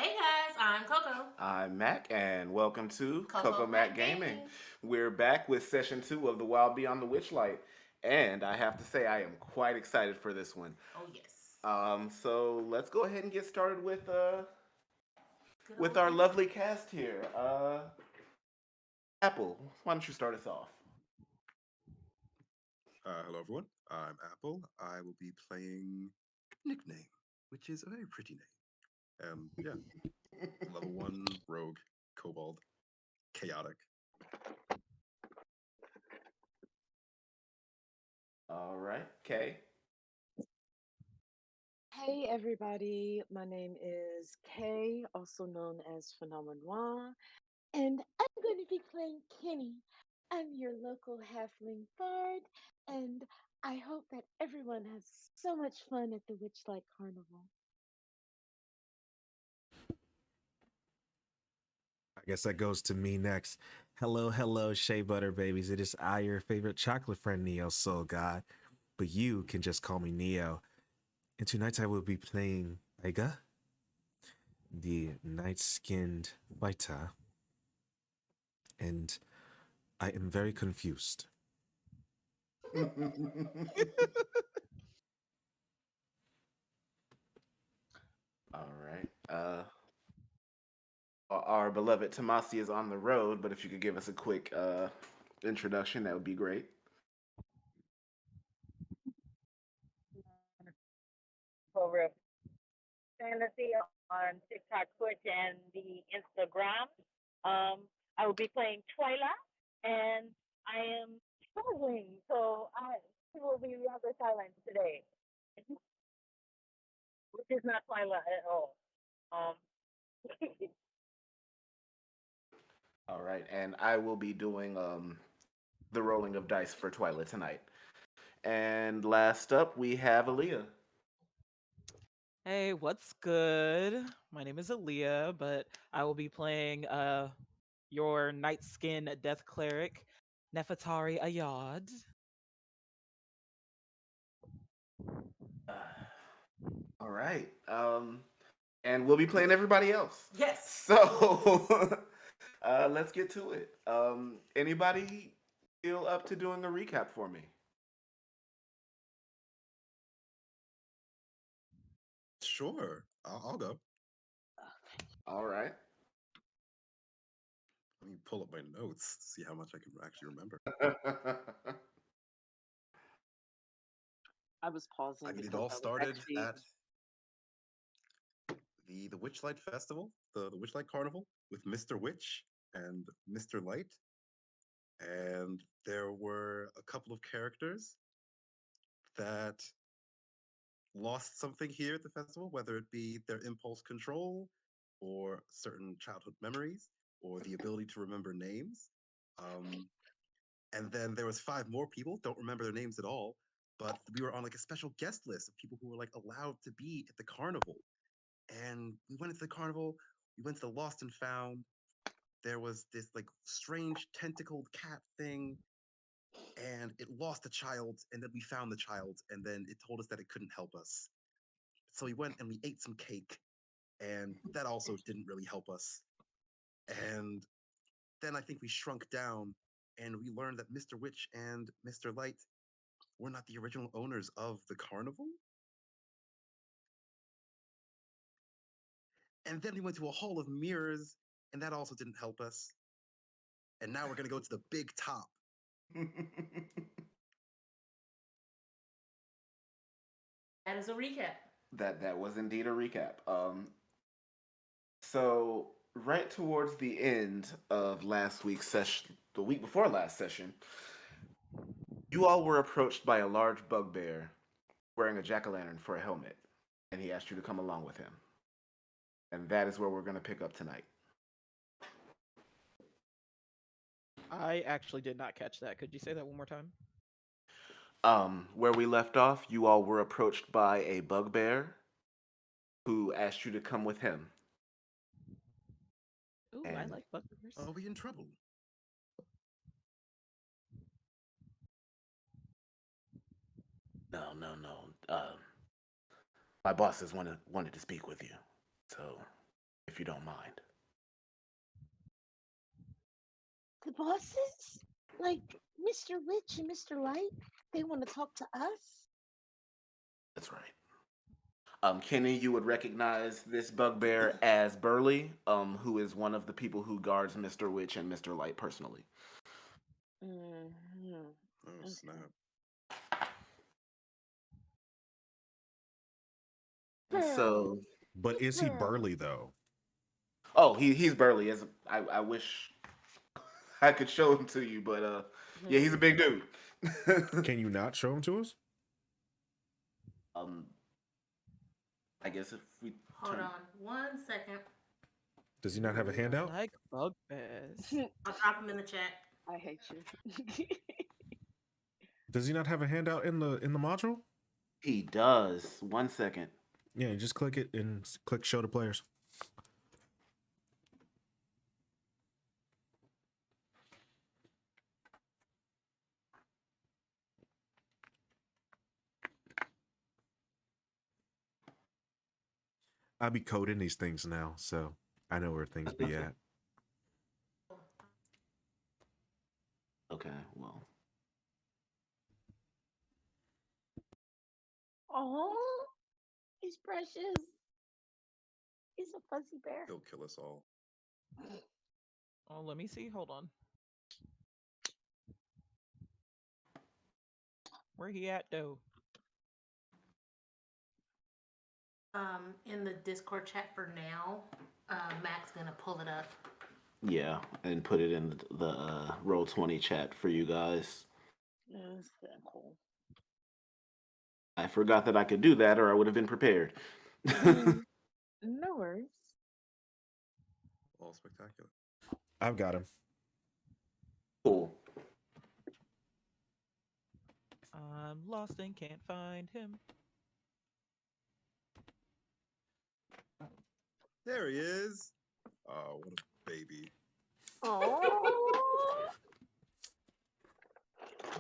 Hey guys, I'm Coco. I'm Mac, and welcome to Coco Coco Mac Mac Gaming. Gaming. We're back with session 2 of The Wild Beyond the Witchlight, and I have to say I am quite excited for this one. Oh yes. So let's go ahead and get started Good with old our game. lovely cast here. Apple, why don't you start us off? Hello, everyone. I'm Apple. I will be playing Nickname, which is a very pretty name. Yeah, level 1 rogue, kobold, chaotic. All right, Kay. Hey everybody, my name is Kay, also known as Phenomenon, and I'm going to be playing Kenny. I'm your local halfling bard, and I hope that everyone has so much fun at the Witchlight Carnival. I guess that goes to me next. Hello, hello, Shea Butter babies. It is I, your favorite chocolate friend, Neo Soul God. But you can just call me Neo. And tonight I will be playing Aiga, the night skinned fighter. And I am very confused. All right. Our beloved Tomasi is on the road, but if you could give us a quick introduction, that would be great. For fantasy on TikTok, Twitch, and the Instagram. I will be playing Twyla, and I am struggling, so I will be rather silent today, which is not Twyla at all. Um, All right, and I will be doing the rolling of dice for Twilight tonight. And last up, we have Aaliyah. Hey, what's good? My name is Aaliyah, but I will be playing your Night Skin Death Cleric, Nefertari Ayad. Uh, all right, and we'll be playing everybody else. Yes. So let's get to it. Anybody feel up to doing a recap for me? Sure, I'll go. All right. Let me pull up my notes to see how much I can actually remember. I was I pausing mean, it because all I was started actually. at the Witchlight Festival, the Witchlight Carnival, with Mr. Witch and Mr. Light. And there were a couple of characters that lost something here at the festival, whether it be their impulse control or certain childhood memories or the ability to remember names. Um, and then there was five more people, don't remember their names at all, but we were on like a special guest list of people who were like allowed to be at the carnival. And we went into the carnival, we went to the Lost and Found. There was this like strange tentacled cat thing, and it lost a child, and then we found the child, and then it told us that it couldn't help us. So we went and we ate some cake, and that also didn't really help us. And then I think we shrunk down, and we learned that Mr. Witch and Mr. Light were not the original owners of the carnival. And then we went to a hall of mirrors, and that also didn't help us. And now we're gonna go to the big top. That is a recap. That was indeed a recap. So right towards the end of last week's session, the week before last session, you all were approached by a large bugbear wearing a jack-o'-lantern for a helmet, and he asked you to come along with him. And that is where we're going to pick up tonight. I actually did not catch that. Could you say that one more time? Where we left off, you all were approached by a bugbear who asked you to come with him. Ooh, I And like buggers. Are we in trouble? no, no, no. My bosses wanted to speak with you. So if you don't mind. The bosses? Like Mr. Witch and Mr. Light? They want to talk to us? That's right. Kenny, you would recognize this bugbear as Burley, who is one of the people who guards Mr. Witch and Mr. Light personally. Mm-hmm. Oh, Okay. snap. And so, But is he burly though? oh, he's Burley. As I wish I could show him to you, but yeah, he's a big dude. Can you not show him to us? um, I guess if we Hold turn, on 1 second. Does he not have a handout? Like bugbears. I'll drop him in the chat. I hate you. Does he not have a handout in the module? he does. 1 second. Yeah, you just click it and click show to players. I be coding these things now, so I know where things be at. Okay, well, Oh, he's precious. He's a fuzzy bear. He'll kill us all. Oh, let me see. Hold on. Where he at though? In the Discord chat for now. Mac's gonna pull it up. yeah, and put it in the Roll20 chat for you guys. That's kinda cool. I forgot that I could do that, or I would have been prepared. No worries. All spectacular. I've got him. Cool. I'm lost and can't find him. There he is. Oh, what a baby. Oh,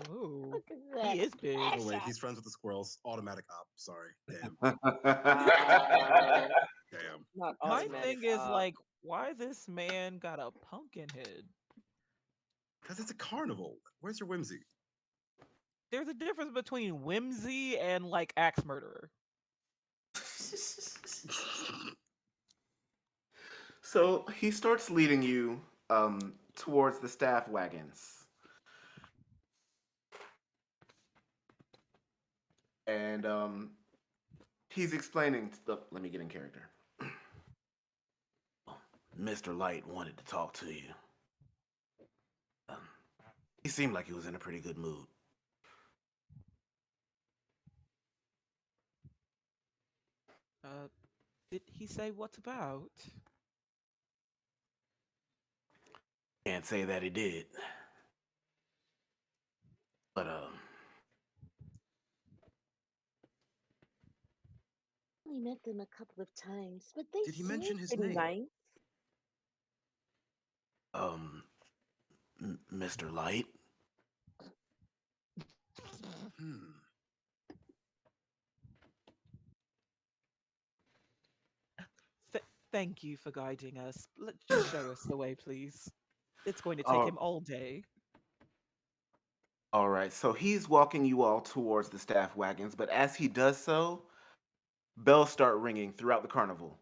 Ooh, look at that. he is big. Oh, wait, Shot. he's friends with the squirrels. Automatic op. Sorry. Damn. Wow. Damn. Not My automatic. thing is like, why this man got a pumpkin head? Because it's a carnival. Where's your whimsy? There's a difference between whimsy and like axe murderer. So he starts leading you towards the staff wagons. And he's explaining let me get in character. Mr. Light wanted to talk to you. He seemed like he was in a pretty good mood. Did he say what's about? Can't say that he did. But We met them a couple of times, but they Did he seem mention his pretty name? nice. Mr. Light? Hmm. Thank you for guiding us. Just show us the way, please. It's going to take him all day. All right, so he's walking you all towards the staff wagons, but as he does so, bells start ringing throughout the carnival.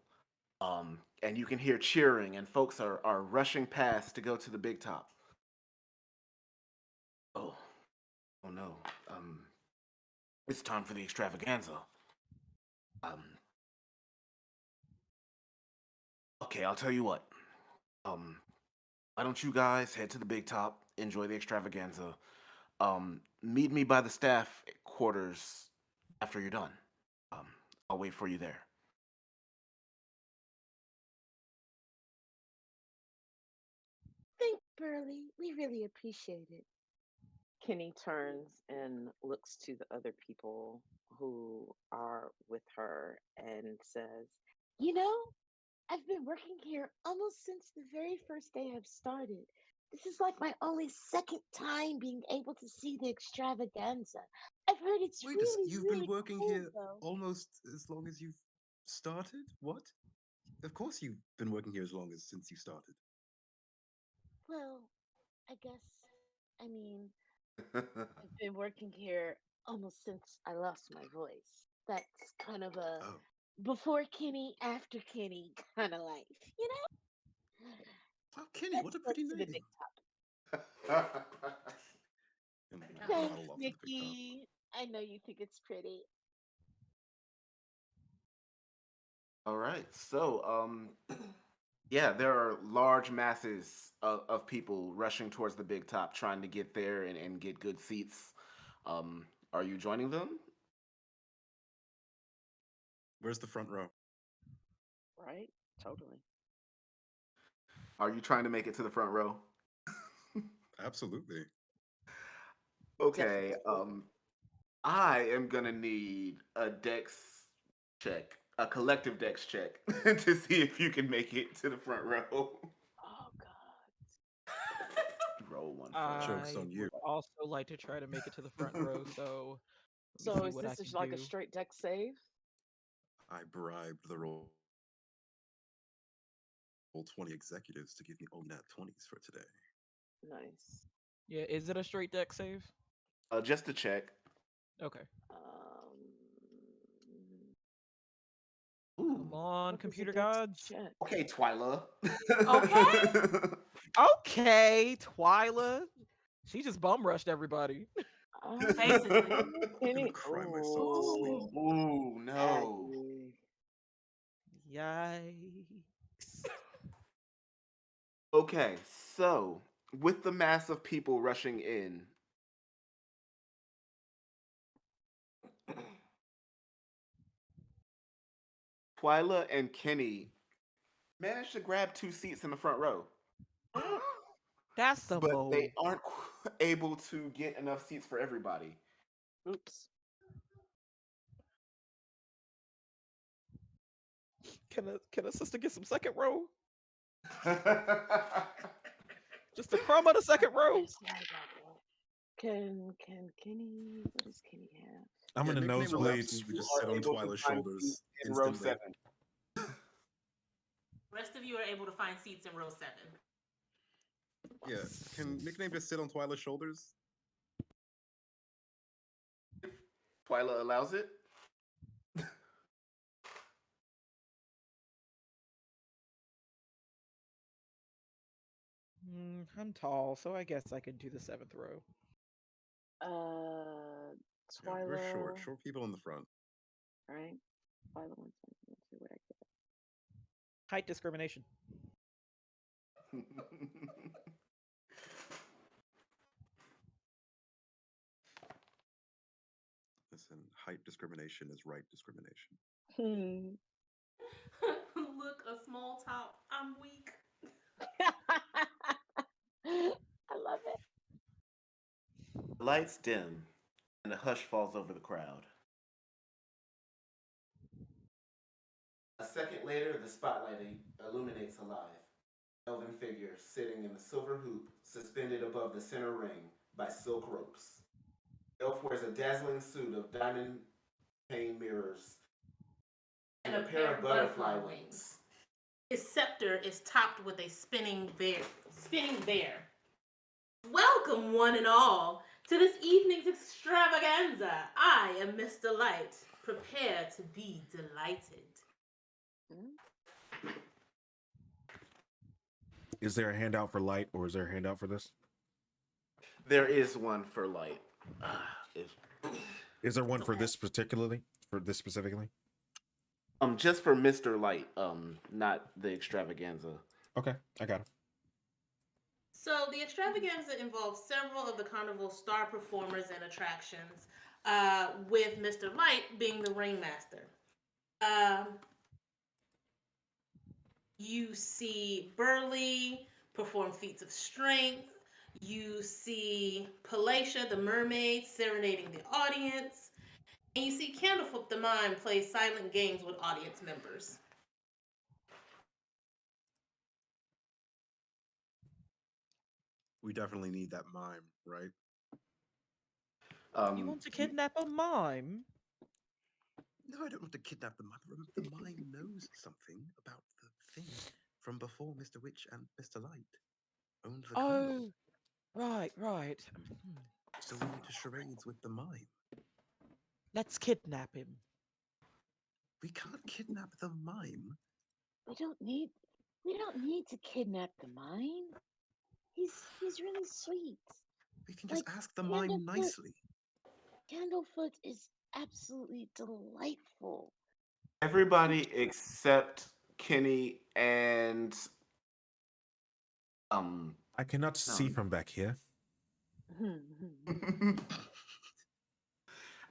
And you can hear cheering, and folks are rushing past to go to the big top. Oh, oh no. It's time for the extravaganza. Okay, I'll tell you what. Why don't you guys head to the big top, enjoy the extravaganza. Meet me by the staff quarters after you're done. I'll wait for you there. Thanks, Burley. We really appreciate it. Kenny turns and looks to the other people who are with her and says, You know, I've been working here almost since the very first day I've started. This is like my only second time being able to see the extravaganza. I've heard it's Wait, really, you've really been working cool, here though. almost as long as you've started? What? Of course, you've been working here as long as since you started. Well, I guess, I mean, I've been working here almost since I lost my voice. That's kind of a Oh, before Kenny, after Kenny kind of life, you know? oh, Kenny, Let's what a go pretty to the name. big top. And Thanks, bottle off of the big top. Nikki. I know you think it's pretty. All right. So, yeah, there are large masses of people rushing towards the big top, trying to get there and get good seats. Are you joining them? Where's the front row? Right? Totally. Are you trying to make it to the front row? Absolutely. Okay. Definitely. I am gonna need a dex check, a collective dex check, to see if you can make it to the front row. Oh, God. Roll one Joke's I on you. would also like to try to make it to the front row, so let me So see is what I this can just like a do. straight deck save? I bribed the roll 20 executives to give me all nat 20s for today. Nice. Yeah, is it a straight deck save? Just to check. Okay. Ooh. Come on, What is a computer dex gods. check? Okay, Twyla. Okay. Okay, Twyla. She just bum rushed everybody. Basically. I'm gonna Kenny. cry myself to sleep. Oh, Ooh, no. Aggie. Yikes. Okay, so with the mass of people rushing in, Twyla and Kenny managed to grab 2 seats in the front row, That's the but move. they aren't able to get enough seats for everybody. Oops. Can a sister get some second row? Just a crumb of the second row? Sorry about that. Can Kenny? What does Kenny have? I'm Yeah, in the nickname will nosebleeds. absolutely You just sit are on able to Twyla's find seats shoulders in row instantly. 7. Rest of you are able to find seats in row 7. Yeah, can nickname just sit on Twyla's shoulders? Twyla allows it. I'm tall, so I guess I could do the seventh row. Yeah, we're short. Twyla. Short people in the front. Right? Twyla 1 second. Let's see what I get. Height discrimination. Listen, height discrimination is right discrimination. Hmm. Look, a small top. I'm weak. I love it. The lights dim, and a hush falls over the crowd. A second later, the spotlight illuminates a lithe, elven figure sitting in a silver hoop suspended above the center ring by silk ropes. The elf wears a dazzling suit of diamond pane mirrors and a pair of butterfly wings. His scepter is topped with a spinning bear. Spinning bear. Welcome, one and all, to this evening's extravaganza. I am Mr. Light. Prepare to be delighted. Hmm? Is there a handout for light or is there a handout for this? There is one for light. If, Is there one for this particularly? For this specifically? just for Mr. Light, not the extravaganza. Okay, I got it. So the extravaganza involves several of the carnival's star performers and attractions, with Mr. Light being the ringmaster. Um, you see Burley perform feats of strength. You see Palatia, the mermaid, serenading the audience. And you see Candlefoot the mime play silent games with audience members. We definitely need that mime, right? You want to You, kidnap a mime? No, I don't want to kidnap the mime. The mime knows something about the thing from before Mr. Witch and Mr. Light owned the carnival. Oh, right, right. Hmm. So we're into charades with the mime. Let's kidnap him. We can't kidnap the mime. We don't need we don't need to kidnap the mime. He's really sweet. We can just Like ask the mime Candlefoot nicely. Candlefoot is absolutely delightful. Everybody except Kenny and um I cannot see no. from back here. I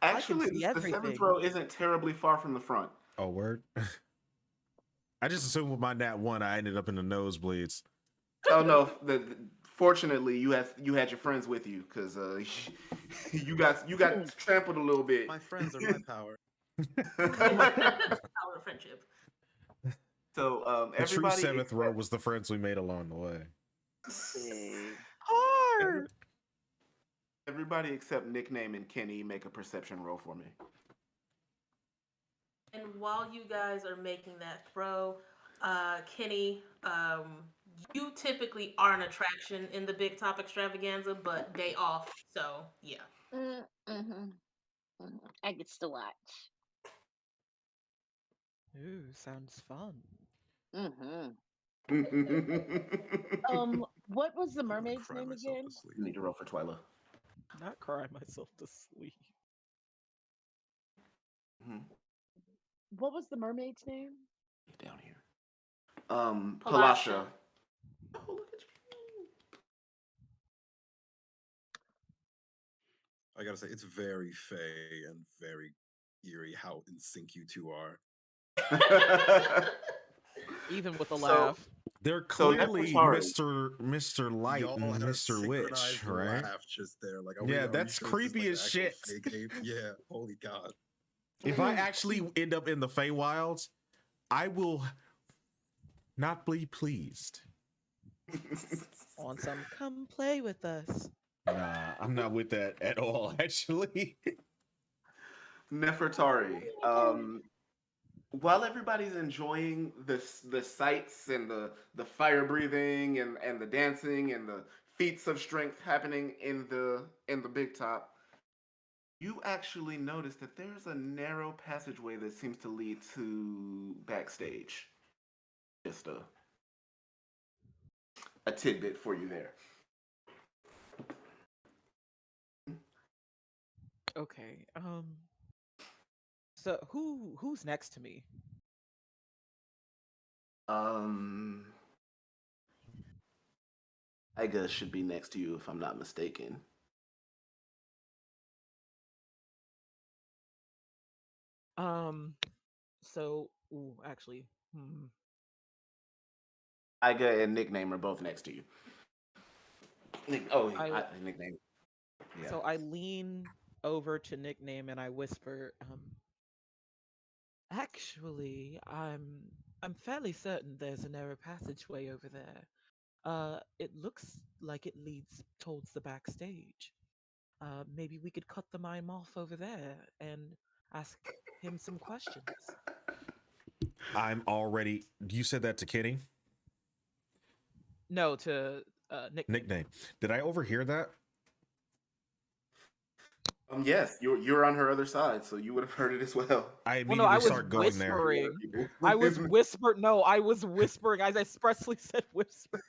can Actually, see the seventh everything. row isn't terribly far from the front. Oh, word. I just assumed with my nat one, I ended up in the nosebleeds. Oh no! Fortunately, you had your friends with you because you got trampled a little bit. My friends are my power. Power of friendship. So The true everybody seventh row except, was the friends we made along the way. every- Hard. everybody except nickname and Kenny make a perception roll for me. And while you guys are making that throw, Kenny, you typically are an attraction in the Big Top Extravaganza, but day off, so yeah. Mm-hmm. I get to watch. Ooh, sounds fun. Mm-hmm. You What was the I'm gonna mermaid's cry name myself to again? sleep. need to roll for Twyla. Not cry myself to sleep. Mhm. What was the mermaid's name? Down here. Palasha. Palasha. Oh, look at I gotta say, it's very fey and very eerie how in sync you two are. you. Even with a so laugh. They're so clearly Nefertari. Mr. Light Y'all and had a Mr. Witch, synchronized right? laugh just there. Like, Yeah, are we that's sure this is creepy like an as actual shit. fey game? Yeah, holy god. If I actually end up in the Feywilds, I will not be pleased. On some, come play with us. Nah, I'm not with that at all, actually. Nefertari. While everybody's enjoying the sights and the fire breathing and the dancing and the feats of strength happening in the big top, you actually notice that there's a narrow passageway that seems to lead to backstage. Just a tidbit for you there. Okay. So who's next to me? Um, Iga should be next to you if I'm not mistaken. Um. So, ooh, actually, Iga and nickname are both next to you. Oh, I nickname. Yeah. so I lean over to nickname and I whisper, actually, I'm fairly certain there's a narrow passageway over there. It looks like it leads towards the backstage. Maybe we could cut the mime off over there and ask him some questions. I'm already. You said that to Kenny? No, to nickname. Nickname. Did I overhear that? Yes, you're on her other side, so you would have heard it as well. I Well, no, I immediately was start going there. whispering. People. I was whisper. No, I was whispering. I expressly said whisper.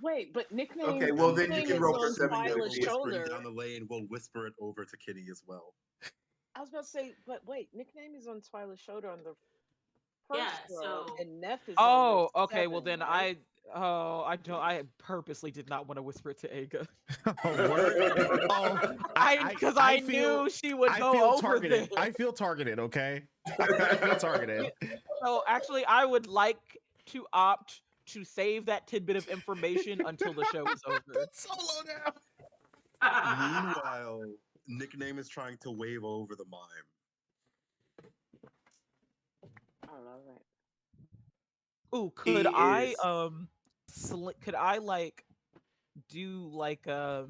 Wait, but Okay, nickname well then you nickname can is roll on Assuming perception that to Twyla's we're see it. whispering shoulder. down the lane, we'll whisper it over to Kitty as well. I was about to say, but wait, nickname is on Twyla's shoulder on the Yeah, first row, so and Neff is on the Oh, okay. Well, 7, then right? I don't. I purposely did not want to whisper it to Aga. Oh, word. Oh, Because I I feel. knew she would I feel go over there. targeted. I feel targeted. Okay, I feel targeted. So actually, I would like to opt to save that tidbit of information until the show is over. That's so low now. Meanwhile, Nickname is trying to wave over the mime. All right. Ooh, He is. could I like do like a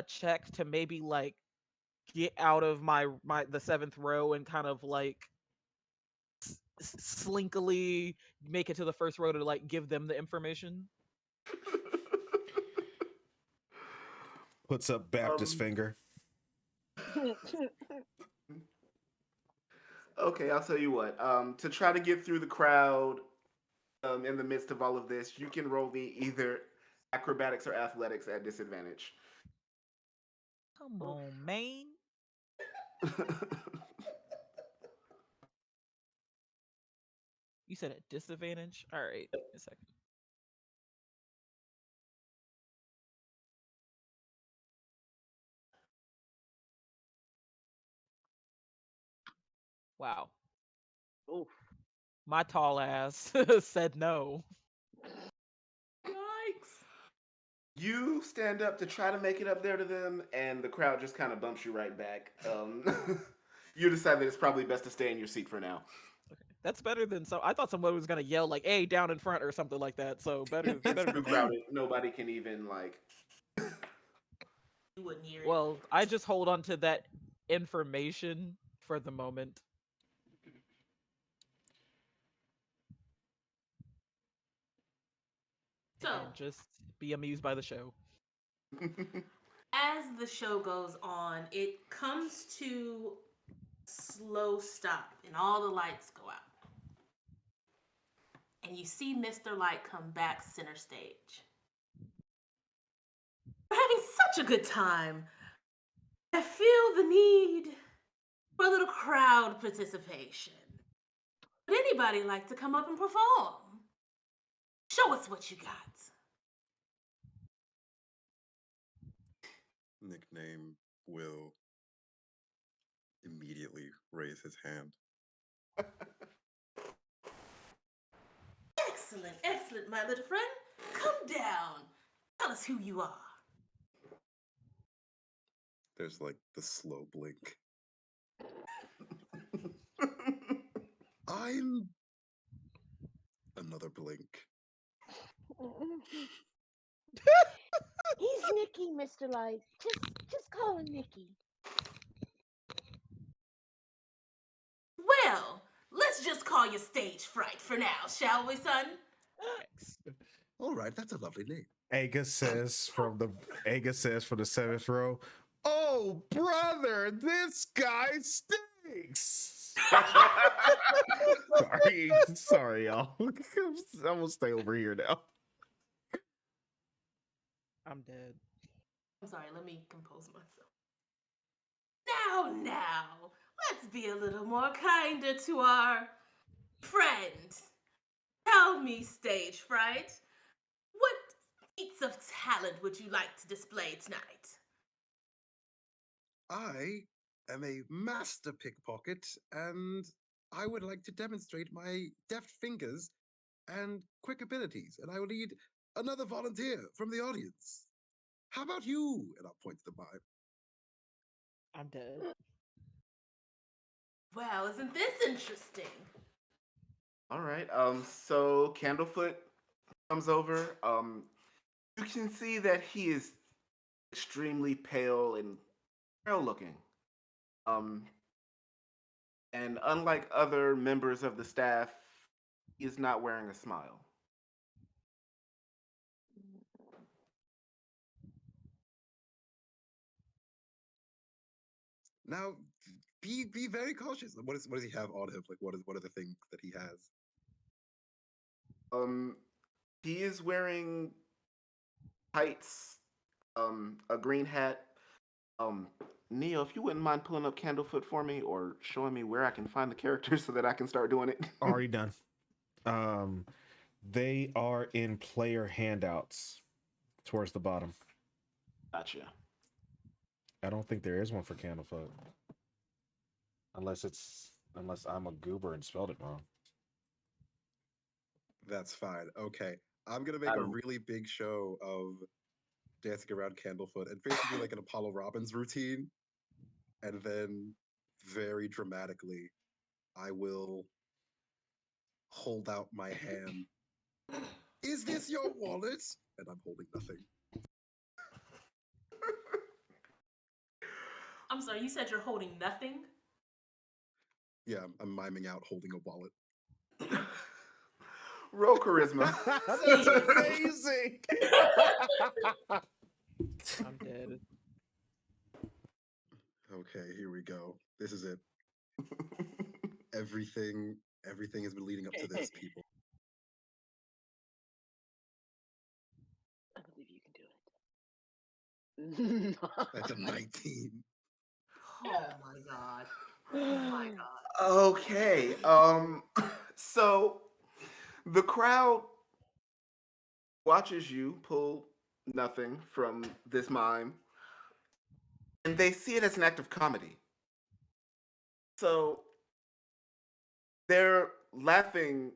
check to maybe like get out of my the seventh row and kind of like slinkily make it to the first row to like give them the information. Puts up Baptist um, finger. okay, I'll tell you what. To try to get through the crowd, in the midst of all of this, you can roll me either acrobatics or athletics at disadvantage. Come on, man. You said at disadvantage? All right, a second. Wow. Oof. My tall ass said no. Yikes. You stand up to try to make it up there to them, and the crowd just kind of bumps you right back. You decide that it's probably best to stay in your seat for now. Okay. That's better than so I thought someone was gonna yell like, "Hey, down in front" or something like that. So It's better too than that. crowded. Nobody can even like. You wouldn't hear it. Well, I just hold on to that information for the moment So, and just be amused by the show. as the show goes on, it comes to a slow stop and all the lights go out. And you see Mr. Light come back center stage. We're having such a good time. I feel the need for a little crowd participation. Would anybody like to come up and perform? Show us what you got. Nickname will immediately raise his hand. Excellent, excellent, my little friend. Come down. Tell us who you are. There's like the slow blink. I'm another blink. He's Nikki, Mr. Light. Just call him Nikki. Well, let's just call you Stage Fright for now, shall we, son? X. All right, that's a lovely name. Aga says from the seventh row, "Oh brother, this guy stinks." Sorry, y'all. I'm gonna stay over here now. I'm dead. I'm sorry, let me compose myself. Now, let's be a little more kinder to our friend. Tell me, Stage Fright, what feats of talent would you like to display tonight? I am a master pickpocket, and I would like to demonstrate my deft fingers and quick abilities, and I will need another volunteer from the audience. How about you? And I'll point to the mime. I'm dead. Well, isn't this interesting? All right. So Candlefoot comes over. You can see that he is extremely pale and frail looking. Um, and unlike other members of the staff, he is not wearing a smile. Now, be very cautious. What does he have on him? Like what are the things that he has? Um, he is wearing tights, a green hat. Um, Neo, if you wouldn't mind pulling up Candlefoot for me or showing me where I can find the characters so that I can start doing it. Already done. Um, they are in player handouts towards the bottom. Gotcha. I don't think there is one for Candlefoot, unless I'm a goober and spelled it wrong. That's fine. Okay. I'm gonna I make a don't. really big show of dancing around Candlefoot and basically like an Apollo Robbins routine. And then very dramatically, I will hold out my hand. Is this your wallet? And I'm holding nothing. I'm sorry, you said you're holding nothing? Yeah, I'm miming out holding a wallet. Roll charisma. That's See. amazing. I'm dead. Okay, here we go. This is it. Everything, everything has been leading up to this, people. I believe you can do it. That's a 19. Oh my god. Oh my god. Okay. So the crowd watches you pull nothing from this mime, and they see it as an act of comedy. So they're laughing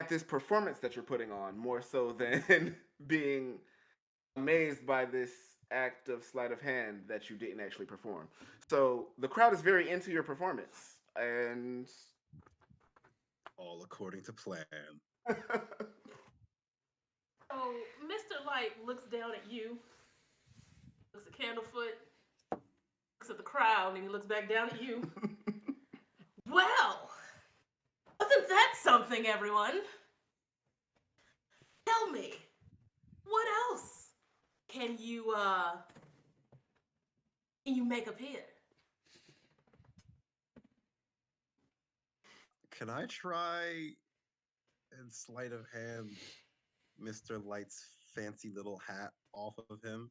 at this performance that you're putting on more so than being amazed by this act of sleight of hand that you didn't actually perform. So the crowd is very into your performance, and All according to plan. So Mr. Light looks down at you, looks at Candlefoot, looks at the crowd, and he looks back down at you. Well, wasn't that something, everyone? Tell me, what else can you make appear? Can I try and sleight of hand Mr. Light's fancy little hat off of him?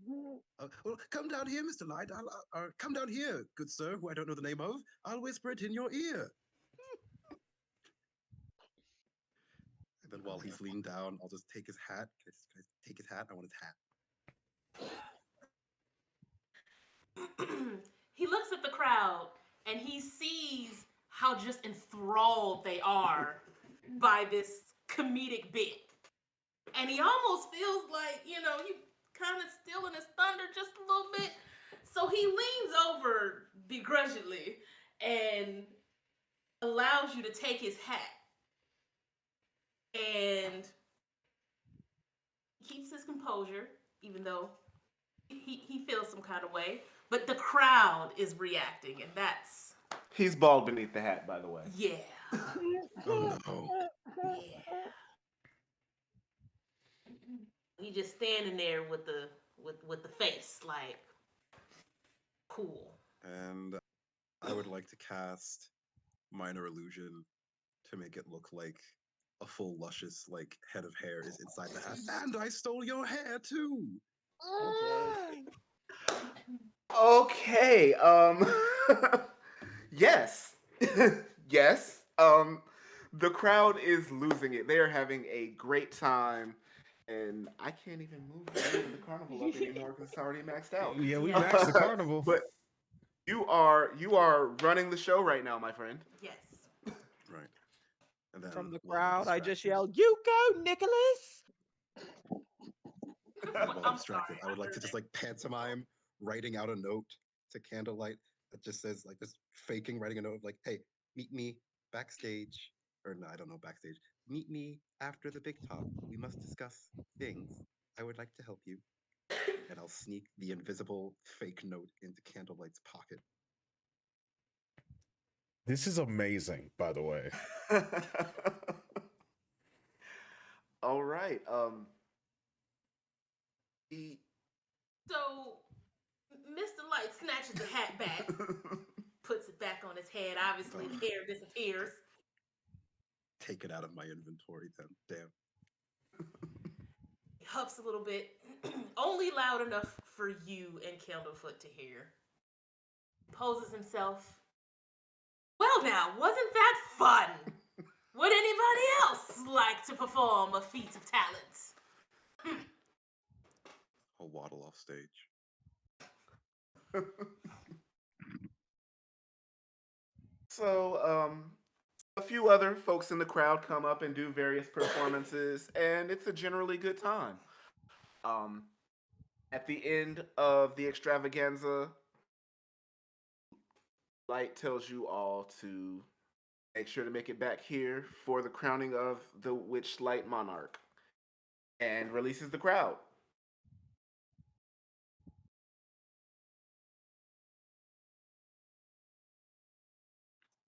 Well, come down here, Mr. Light. Come down here, good sir, who I don't know the name of. I'll whisper it in your ear. And then while he's leaning down, I'll just take his hat. Can I take his hat? I want his hat. He looks at the crowd and he sees how just enthralled they are by this comedic bit. And he almost feels like, you kind of stealing his thunder just a little bit. So he leans over begrudgingly and allows you to take his hat. And keeps his composure, even though he feels some kind of way. But the crowd is reacting, and that's he's bald beneath the hat, by the way. yeah. Oh no. Yeah. He just standing there with the face like cool. And I would like to cast Minor Illusion to make it look like a full luscious head of hair is inside the hat. And I stole your hair too. Okay. Yes. Yes. The crowd is losing it. They are having a great time. And I can't even move the carnival up anymore because it's already maxed out. Yeah, we Yeah. maxed the carnival. But you are running the show right now, my friend. Yes. Right. And then From the while crowd, I just distracted- yelled, "You go, Nicholas!" while I'm I'm distracted, sorry. I would like to just pantomime writing out a note to Candlelight that just says just faking writing a note of hey, meet me backstage, or no, I don't know, backstage. Meet me after the big talk. We must discuss things. I would like to help you. And I'll sneak the invisible fake note into Candlelight's pocket. This is amazing, by the way. All right. He... So Mr. Light snatches the hat back, puts it back on his head. Obviously, the hair disappears. Take it out of my inventory then. Damn. He huffs a little bit, only loud enough for you and Candlefoot to hear. Poses himself. Well, now, wasn't that fun? Would anybody else like to perform a feat of talent? I'll waddle off stage. So, a few other folks in the crowd come up and do various performances, and it's a generally good time. Um, at the end of the extravaganza, Light tells you all to make sure to make it back here for the crowning of the Witchlight Monarch, and releases the crowd.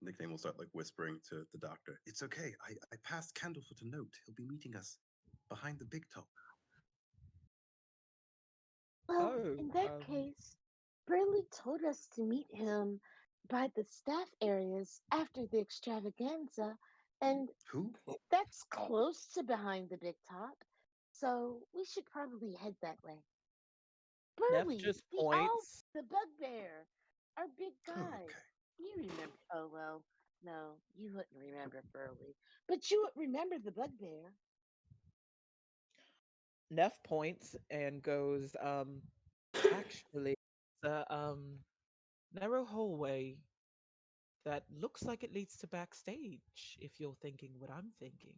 Nickname will start like whispering to the doctor. It's okay. I passed Candlefoot a note. He'll be meeting us behind the big top. Well, Oh, in that case, Burley told us to meet him by the staff areas after the extravaganza, and Who? that's close to behind the big top, so we should probably head that way. Neff Burley, just the owl, points. the bugbear, our big Oh, guy. okay. You remember? Oh well, no, you wouldn't remember Burley, but you would remember the bugbear. Neff points and goes, actually, the narrow hallway that looks like it leads to backstage, if you're thinking what I'm thinking.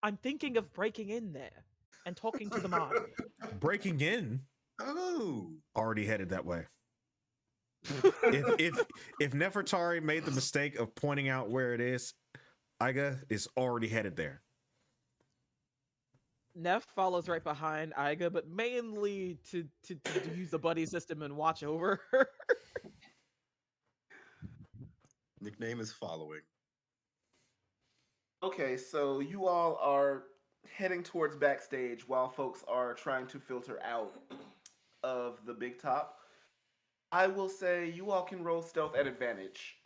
I'm thinking of breaking in there and talking to the mod. Breaking in, Oh, already headed that way. If Nefertari made the mistake of pointing out where it is, Iga is already headed there. Neff follows right behind Iga, but mainly to use the buddy system and watch over her. Nickname is following. Okay, so you all are heading towards backstage while folks are trying to filter out of the big top. I will say you all can roll stealth at advantage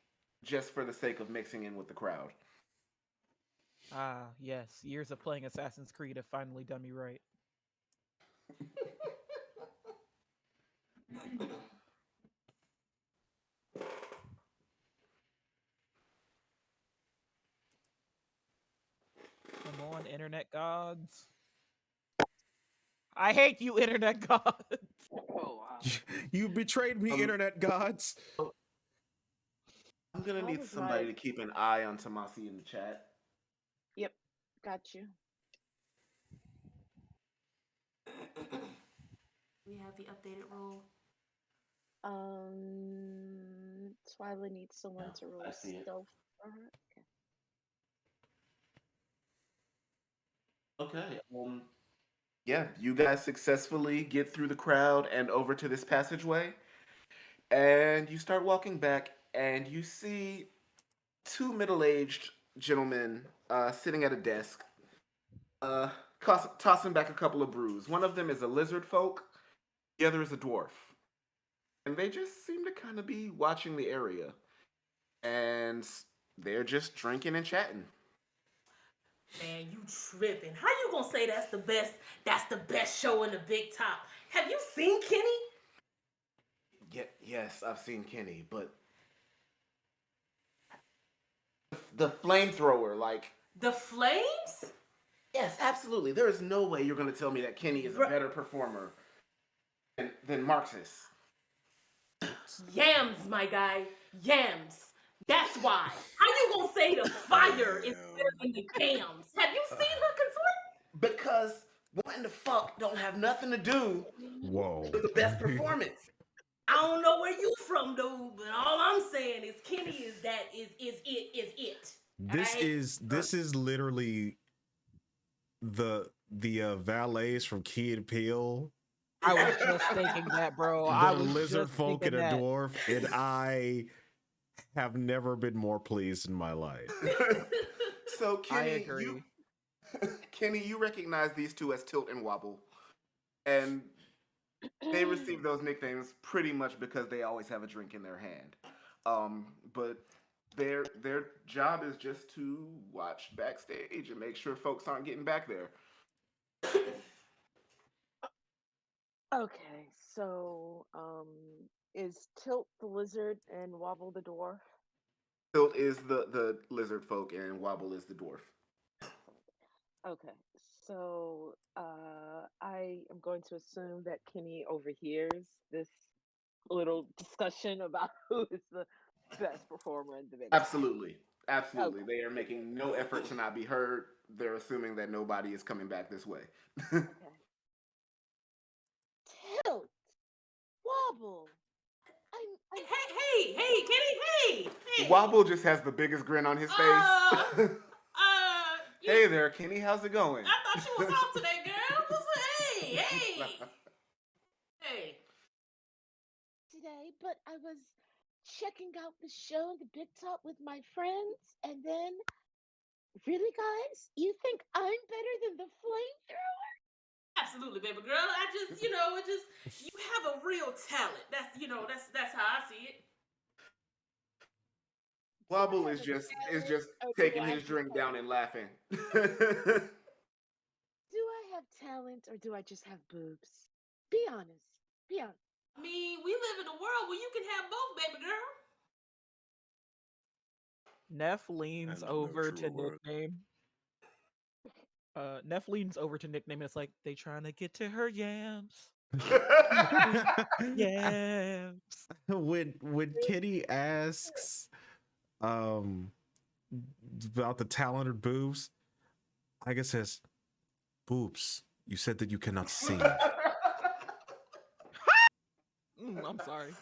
just for the sake of mixing in with the crowd. Ah, yes, years of playing Assassin's Creed have finally done me right. Come on, internet gods. I hate you, internet gods. Oh wow. You betrayed me, Um, internet gods. I'm gonna How need was somebody my? to keep an eye on Tomasi in the chat. Yep, got you. We have the updated rule. Twyla needs someone Yeah, to roll I see it. stealth for her. Okay. Okay. Yeah, you guys successfully get through the crowd and over to this passageway, and you start walking back, and you see two middle-aged gentlemen sitting at a desk, uh, tossing back a couple of brews. One of them is a lizard folk, the other is a dwarf, and they just seem to kind of be watching the area, and they're just drinking and chatting. Man, you tripping. How you gonna say that's the best show in the big top? Have you seen Kenny? Yes, I've seen Kenny, but the flamethrower, like, The Flames? yes, absolutely. There is no way you're going to tell me that Kenny is a better performer than Marxus. Yams, my guy. Yams. That's why. How you gonna say the fire is better than the yams? Have you seen her conflict? Because wanting to fuck don't have nothing to do Whoa. with the best performance. I don't know where you from, dude, but all I'm saying is Kenny is it. This is literally the valets from Key and Peele. I was just thinking that, bro. Then I a was lizard just folk and thinking a that. dwarf, and I have never been more pleased in my life. So I Kenny, agree. Kenny, you recognize these two as Tilt and Wobble, and they receive those nicknames pretty much because they always have a drink in their hand. But their job is just to watch backstage and make sure folks aren't getting back there. Okay, so is Tilt the lizard and Wobble the dwarf? Tilt is the lizard folk and Wobble is the dwarf. Okay, so I am going to assume that Kenny overhears this little discussion about who is the best performer in the big top. Absolutely. Absolutely. Okay, They are making no effort to not be heard. They're assuming that nobody is coming back this way. okay. Tilt, Wobble. Hey, Kenny, hey. Wobble just has the biggest grin on his face. Hey there, Kenny. How's it going? I thought you was off today, girl. Hey. today, but I was checking out the show, the big top with my friends, and then, really, guys, you think I'm better than the flamethrower? Absolutely, baby girl. I just, it just you have a real talent. That's how I see it. Do I Wobble have is a just talent, or do taking I his just drink have down and laughing. do I have talent, or do I just have boobs? Be honest. Be honest. I mean, we live in a world where you can have both, baby girl. Neff leans And no over truer to word. nickname. Neff leans over to nickname and it's like they trying to get to her yams. Yams. When Kitty asks um about the talented boobs, I guess says, boobs, you said that you cannot sing. I'm sorry.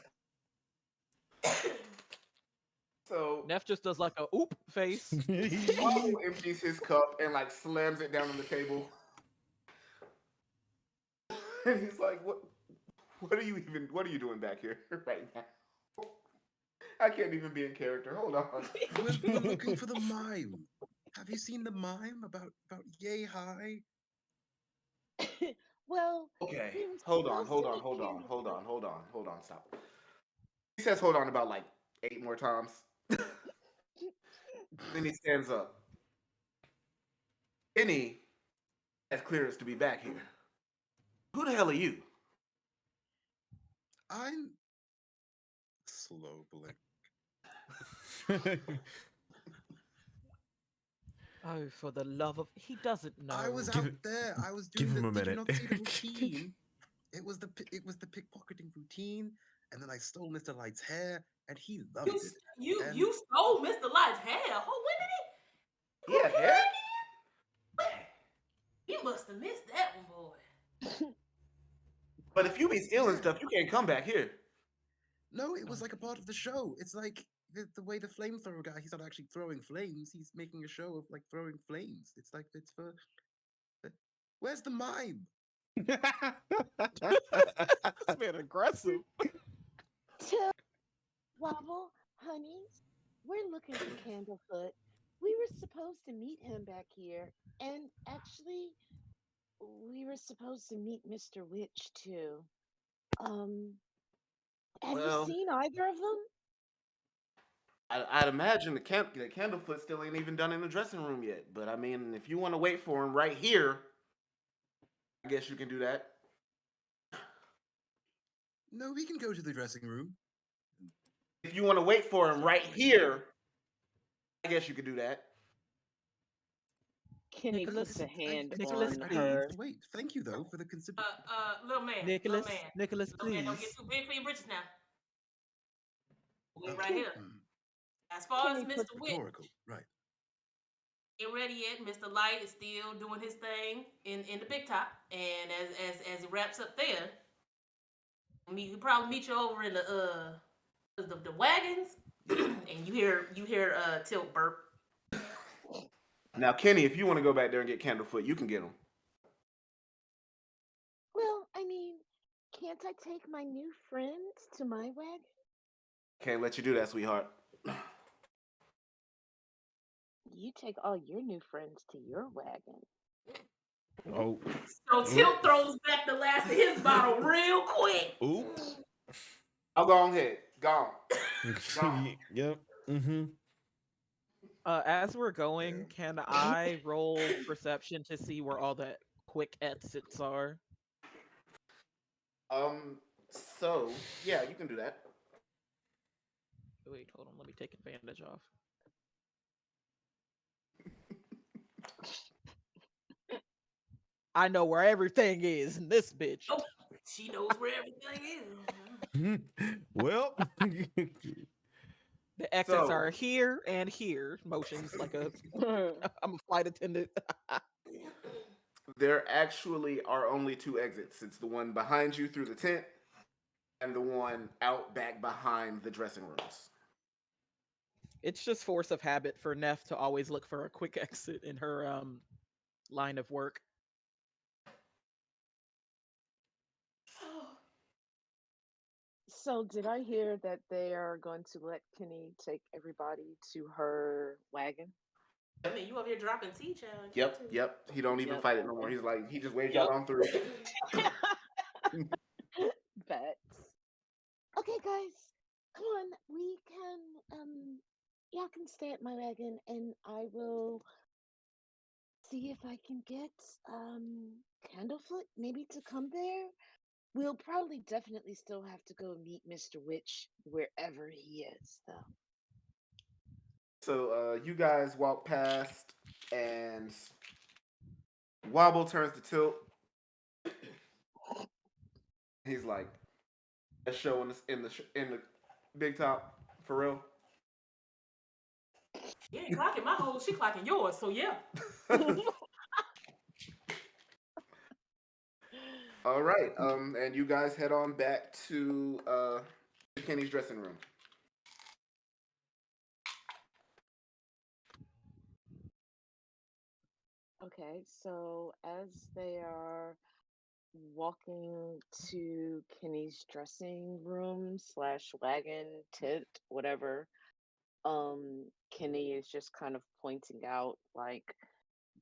So Neff just does like a oop face. Wobble empties his cup and like slams it down on the table. And he's like, what are you doing back here right now? I can't even be in character. Hold on. We're looking for the mime. Have you seen the mime about yay high? Well, Okay. we were Hold on, supposed to hold on, meet hold on, Candlefoot. hold on, hold on, hold on, stop. He says hold on about like 8 more times. Then he stands up. Kenny, as clear as to be back here. Who the hell are you? I'm slow blink. Oh, for the love of he doesn't I was know. Give out it- there. I was give doing him a Did you minute. not see the routine? It was the pickpocketing routine, and then I stole Mr. Light's hair, and he You loved it. you And you stole Mr. Light's hair. Oh, when did he He grow had hair hair? again? He must have missed that one, boy. But if you be stealing yeah, stuff, you can't come back here. no, it was like a part of the show. It's like the way the flamethrower guy. He's not actually throwing flames. He's making a show of like throwing flames. It's like it's for. Where's the mime? This man aggressive. Till Wobble, honeys, we're looking for Candlefoot. We were supposed to meet him back here, and actually, we were supposed to meet Mr. Witch too. Um, have you Well, seen either of them? I'd imagine the Candlefoot still ain't even done in the dressing room yet. But I mean, if you want to wait for him right here, I guess you can do that. No, we can go to the dressing room. If you want to wait for him right here, I guess you could do that. Kenny puts Nicholas, a hand Nicholas, on please. her. Wait, thank you though for the consider. Little man, little Nicholas, man, Nicholas, little man, don't get please. too big for your britches now. We Oh, right Ken, here. hmm, As far as Kenny puts Mr. Witt rhetorical, right? ain't ready yet, Mr. Light is still doing his thing in the big top, and as it wraps up there, we probably meet you over in the wagons, and you hear Tilt burp. Now, Kenny, if you want to go back there and get Candlefoot, you can get him. well, I mean, can't I take my new friends to my wagon? Can't let you do that, sweetheart. You take all your new friends to your wagon. Oh, So oop, Tilt throws back the last of his bottle real quick. oop. I'll go on ahead. Gone. Gone. Yep. Mm-hmm. As we're going, can I roll perception to see where all the quick exits are? So yeah, you can do that. Wait, hold on. Let me take advantage off. I know where everything is in this bitch. Oh, she knows where everything is. Well, The exits So are here and here. Motions like a I'm a flight attendant. there actually are only 2 exits. It's the one behind you through the tent, and the one out back behind the dressing rooms. It's just force of habit for Neff to always look for a quick exit in her line of work. So, did I hear that they are going to let Kenny take everybody to her wagon? I mean, you over here dropping tea, child. Got Yep, to. yep. He don't even Yep. fight it no more. Okay. He's like, he just waves y'all Yep. on through. Bet. Okay, guys, come on. We can, y'all can stay at my wagon, and I will see if I can get Candlefoot maybe to come there. We'll probably definitely still have to go meet Mr. Witch wherever he is, though. So you guys walk past, and Wobble turns to Tilt. He's like, "A show in the big top for real." You ain't clocking my hole. She clocking yours. So yeah. All right. And you guys head on back to Kenny's dressing room. Okay, so as they are walking to Kenny's dressing room slash wagon tent, whatever, Kenny is just kind of pointing out like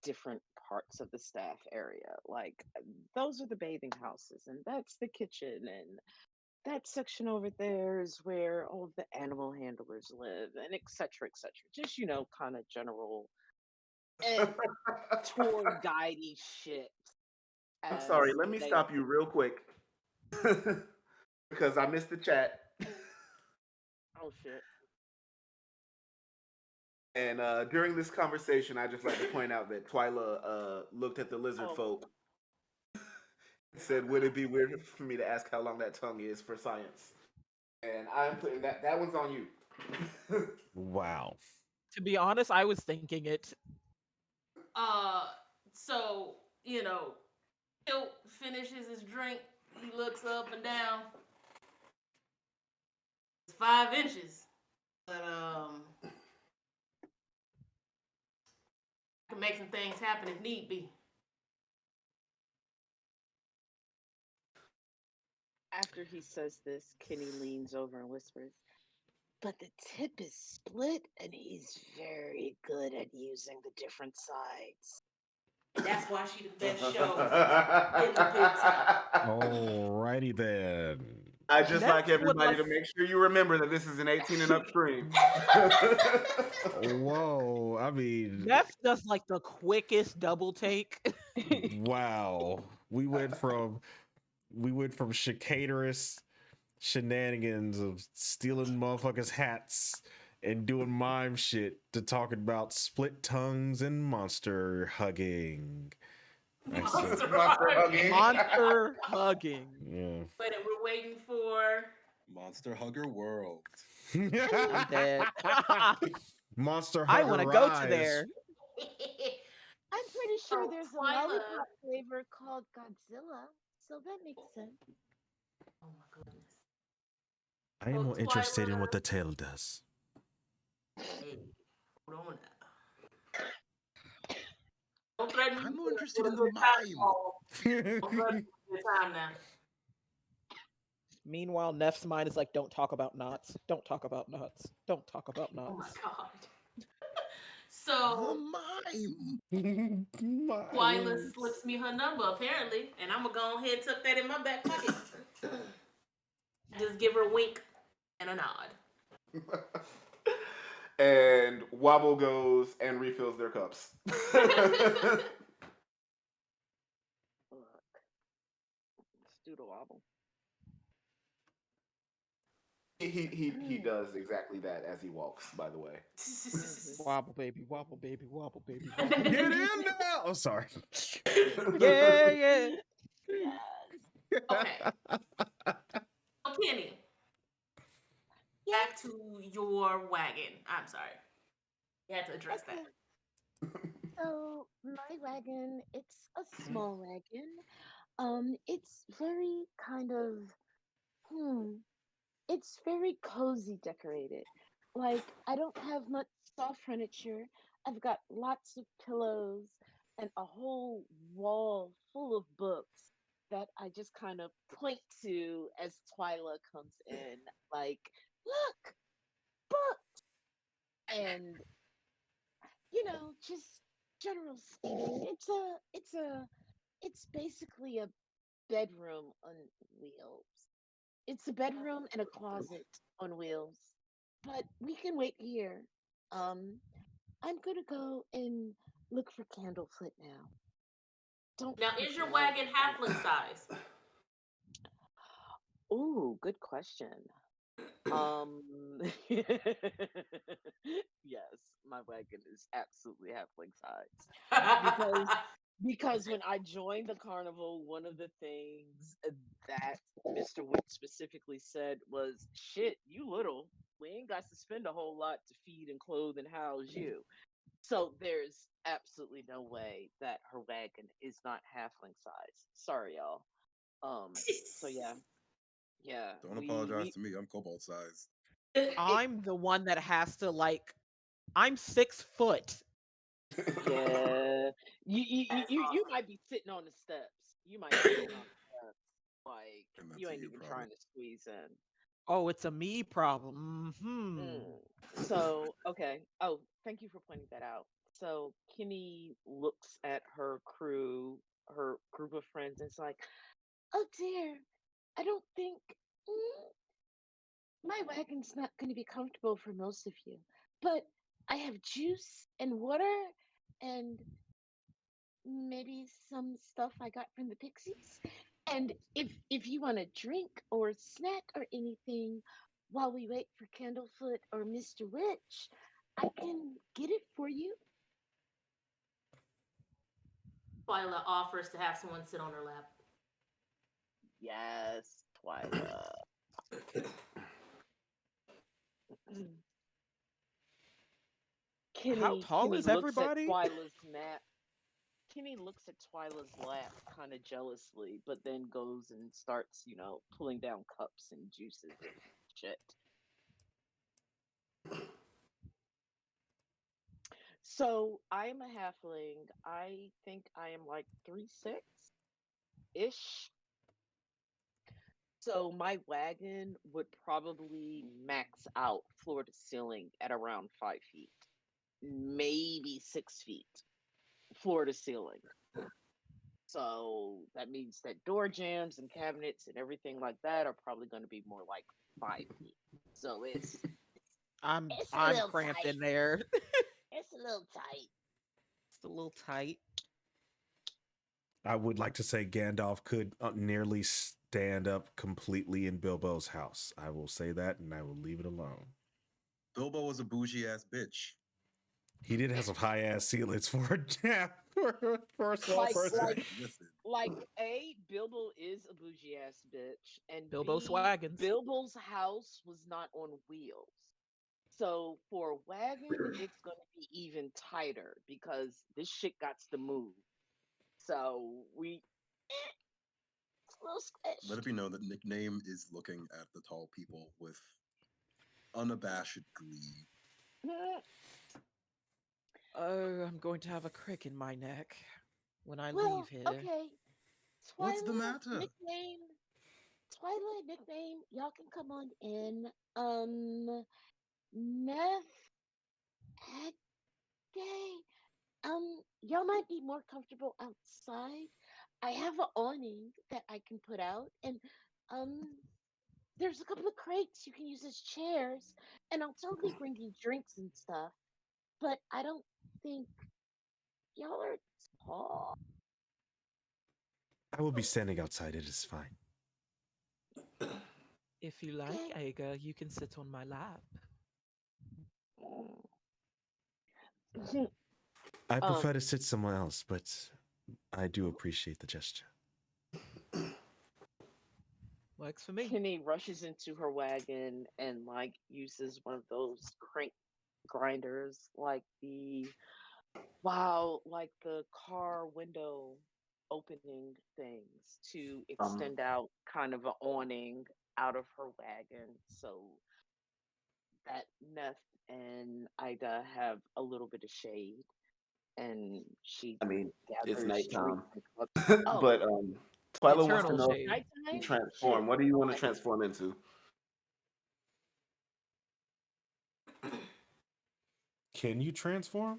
different parts of the staff area. Like those are the bathing houses, and that's the kitchen, and that section over there is where all of the animal handlers live, and et cetera, et cetera. Just kind of general and tour guidey shit I'm sorry. as Let me they. stop you real quick because I missed the chat. Oh shit. And during this conversation, I just like to point out that Twyla looked at the lizard Oh. folk and said, "Would it be weird for me to ask how long that tongue is for science?" And I'm putting that one's on you. Wow. To be honest, I was thinking it. Uh, so you know, Tilt finishes his drink. He looks up and down. It's 5 inches, but I can make some things happen if need be. After he says this, Kenny leans over and whispers, "But the tip is split, and he's very good at using the different sides." That's why she the best show in the big top. Alrighty then. I just like Next would everybody like to make sure you remember that this is an 18 and up stream. Whoa. I mean, Neff does like the quickest double take. wow. We went from chicanerous shenanigans of stealing motherfuckers' hats and doing mime shit to talking about split tongues and monster hugging. Excellent. Monster Monster Hard. hugging. Monster hugging. Yeah. But we're waiting for. Monster Hugger World. I'm dead. Monster I Hugger want to go to Rise. there. I'm pretty sure So there's a Twyla. lollipop flavor called Godzilla, so that makes sense. Oh my goodness. I am So more interested in what Twyla. the tail does. Hey, hold on now. Don't threaten me I'm more with interested a in the good time. mime. Don't threaten me with a good time now. Meanwhile, Neff's mind is like, don't talk about knots. Don't talk about knots. Don't talk about Oh my knots. god. The So mime. Twyla Mimes. slips me her number apparently, and I'm gonna go ahead and tuck that in my back pocket. Just give her a wink and a nod. And Wobble goes and refills their cups. Look, Stoodle wobble. he does exactly that as he walks, by the way. Wobble, baby, wobble, baby, wobble, baby, wobble. Get in now. Oh, sorry. Yeah, yeah. Yes. Okay. So Kenny, Yes. back to your wagon. I'm sorry. You had to address Okay. that. So my wagon, it's a small wagon. It's very kind of it's very cozy decorated. Like I don't have much soft furniture. I've got lots of pillows and a whole wall full of books. that I just kind of point to as Twyla comes in, like, look, book, and just general scheming. It's basically a bedroom on wheels. It's a bedroom and a closet on wheels. But we can wait here. Um, I'm gonna go and look for Candlefoot now. Don't Now, is push your him out of wagon the way. halfling size? Ooh, good question. Um, yes, my wagon is absolutely halfling size because when I joined the carnival, one of the things that Mr. Witt specifically said was, "Shit, you little. We ain't got to spend a whole lot to feed and clothe and house you." So there's absolutely no way that her wagon is not halfling size. Sorry, y'all. So yeah, yeah, Don't apologize we to me. I'm cobalt size. I'm the one that has to like. I'm 6 foot. yeah. That's You awesome. might be sitting on the steps. You might be sitting on the steps. Like And that's you a ain't you even problem. trying to squeeze in. Oh, it's a me problem. Hmm. Mm. So okay. Oh, thank you for pointing that out. So Kimmy looks at her crew, her group of friends, and it's like, oh dear, I don't think my wagon's not going to be comfortable for most of you, but I have juice and water and maybe some stuff I got from the Pixies. And if you want a drink or snack or anything while we wait for Candlefoot or Mr. Witch, I can get it for you. Twyla offers to have someone sit on her lap. Yes, Twyla. How Kimmy tall Kimmy is looks at everybody? Twyla's nap. Kimmy looks at Twyla's lap kind of jealously, but then goes and starts, pulling down cups and juices and shit. So I am a halfling. I think I am like 3'6" ish. So my wagon would probably max out floor to ceiling at around 5 feet, maybe 6 feet floor to ceiling. So that means that door jams and cabinets and everything like that are probably going to be more like 5 feet. So I'm it's a I'm little cramped tight. in there. It's a little tight. It's a little tight. I would like to say Gandalf could nearly stand up completely in Bilbo's house. I will say that, and I will leave it alone. Bilbo was a bougie ass bitch. He did have some high ass ceilings for for a small Like person. like Listen, like A, Bilbo is a bougie ass bitch, and Bilbo B, Swaggins. Bilbo's house was not on wheels. So for a wagon, it's gonna be even tighter because this shit got to move. So it's a little let squished. it be known that nickname is looking at the tall people with unabashed glee. Mm, Oh, I'm going to have a crick in my neck when I leave well, here. okay. What's the Twyla matter? nickname. Twyla nickname. Y'all can come on in. Meth day. Y'all might be more comfortable outside. I have an awning that I can put out, and um, there's a couple of crates you can use as chairs, and I'll totally bring you drinks and stuff. But I don't think y'all are tall. I will be standing outside. It is fine. If you like, Okay. Aga, you can sit on my lap. I prefer um, to sit somewhere else, but I do appreciate the gesture. Works for me. Kenny rushes into her wagon and like uses one of those crank grinders, like the car window opening things to Um, extend out kind of an awning out of her wagon so that Neth and Ida have a little bit of shade, and she I mean, it's gathers drinks nighttime, and cups. Oh, but Twyla wants to Eternal know if shade. you can Nighttime? transform. Shit. What do you want to Okay. transform into? Can you transform?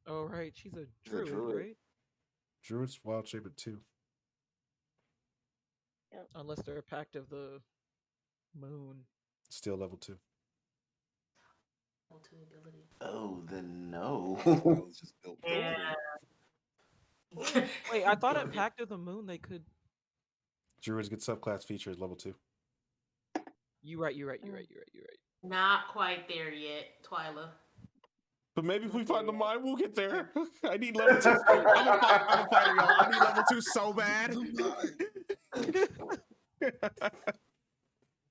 Oh, right. She's a She's a druid, druid. right? Druid's wild shape at 2. Yep. Unless they're a pact of the moon. Still level 2. Level 2 ability. Oh, then no. Twyla's just built Yeah. different. Wait, I thought at Pact of the Moon they could. Druids get subclass features level 2. You right. Not quite there yet, Twyla. But maybe if we Not find the there yet. mine, we'll get there. I need level 2. I'm a fighter, y'all. I need level 2 so bad.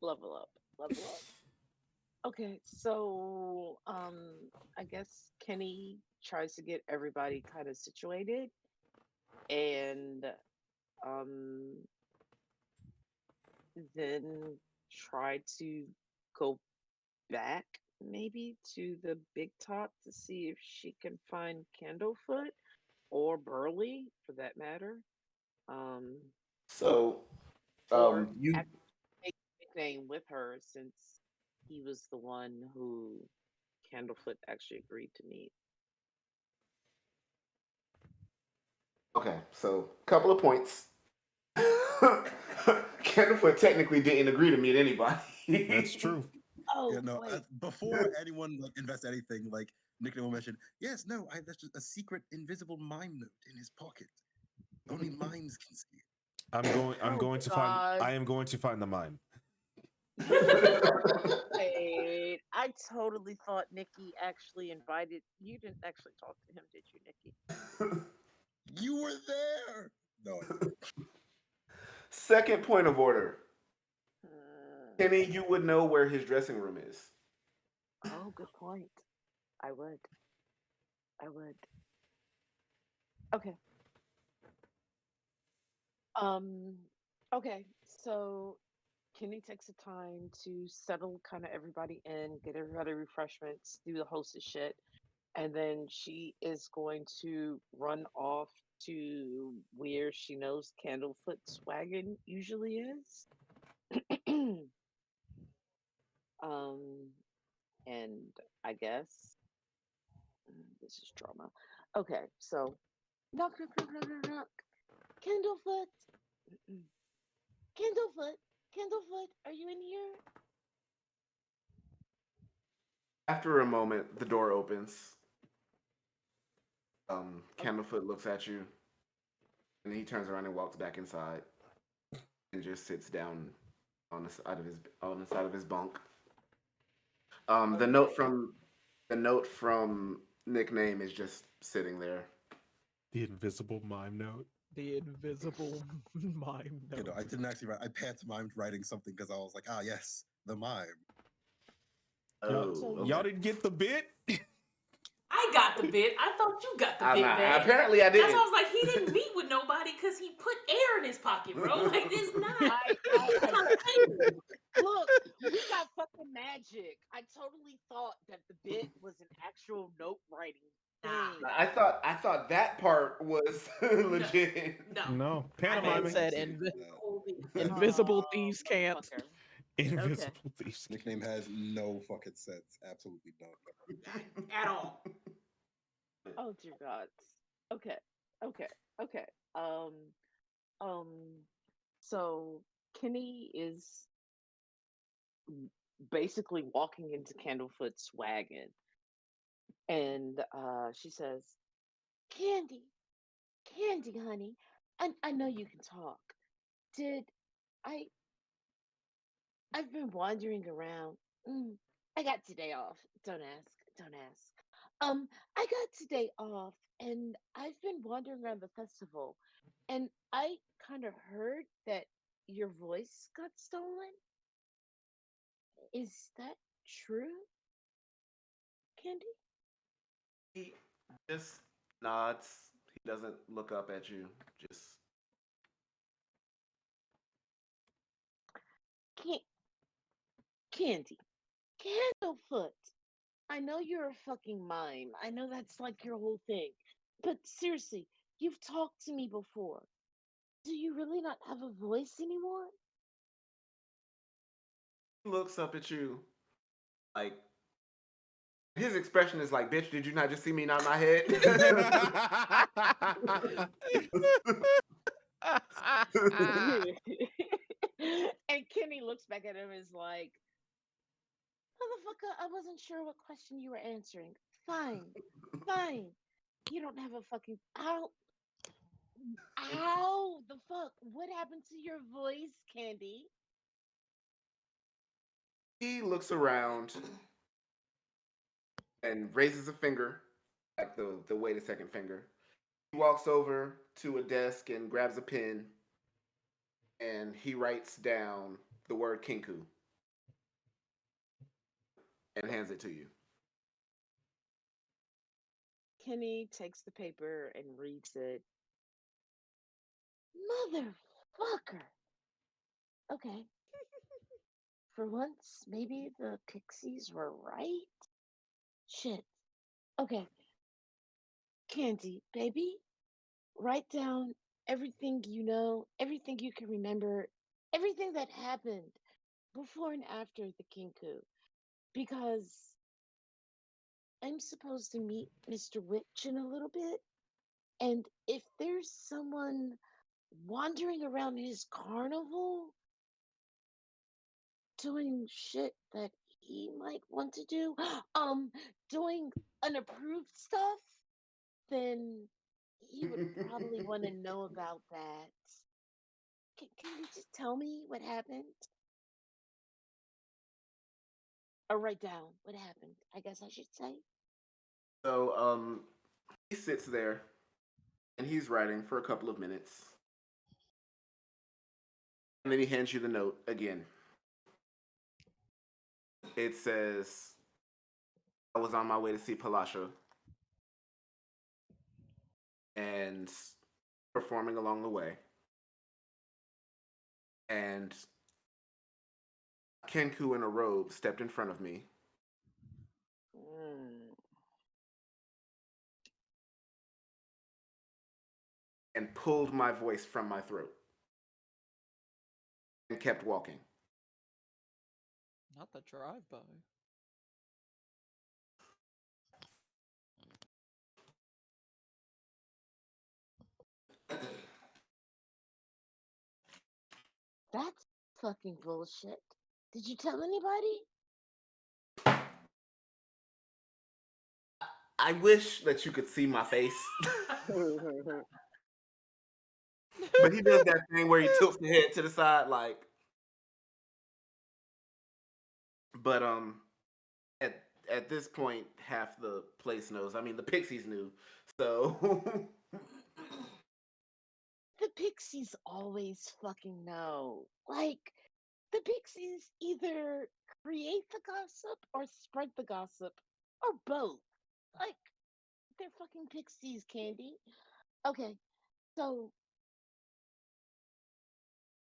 Level up. Level up. Okay, so I guess Kenny tries to get everybody kind of situated and um then try to go back maybe to the big top to see if she can find Candlefoot or Burley for that matter. Um So, or you actually take a nickname with her since he was the one who Candlefoot actually agreed to meet. okay? So, couple of points. Candlefoot technically didn't agree to meet anybody. That's true. Oh, Yeah, no. wait. Before anyone like invests anything, like Nickname will mention, yes, no, that's just a secret invisible mime note in his pocket. Only mimes can see it. I'm Oh, going to find God. I am going to find the mime. Wait, I totally thought Nikki actually invited. You didn't actually talk to him, did you, Nikki? You were there. No, I didn't. Second point of order. Hmm. Kenny, you would know where his dressing room is. Oh, good point. I would. I would. Okay. Um. Okay. So Kenny takes the time to settle kind of everybody in, get everybody refreshments, do the hostess shit, and then she is going to run off to where she knows Candlefoot's wagon usually is. um, and I guess this is drama. Okay, so knock, knock, knock, knock, knock, knock. Candlefoot, Candlefoot, Candlefoot, are you in here? After a moment, the door opens. Okay. Candlefoot looks at you, and then he turns around and walks back inside, and just sits down on the side of his bunk. The note Okay. from Nickname is just sitting there. The invisible mime note. The invisible mime You know, note. I didn't actually write. I pantomimed writing something because I was like, ah, yes, the mime. Oh, So okay. Y'all didn't get the bit? I got the bit. I thought you got the I'm bit, not. man. Apparently, I That's why didn't. I was like, he didn't meet with nobody because he put air in his pocket, bro. Like, it's not. I It's not a thing. look, we got fucking magic. I totally thought that the bit was an actual note writing Nah. thing. I thought that part was legit. No. No. I Man Pantomiming. said See, invisible thieves can't. Motherfucker. Invisible thieves. Nickname has no fucking sense. Absolutely none. At all. Oh dear God. Okay. Okay. Okay. Um. Um. So Kenny is basically walking into Candlefoot's wagon, and she says, "Candy, Candy, honey, I know you can talk. Did I? I've been wandering around. Mm, I got today off. Don't ask. Don't ask. I got today off, and I've been wandering around the festival, and I kind of heard that your voice got stolen. Is that true, Candy? He just nods. He doesn't look up at you. Just Can- Candy, Candlefoot. I know you're a fucking mime. I know that's like your whole thing. But seriously, You've talked to me before. Do you really not have a voice anymore? He looks up at you like his expression is like, "Bitch, did you not just see me nod my head?" And Kenny looks back at him and is like, motherfucker, I wasn't sure what question you were answering. Fine, fine. You don't have a fucking. Ow, ow, the fuck? What happened to your voice, Candy? He looks around and raises a finger, like the way the second finger. He walks over to a desk and grabs a pen and he writes down the word kinku and hands it to you. Kenny takes the paper and reads it. Motherfucker. Okay. For once, maybe the pixies were right? Shit. Okay. Candy, baby, write down everything you know, everything you can remember, everything that happened before and after the Kinku. Because I'm supposed to meet Mr. Witch in a little bit. And if there's someone wandering around his carnival doing shit that he might want to do, doing unapproved stuff, then he would probably want to know about that. Can you just tell me what happened? Or write down what happened, I guess I should say. So he sits there and he's writing for a couple of minutes. And then he hands you the note again. It says, I was on my way to see Palasha and performing along the way. And Kenku in a robe stepped in front of me Mm. and pulled my voice from my throat and kept walking. Not the drive-by. That's fucking bullshit. Did you tell anybody? I wish that you could see my face. But he does that thing where he tilts the head to the side, like. But at this point, half the place knows. I mean, the Pixies knew, so The Pixies always fucking know. Like, the Pixies either create the gossip or spread the gossip, or both. Like, they're fucking Pixies, Candy. Okay, so,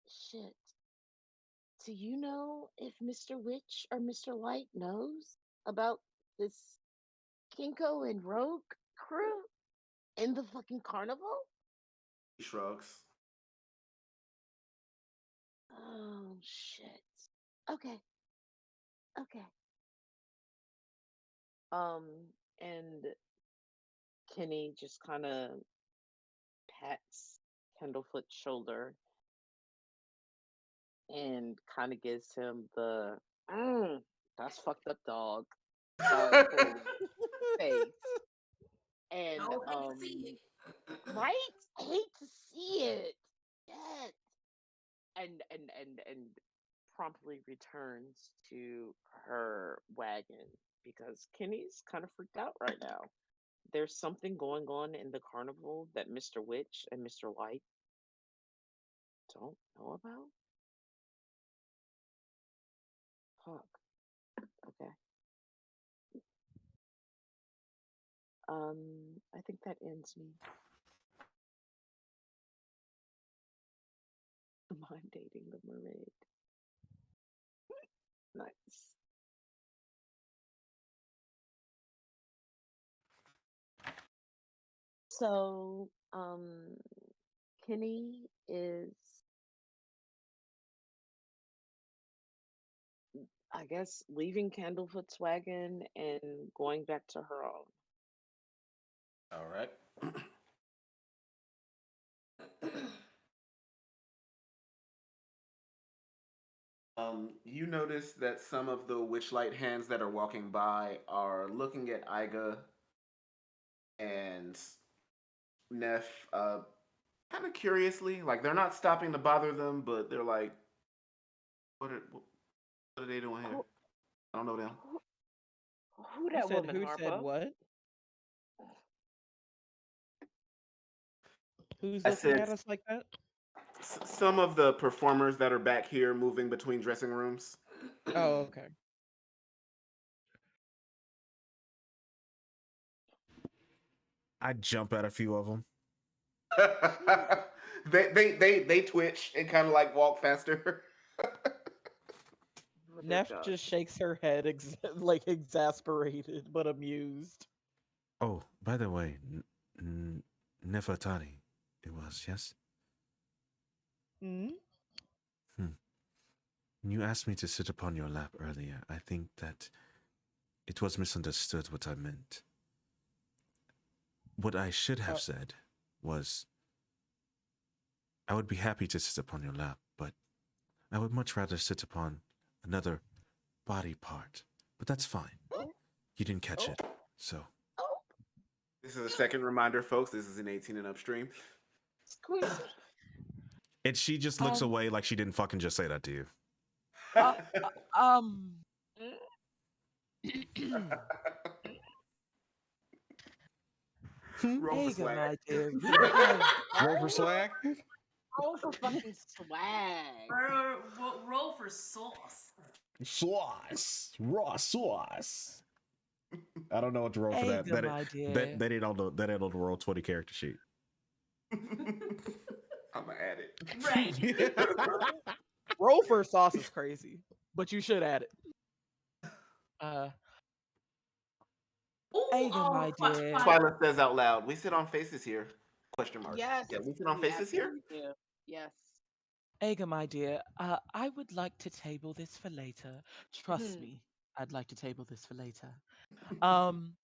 shit. Do you know if Mr. Witch or Mr. Light knows about this Kinko and Rogue crew in the fucking carnival? he shrugs. Oh, shit. Okay, okay. Um, and Kenny just kind of pats Candlefoot's shoulder and kind of gives him the that's fucked up, dog. Face. And Oh, I can see right? I hate to see it. Yes. And promptly returns to her wagon because Kenny's kind of freaked out right now. There's something going on in the carnival that Mr. Witch and Mr. Light don't know about. Fuck. Okay. I think that ends me. Mind dating the mermaid. Nice. So, Kenny is, I guess, leaving Candlefoot's wagon and going back to her own. All right. You notice that some of the Witchlight hands that are walking by are looking at Iga and Neff kind of curiously. Like, they're not stopping to bother them, but they're like, what are they doing here? Who, I don't know them. who Who that said woman, who said Harpo? what? Who's I looking said at us like that? some of the performers that are back here moving between dressing rooms. Oh, okay. I jump at a few of them. they twitch and kind of like walk faster. Oh, dear Neff God. just shakes her head, like exasperated but amused. Oh, by the way, Nefertari, it was, yes? Hmm? Hmm. When you asked me to sit upon your lap earlier, I think that it was misunderstood what I meant. What I should have said was, I would be happy to sit upon your lap, but I would much rather sit upon another body part. But that's fine. Oh, You didn't catch oh, it, so. oh, This is a second reminder, folks. This is an 18 and up stream. squishy. And she just looks Um, away like she didn't fucking just say that to you. uh, um, Roll for Ega, swag. my dear, we would like. Roll for swag? Roll for fucking swag. Roll for sauce. Sauce. Raw sauce. I don't know what to roll for that. Ega, my dear. That ain't on the roll 20 character sheet. I'm gonna add it. Right. Roll for sauce is crazy, but you should add it. Ooh, Ega, my dear. Twyla says out loud, "We sit on faces here?" Question mark. Yes, Yeah, we sit on we faces here. absolutely do. Yes. Ega, my dear, I would like to table this for later. Trust Hmm. me, I'd like to table this for later. Um,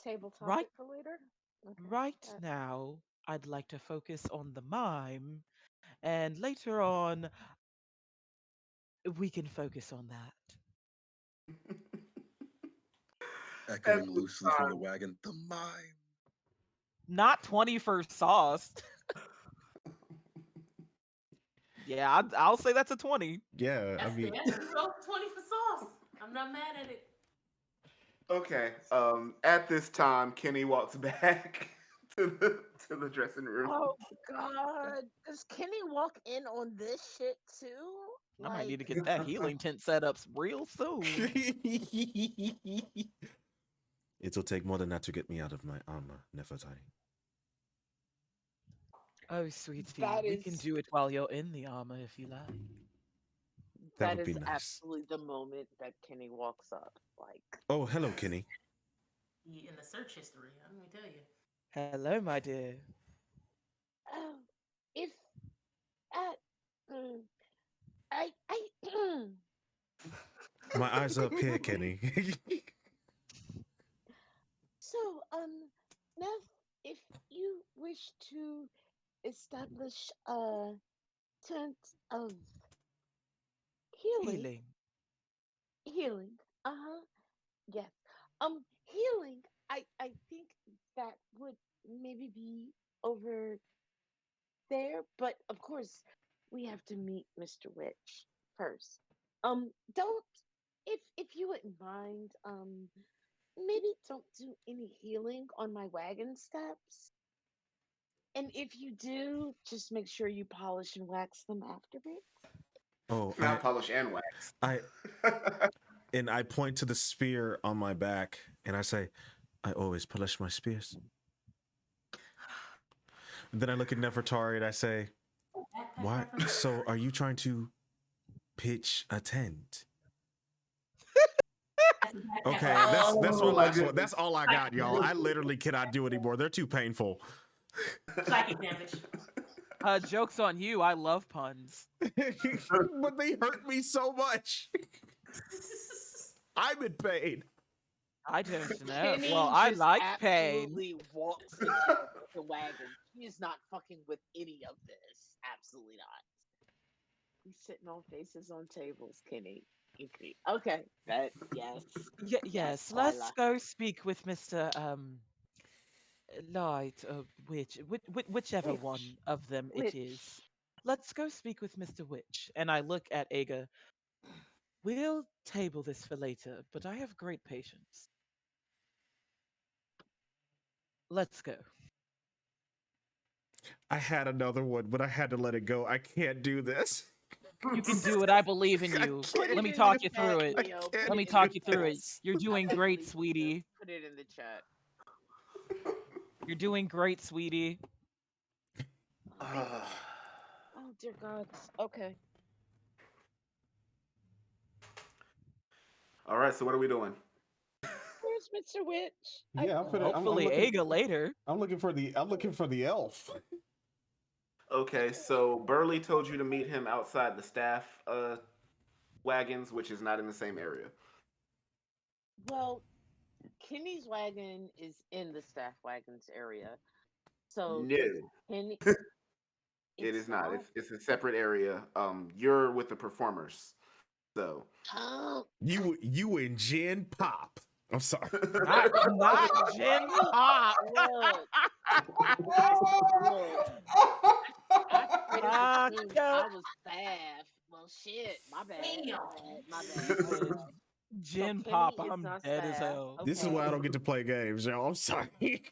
Table right, topic for later? Okay. right now, I'd like to focus on the mime, and later on, we can focus on that. At Echoing this loosely from the time, wagon, the mime. Not 20 for sauce. Yeah, I'll say that's a 20. Yeah, I That's mean, that's roll 20 for sauce. I'm not mad at it. okay. At this time, Kenny walks back to the dressing room. Oh God. Does Kenny walk in on this shit too? I might need to Like, get that healing tent set up real soon. it'll take more than that to get me out of my armor, Nefertari. Oh, sweetie, that we can is do it while you're in the armor if you like. That that would be is nice. absolutely the moment that Kenny walks up. Like, Oh, hello, Kenny. He in the search history. I'm gonna tell you. Hello, my dear. oh, if mm, I My eyes are up here, Kenny. so Neff, if you wish to establish a tent of healing, Healing. healing, uh-huh, yes, healing, I think that would maybe be over there, but of course we have to meet Mr. Witch first. Don't, if you wouldn't mind, maybe don't do any healing on my wagon steps. And if you do, just make sure you polish and wax them afterwards. oh, Not polish and wax. I point to the spear on my back, and I say, I always polish my spears. And then I look at Nefertari and I say, why? So are you trying to pitch a tent? Okay, that's Oh my my last one. goodness. That's all I got, y'all. I literally cannot do anymore. They're too painful. Psychic damage. Joke's on you. I love puns. But they hurt me so much. I'm in pain. I don't know. Kenny Well, I just like pain. absolutely walks into the fucking wagon. He is not fucking with any of this. Absolutely not. He's sitting on faces on tables, Kenny. Okay, that yes, Yes, let's Twyla. go speak with Mr. Light, whichever Witch, one of them it witch. is. Let's go speak with Mr. Witch. And I look at Aga. We'll table this for later, but I have great patience. Let's go. I had another one, but I had to let it go. I can't do this. You can do it. I believe in I you. Put Let it can't. me in the talk you chat, through it. I Neo. can't Let Put me it in do talk the you through chat. it. this. You're I doing don't great, believe in you. sweetie. Put it in the chat. You're doing great, sweetie. Oh, oh dear God. Okay. All right, so what are we doing? Where's Mr. Witch? Yeah, I put it. I'm Hopefully, looking. Aga later. I'm looking for the elf. Okay, so Burley told you to meet him outside the staff wagons, which is not in the same area. Well, Kenny's wagon is in the staff wagons area. So does No, Kenny? it It's is not. not. It's a separate area. You're with the performers, so. Oh, You and Jen Pop. I'm sorry. Not Gen look, Pop. look, look. I straight up assumed Go. I was staff. Well, shit. My bad. Damn. My bad. My bad. Listen, Okay. So Gen Pop, Kenny is I'm not dead as staff. hell. This is why I Okay. don't get to play games, y'all. I'm sorry. Okay.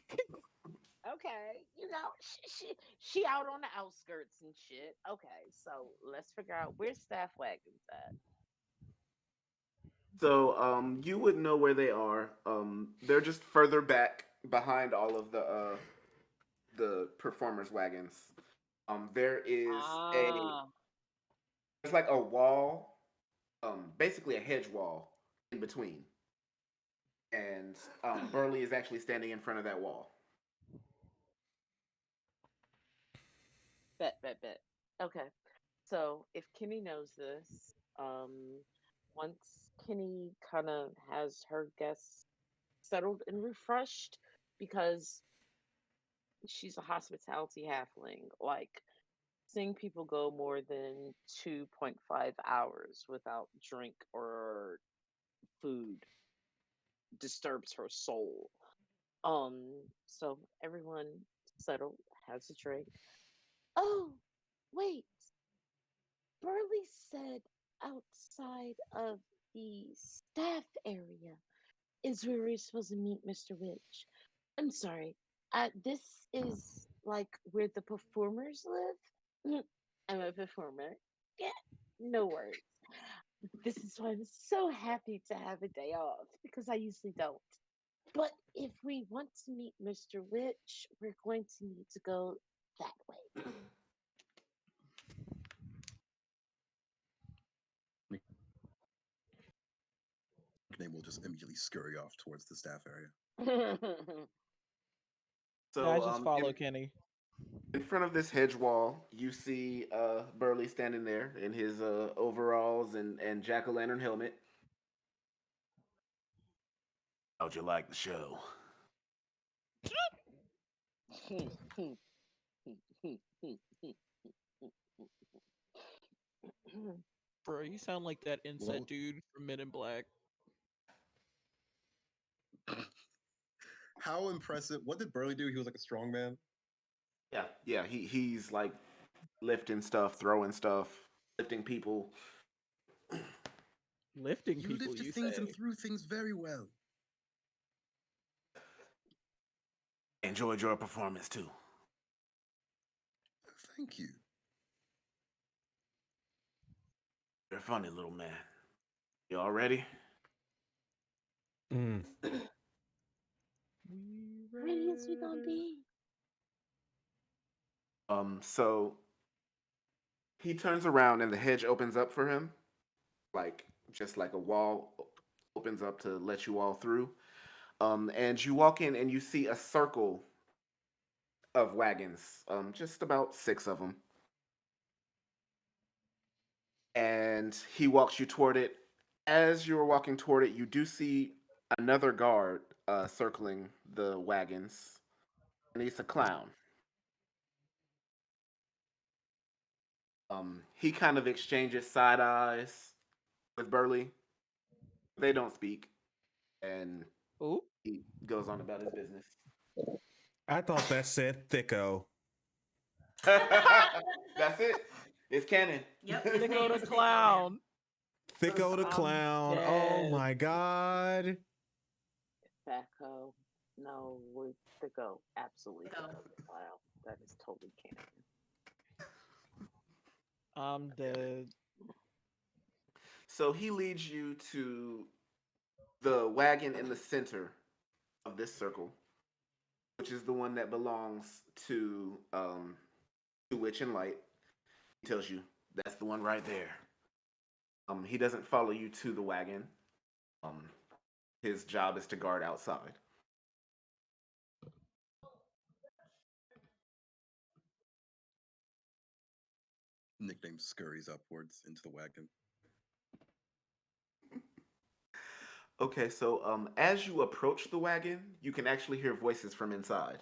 You know, she out on the outskirts and shit. Okay. So let's figure out where's staff wagons at. So, you would know where they are. They're just further back behind all of the performers' wagons. There is a Ah. there's like a wall, basically a hedge wall in between, and Burley is actually standing in front of that wall. Bet. Okay. So if Kimmy knows this, once Kenny kind of has her guests settled and refreshed, because she's a hospitality halfling, like seeing people go more than 2.5 hours without drink or food disturbs her soul. So everyone settled, has a drink. Oh, wait. Burley said outside of the staff area is where we're supposed to meet Mr. Witch. I'm sorry. This is like where the performers live. I'm a performer. Yeah, no words. This is why I'm so happy to have a day off because I usually don't. But if we want to meet Mr. Witch, we're going to need to go that way. Nickname will just immediately scurry off towards the staff area. I So, just follow Kenny. in front of this hedge wall, you see Burley standing there in his overalls and jack o' lantern helmet. How'd you like the show? Bro, you sound like that Well, inset dude from Men in Black. how impressive! What did Burley do? He was like a strong man. Yeah. He's like lifting stuff, throwing stuff, lifting people. Lifting You people, lifted you things and say? threw things very well. Enjoyed your performance too. Thank you. You're a funny little man. You all ready? Mm. Ready as we gonna be. So he turns around and the hedge opens up for him, like just like a wall opens up to let you all through. And you walk in and you see a circle of wagons, just about six of them. And he walks you toward it. As you are walking toward it, you do see another guard circling the wagons, and he's a clown. He kind of exchanges side eyes with Burley. They don't speak, and Ooh. he goes on about his business. I thought that said thicko. That's it. It's canon. Yep, his Thicko name the is Thicko now. clown. Thicko the I'm clown. Oh dead. my god. Thaco. No, we to go. Absolutely to Thicko. go. Wow, that is totally canon. I'm dead. So he leads you to the wagon in the center of this circle, which is the one that belongs to Witch and Light. He tells you that's the one right there. He doesn't follow you to the wagon. Um, his job is to guard outside. Nickname scurries upwards into the wagon. Okay, so as you approach the wagon, you can actually hear voices from inside.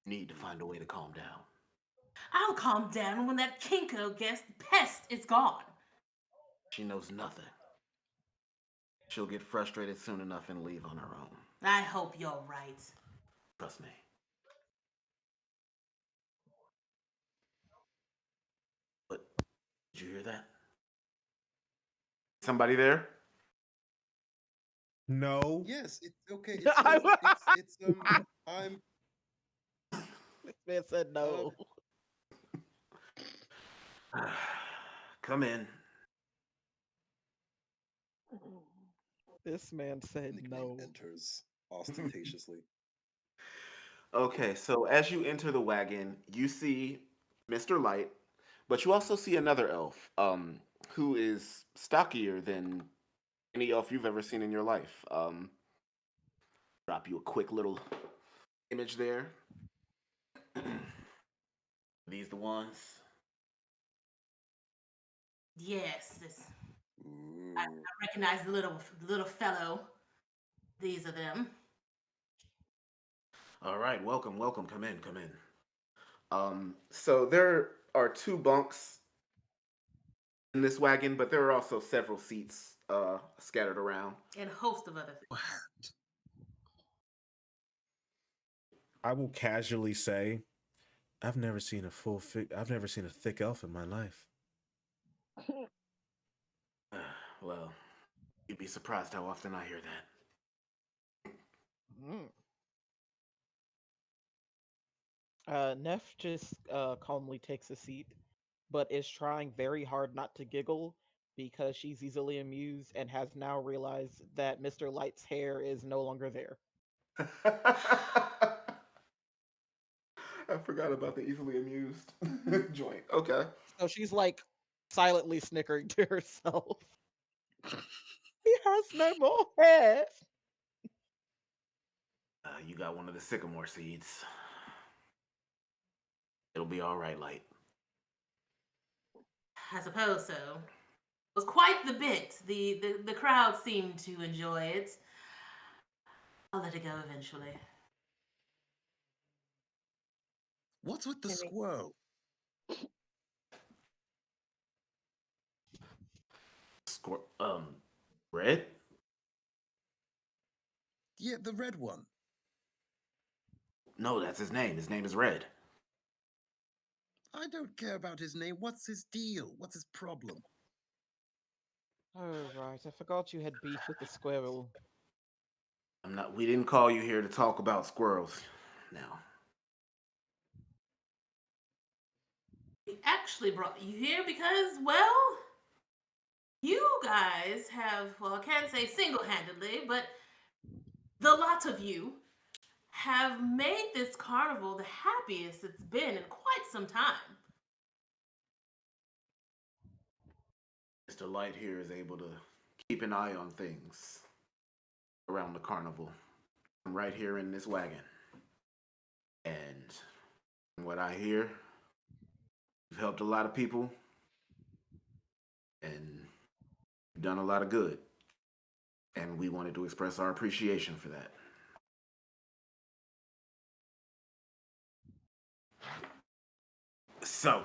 Need to find a way to calm down. I'll calm down when that Kinko guest pest is gone. She knows nothing. She'll get frustrated soon enough and leave on her own. I hope you're right. Trust me. But did you hear that? Somebody there? No. Yes, it's okay. It's I'm This man said no. Come in. This man said nickname no. enters ostentatiously. Okay, so as you enter the wagon, you see Mr. Light, but you also see another elf, who is stockier than any elf you've ever seen in your life. Drop you a quick little image there. These the ones. Yes, I Ooh. recognize the little fellow. These are them. All right, welcome, welcome. Come in, come in. So there are two bunks in this wagon, but there are also several seats scattered around. And a host of other things. What? I will casually say, I've never seen a thick elf in my life. Well, you'd be surprised how often I hear that. Mm. Neff just calmly takes a seat, but is trying very hard not to giggle because she's easily amused and has now realized that Mr. Light's hair is no longer there. I forgot about the easily amused joint. Okay. So she's like silently snickering to herself. He has no more hair. You got one of the sycamore seeds. It'll be all right, Light. I suppose so. It was quite the bit. The crowd seemed to enjoy it. I'll let it go eventually. What's with the Kimmy. squirrel? Score. Red. Yeah, the red one. No, that's his name. His name is Red. I don't care about his name. What's his deal? What's his problem? Oh, right. I forgot you had beef with the squirrel. I'm not. We didn't call you here to talk about squirrels. Now. We actually brought you here because, well, you guys have, well, I can't say single handedly, but the lot of you have made this carnival the happiest it's been in quite some time. Mr. Light here is able to keep an eye on things around the carnival. I'm right here in this wagon. And from what I hear, you've helped a lot of people and done a lot of good. And we wanted to express our appreciation for that. So,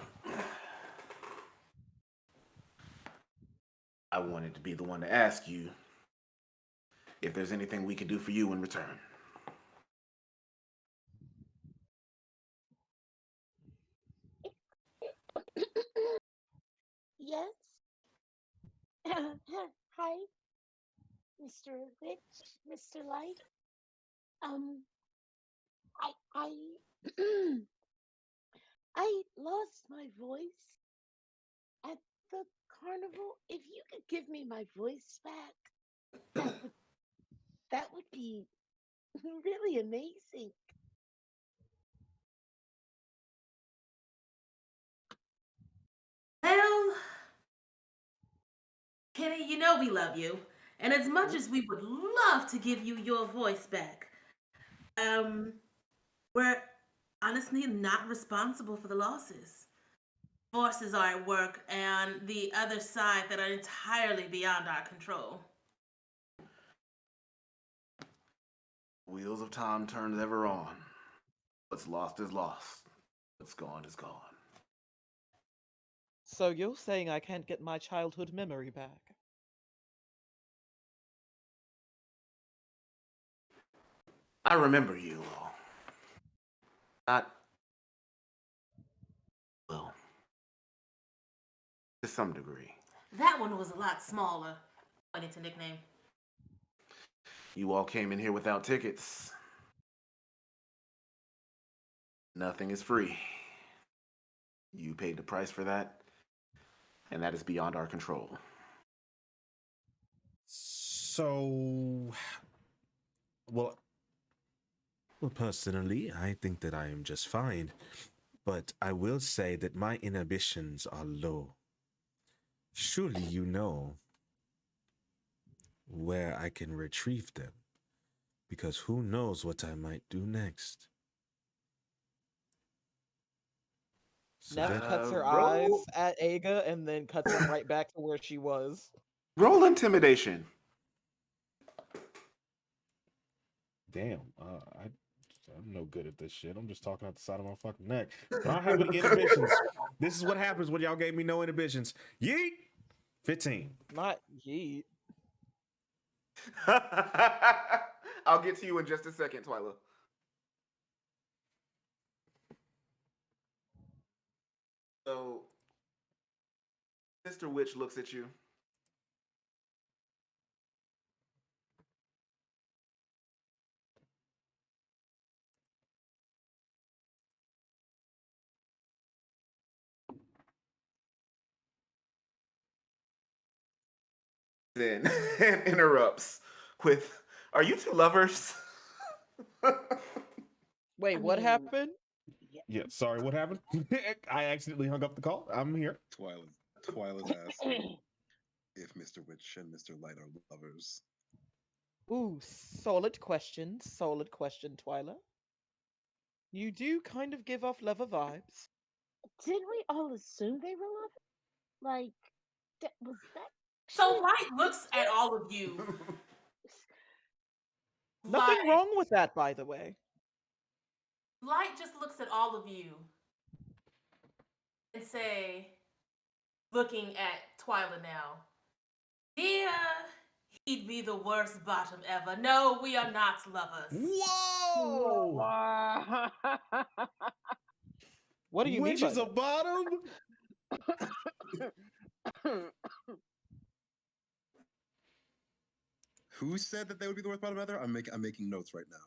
I wanted to be the one to ask you if there's anything we can do for you in return. Yes. Hi, Mr. Witch, Mr. Light. Um, I I lost my voice at the carnival. If you could give me my voice back, that would that would be really amazing. Well, Kenny, you know we love you. And as much Mm. as we would love to give you your voice back, um, we're honestly not responsible for the losses. Forces are at work and the other side that are entirely beyond our control. Wheels of time turns ever on. What's lost is lost. What's gone is gone. So you're saying I can't get my childhood memory back? I remember you all. Not, well, to some degree. That one was a lot smaller, pointing to nickname. You all came in here without tickets. Nothing is free. You paid the price for that, and that is beyond our control. So, well, well, personally, I think that I am just fine. But I will say that my inhibitions are low. Surely you know where I can retrieve them, because who knows what I might do next. So Neff that cuts her Roll, eyes at Aga and then cuts them right back to where she was. roll intimidation. damn, I'm no good at this shit. I'm just talking out the side of my fucking neck. I don't have any inhibitions. This is what happens when y'all gave me no inhibitions. Yeet. 15. Not yeet. I'll get to you in just a second, Twyla. So, Mr. Witch looks at you. Then and interrupts with, "Are you two lovers?" Wait, I what mean, happened? yeah. Yeah, sorry, what happened? I accidentally hung up the call. I'm here. Twyla's asking if Mr. Witch and Mr. Light are lovers. Ooh, solid question. Solid question, Twyla. You do kind of give off lover vibes. Did we all assume they were lovers? Like, was that So shit Light looks at instant? all of you. Nothing Light, wrong with that, by the way. Light just looks at all of you and say, looking at Twyla now, "Yeah, he'd be the worst bottom ever. No, we are not lovers." Whoa! What do you mean Which by is a that? bottom? Who said that they would be the worst bottom ever? I'm making notes right now.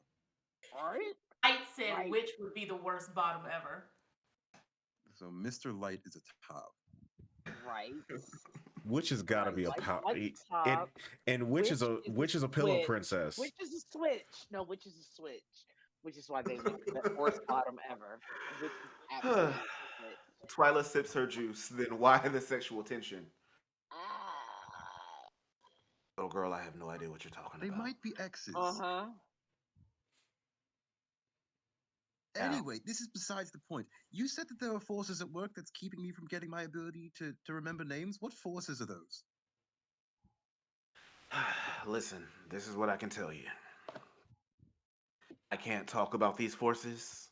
Right? Light said Right. which would be the worst bottom ever. So Mr. Light is a top. Right. Which has got to Right. be a Like, power. like And top. which is a pillow Switch. princess. Which is a switch. No, which is a switch. Which is why they went the worst bottom ever. Which is absolutely a switch. Twyla sips her juice. Then why the sexual tension? Ah. Oh, girl, I have no idea what you're talking They about. might be exes. Uh-huh. Now, Anyway, this is besides the point. You said that there are forces at work that's keeping me from getting my ability to remember names. What forces are those? listen, this is what I can tell you. I can't talk about these forces,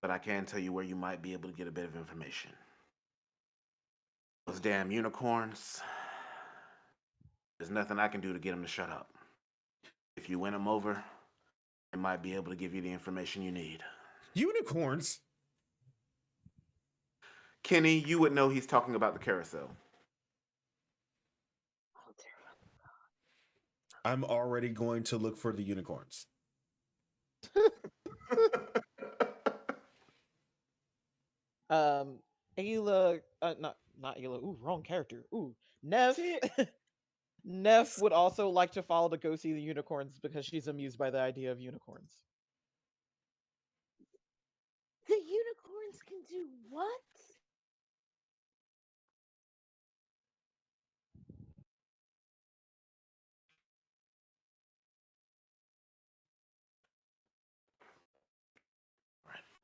but I can tell you where you might be able to get a bit of information. Those damn unicorns, there's nothing I can do to get them to shut up. If you win them over, they might be able to give you the information you need. Unicorns? Kenny, you would know he's talking about the carousel. Oh, dear. I'm already going to look for the unicorns. Um, Ayla, not Ayla. Ooh, wrong character. Ooh, Neff. Shit. Neff would also like to follow to go see the unicorns because she's amused by the idea of unicorns. The unicorns can do what?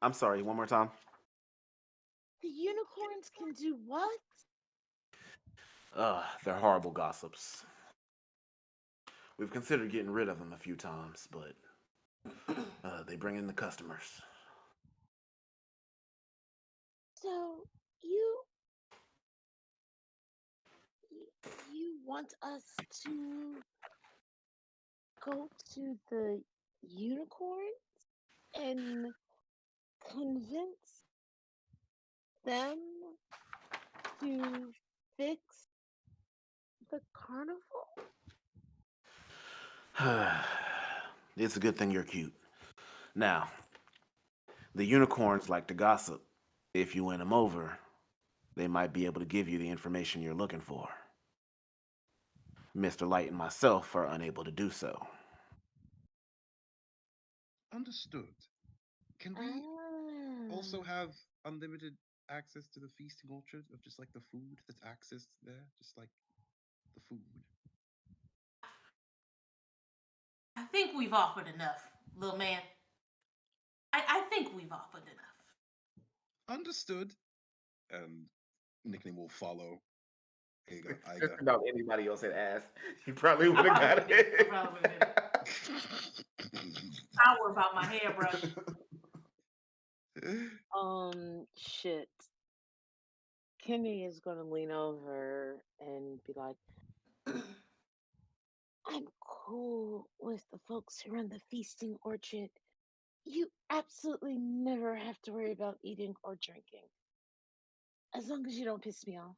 I'm sorry, one more time. The unicorns can do what? They're horrible gossips. We've considered getting rid of them a few times, but they bring in the customers. So you you want us to go to the unicorn and convince them to fix the carnival? It's a good thing you're cute. Now, the unicorns like to gossip. If you win them over, they might be able to give you the information you're looking for. Mr. Light and myself are unable to do so. Understood. Can we also Ah. have unlimited access to the feasting orchard of just like the food that's accessed there? Just like the food. I think we've offered enough, little man. I think we've offered enough. Understood. And nickname will follow Aiga. Just Aiga. about anybody else had asked, you probably would I have probably got would have. I it. probably would have. Power about my hairbrush. Shit. Kenny is gonna lean over and be like, I'm cool with the folks who run the feasting orchard. You absolutely never have to worry about eating or drinking. As long as you don't piss me off.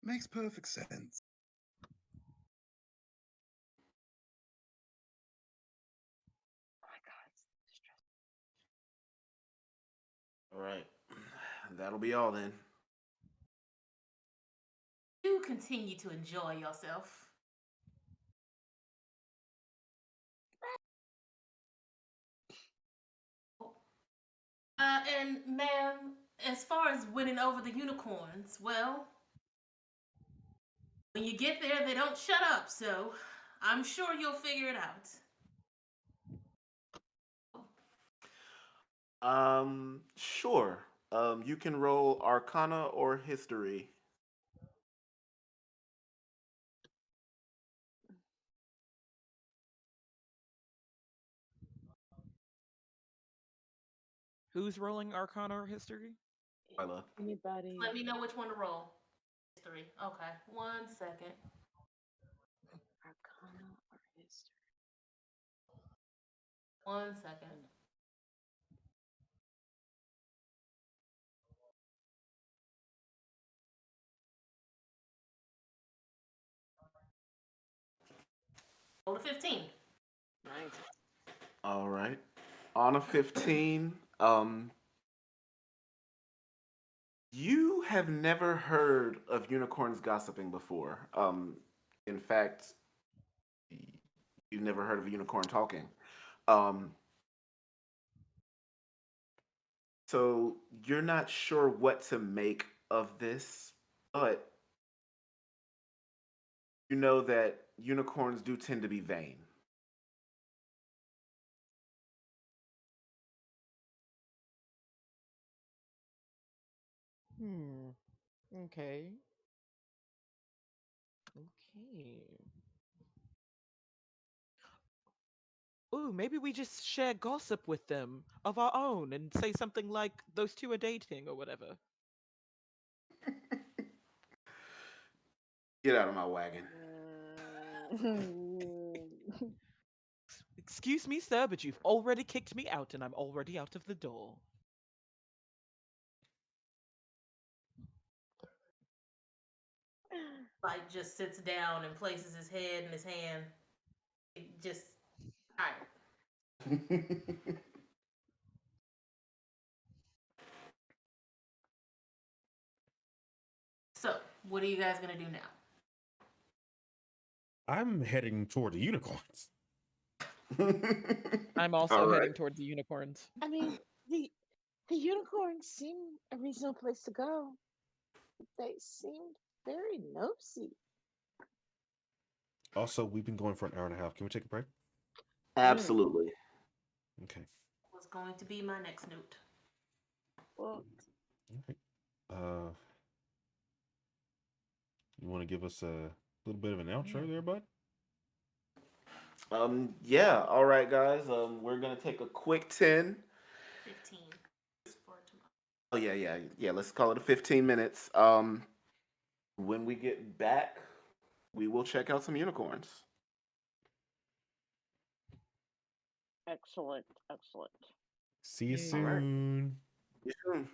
Makes perfect sense. Oh my god, it's stressful. All right. That'll be all then. Do continue to enjoy yourself. And ma'am, as far as winning over the unicorns, well, when you get there, they don't shut up, so I'm sure you'll figure it out. Sure. You can roll Arcana or History. Who's rolling Arcana or History? Twyla. Anybody? Let me know which one to roll. History. Okay, 1 second. Arcana or history? 1 second. Roll a 15. Nice. All right. On a 15, you have never heard of unicorns gossiping before. In fact, you've never heard of a unicorn talking. Um, so you're not sure what to make of this, but you know that unicorns do tend to be vain. Hmm. Okay. Okay. Ooh, maybe we just share gossip with them of our own and say something like those two are dating or whatever. Get out of my wagon. Mm. Excuse me, sir, but you've already kicked me out and I'm already out of the door. Like just sits down and places his head in his hand. It just tired. So, what are you guys gonna do now? I'm heading toward the unicorns. I'm All also right. heading towards the unicorns. I mean, the the unicorns seem a reasonable place to go. They seemed very nosy. Also, we've been going for an hour and a half. Can we take a break? Mm. Absolutely. Okay. Was going to be my next note. Well, All right. You want to give us a little bit of an Yeah. outro there, bud? Yeah, all right, guys. We're gonna take a quick 10. 15 for tomorrow. Oh yeah. Let's call it a 15 minutes. When we get back, we will check out some unicorns. excellent, excellent. See you All right. Yay. soon. See you soon.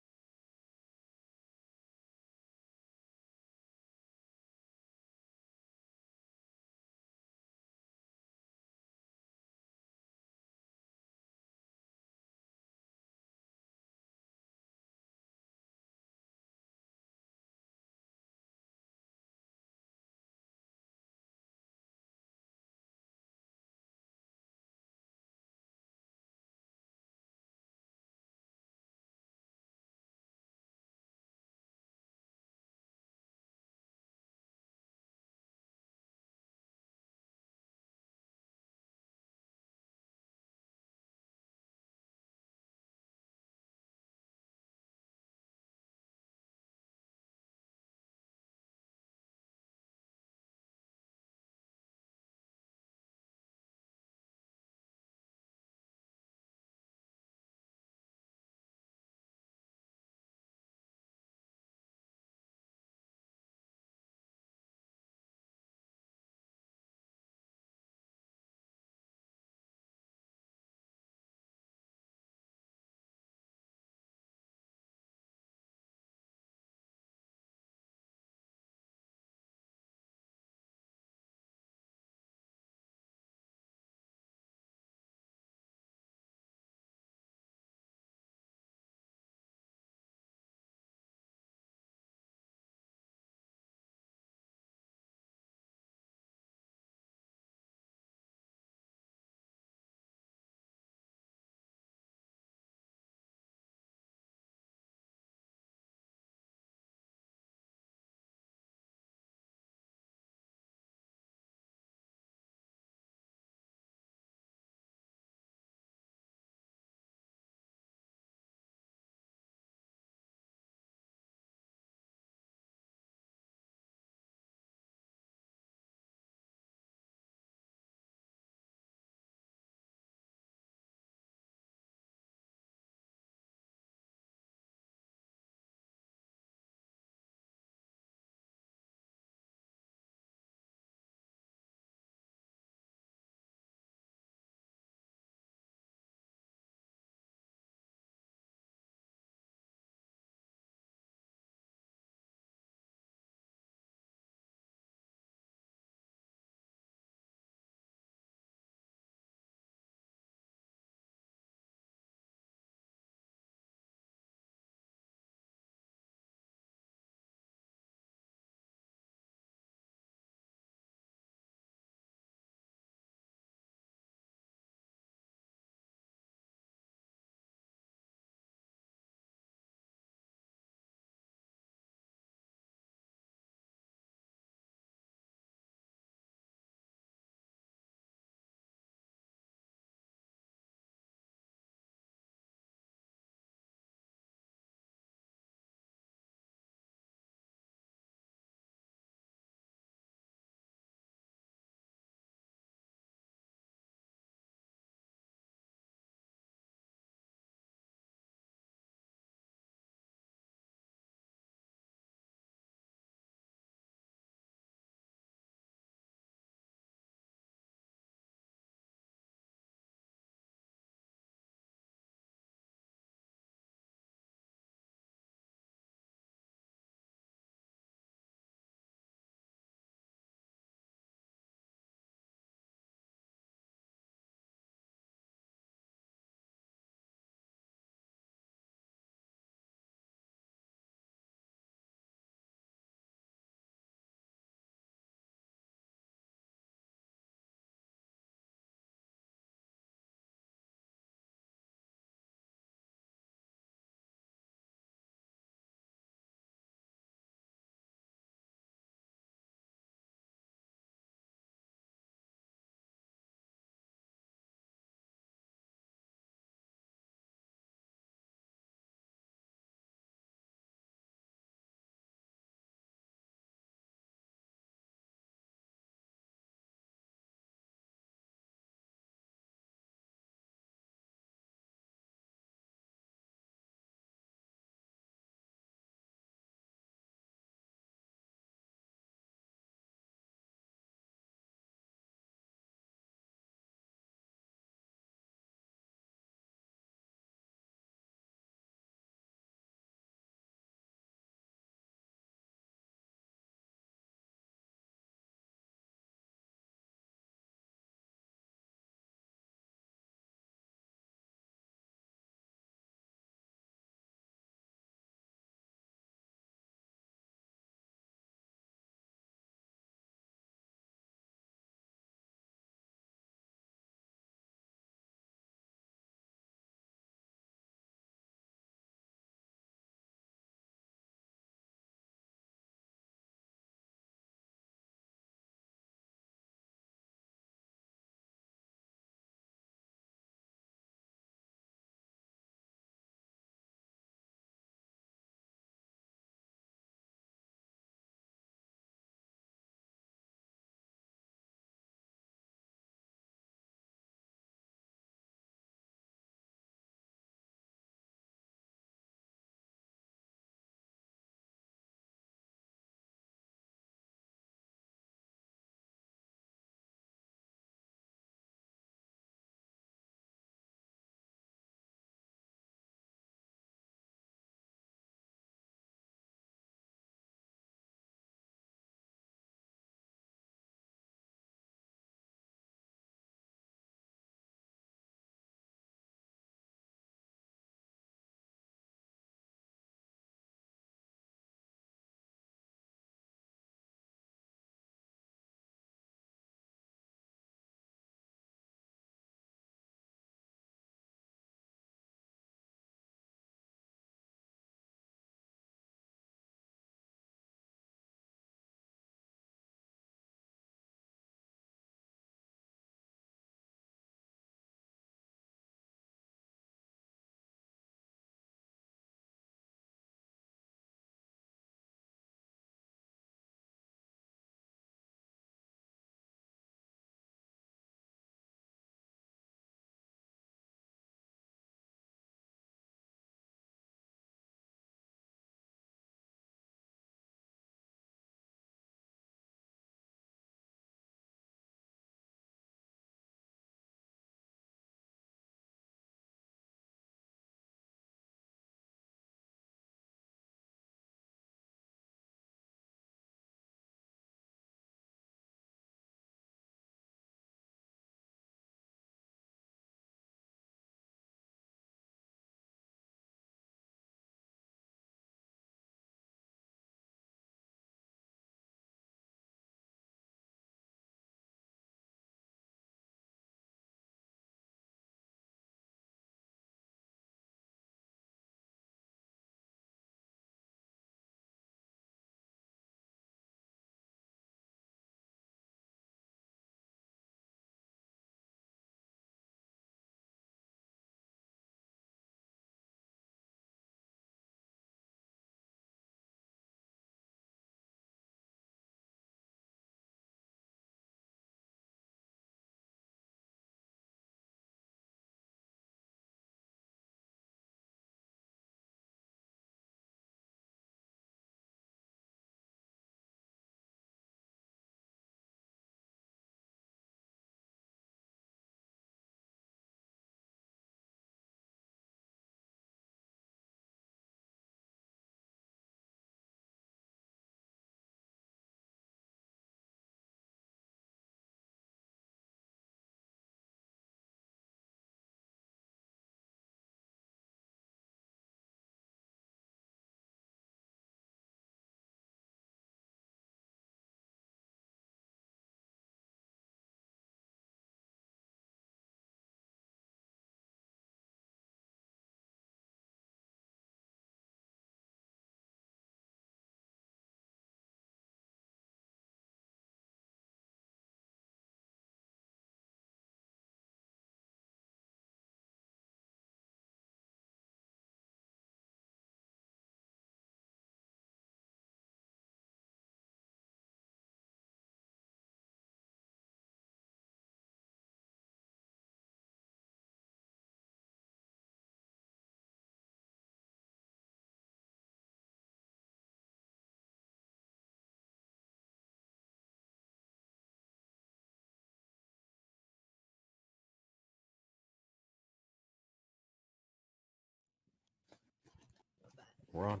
We're on.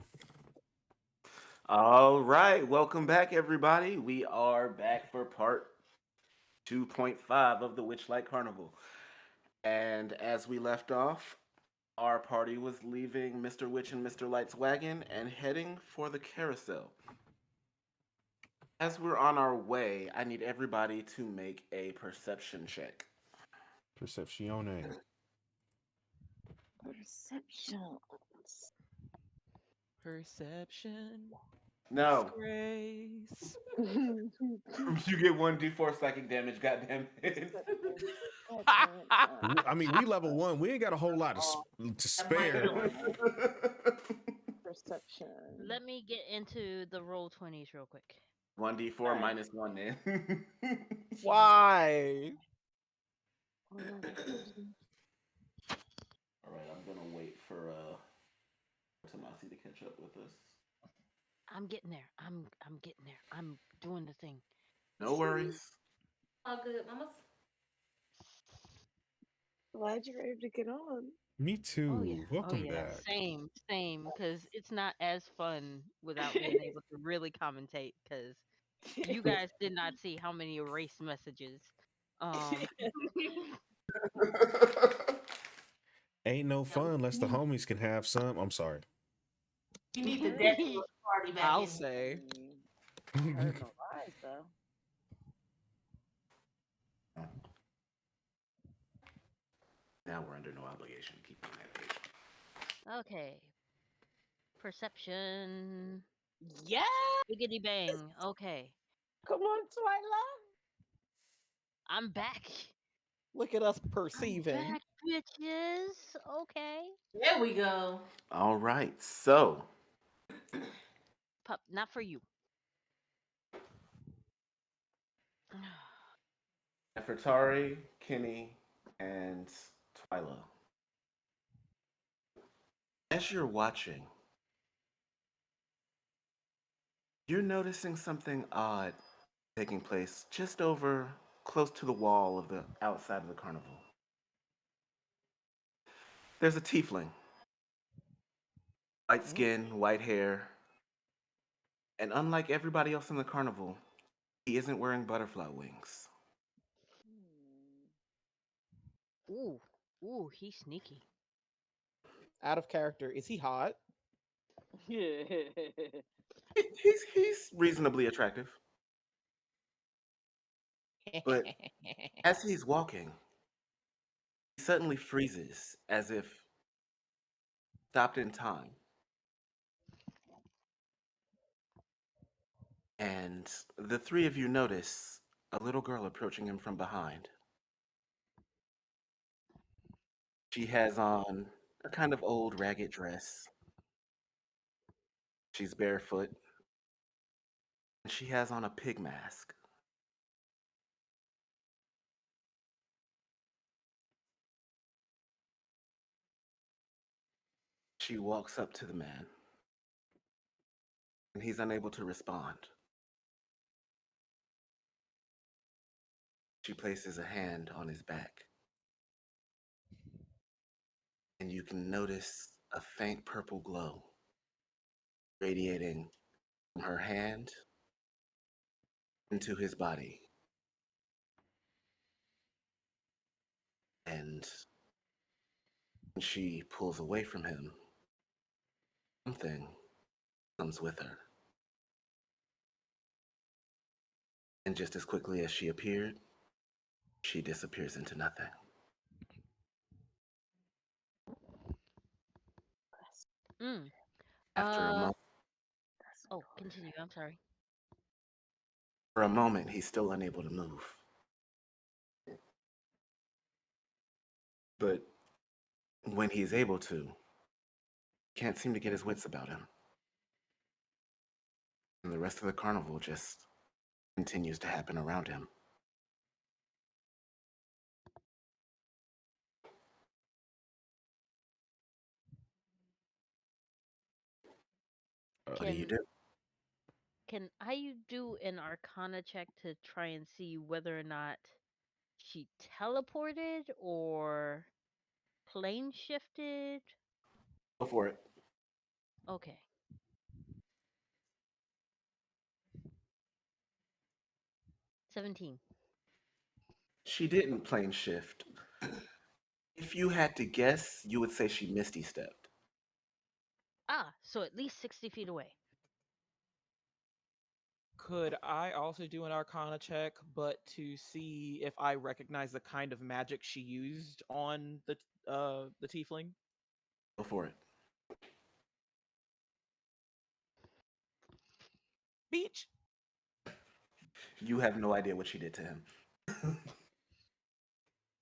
All right, welcome back, everybody. We are back for part 2.5 of the Witchlight Carnival. And as we left off, our party was leaving Mr. Witch and Mr. Light's wagon and heading for the carousel. As we're on our way, I need everybody to make a perception check. Perceptione. Perceptions. Perception. No, Disgrace. you get 1d4 psychic damage, goddamn it. Perception. God damn it. I mean, we level 1. We ain't got a whole lot to That might spare. kill us. Perception. Let me get into the roll 20s real quick. 1d4 minus 1 then. Why? Oh, no, perception. All right, I'm gonna wait for Tomasi to catch up with us. I'm getting there. I'm getting there. I'm doing the thing. No worries. All good, mamas. Glad you're able to get on. Me Oh yeah. too. Oh Welcome yeah. back. Same. Because it's not as fun without being able to really commentate. Because you guys did not see how many erased messages. Um. Ain't no fun unless the homies can have some. I'm sorry. You need the Deathless party back I'll in. say. I heard no lies, though. Now we're under no obligation to keep on that page. Okay. Perception. Yeah! Biggity bang. Okay. Come on, Twilight. I'm back. Look at us I'm perceiving. back, bitches. Okay. There we go. All right, so Pup, not for you. Nefertari, Kenny, and Twyla. As you're watching, you're noticing something odd taking place just over close to the wall of the outside of the carnival. There's a tiefling, white skin, white hair, and unlike everybody else in the carnival, he isn't wearing butterfly wings. Ooh, ooh, he's sneaky. Out of character. Is he hot? He's reasonably attractive, but as he's walking, he suddenly freezes as if stopped in time. And the three of you notice a little girl approaching him from behind. She has on a kind of old ragged dress. She's barefoot, and she has on a pig mask. She walks up to the man, and he's unable to respond. She places a hand on his back, and you can notice a faint purple glow radiating from her hand into his body. And when she pulls away from him, something comes with her. And just as quickly as she appeared, she disappears into nothing. Mm. After a moment, Oh, continue. I'm sorry. for a moment, he's still unable to move. But when he's able to, he can't seem to get his wits about him. And the rest of the carnival just continues to happen around him. What do you Can do? can I do an Arcana check to try and see whether or not she teleported or plane shifted? Go for it. Okay. $17. She didn't plane shift. If you had to guess, you would say she misty stepped. Ah, so at least 60 feet away. Could I also do an Arcana check, but to see if I recognize the kind of magic she used on the tiefling? Go for it. Beach. You have no idea what she did to him.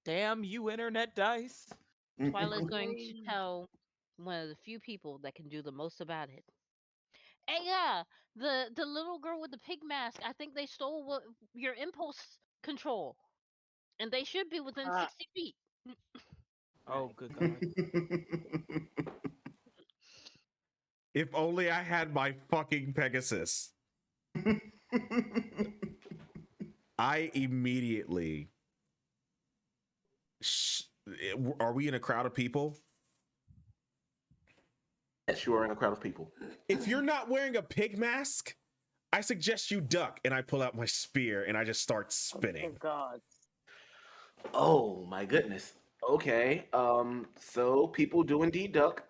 Damn you, internet dice. Twyla's going to Okay. tell one of the few people that can do the most about it. Hey, yeah, the little girl with the pig mask. I think they stole your impulse control, and they should be within Uh, 60 feet. Oh, good God. If only I had my fucking Pegasus. I immediately. Are we in a crowd of people? Yes, you are in a crowd of people. If you're not wearing a pig mask, I suggest you duck. And I pull out my spear and I just start Oh spinning. God. Oh my goodness. Okay. So people do indeed duck.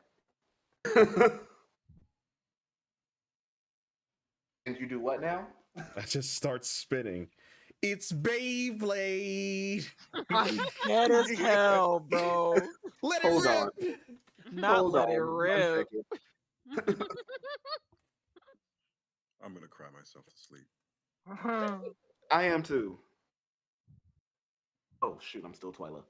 And you do what now? I just start spinning. It's Beyblade. I'm dead as hell, bro. Let Hold it on. rip. Not Hold let it on 1 rip. second. I'm gonna cry myself to sleep. I am too. Oh shoot, I'm still Twyla.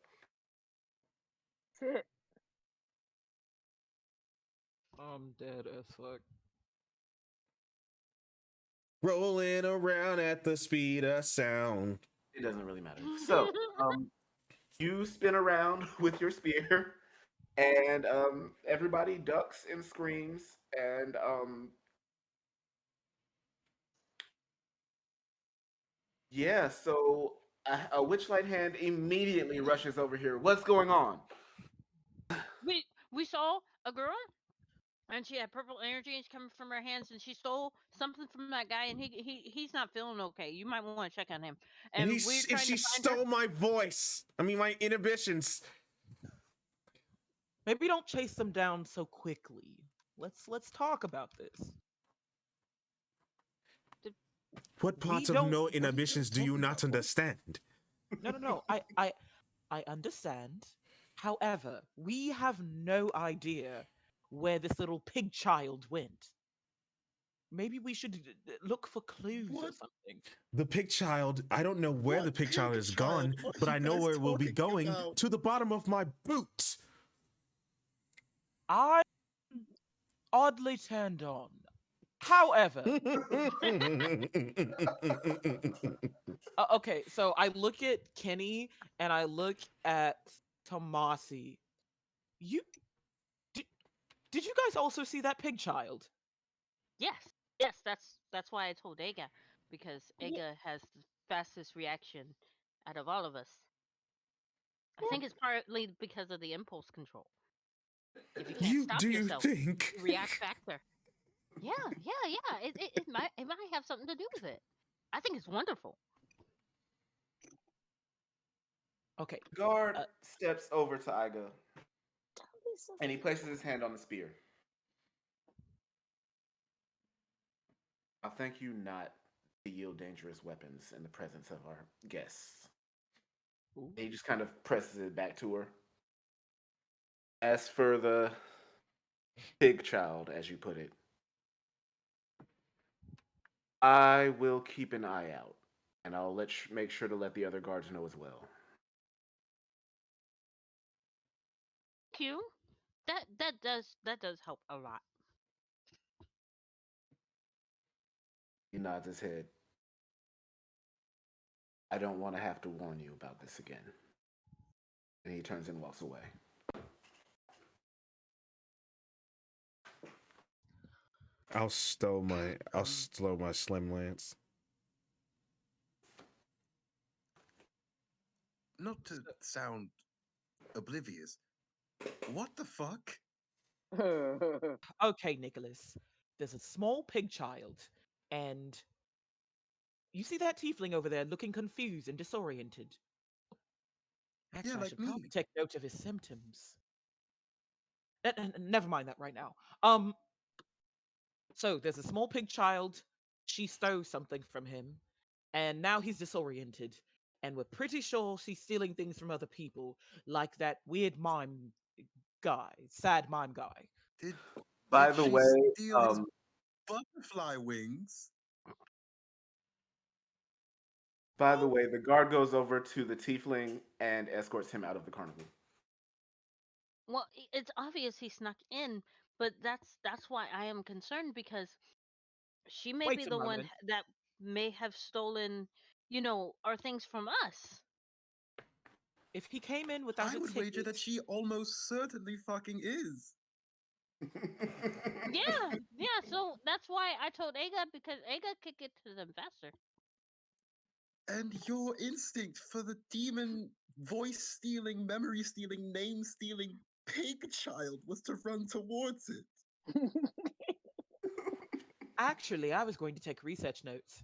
I'm dead as fuck. Rolling around at the speed of sound. It doesn't really matter. So, you spin around with your spear, and everybody ducks and screams, and yeah. So a witchlight hand immediately rushes over here. What's going on? we saw a girl, and she had purple energy, and it's coming from her hands, and she stole something from that guy, and he's not feeling okay. You might want to check on him. And And we're trying she to find her. stole my voice. I mean, my inhibitions. Maybe don't chase them down so quickly. Let's talk about this. What We parts of don't. no What are you inhibitions do you talking not about, boy? understand? No. I understand. However, we have no idea where this little pig child went. Maybe we should look for clues or What? something. The pig child, I don't know where the What pig child pig is child? gone, What are but you I know guys where it will be talking going about? to the bottom of my boot. I'm oddly turned on. However, okay, so I look at Kenny and I look at Tomasi. You did, did you guys also see that pig child? Yes, that's why I told Ega, because yeah, Ega has the fastest reaction out of all of us. I yeah, think it's partly because of the impulse control. If you can't You stop do you yourself, think? you react faster. Yeah. It might have something to do with it. I think it's wonderful. Okay, Guard uh, steps over to Iga, tell me and he something. places his hand on the spear. I'll thank you not to yield dangerous weapons in the presence of our guests. ooh. And he just kind of presses it back to her. As for the pig child, as you put it, I will keep an eye out, and I'll make sure to let the other guards know as well. Q, that does help a lot. He nods his head. I don't want to have to warn you about this again. And he turns and walks away. I'll stow my slim lance. Not to sound oblivious. What the fuck? Okay, Nicholas. There's a small pig child, and you see that tiefling over there looking confused and disoriented. Yeah, Actually, I like should probably me. take note of his symptoms. Never mind that right now. Um, so there's a small pig child. She stole something from him, and now he's disoriented. And we're pretty sure she's stealing things from other people, like that weird mime guy, sad mime guy. Did By did the she way, steal his butterfly wings? the guard goes over to the tiefling and escorts him out of the carnival. Well, it's obvious he snuck in, but that's why I am concerned because she may be Wait a the one moment. that may have stolen, our things from us. If he came in without I a would wager that ticket, she almost certainly fucking is. Yeah, yeah. So that's why I told Aga because Aga could get to them faster. And your instinct for the demon voice stealing, memory stealing, name stealing pig child was to run towards it. actually, I was going to take research notes.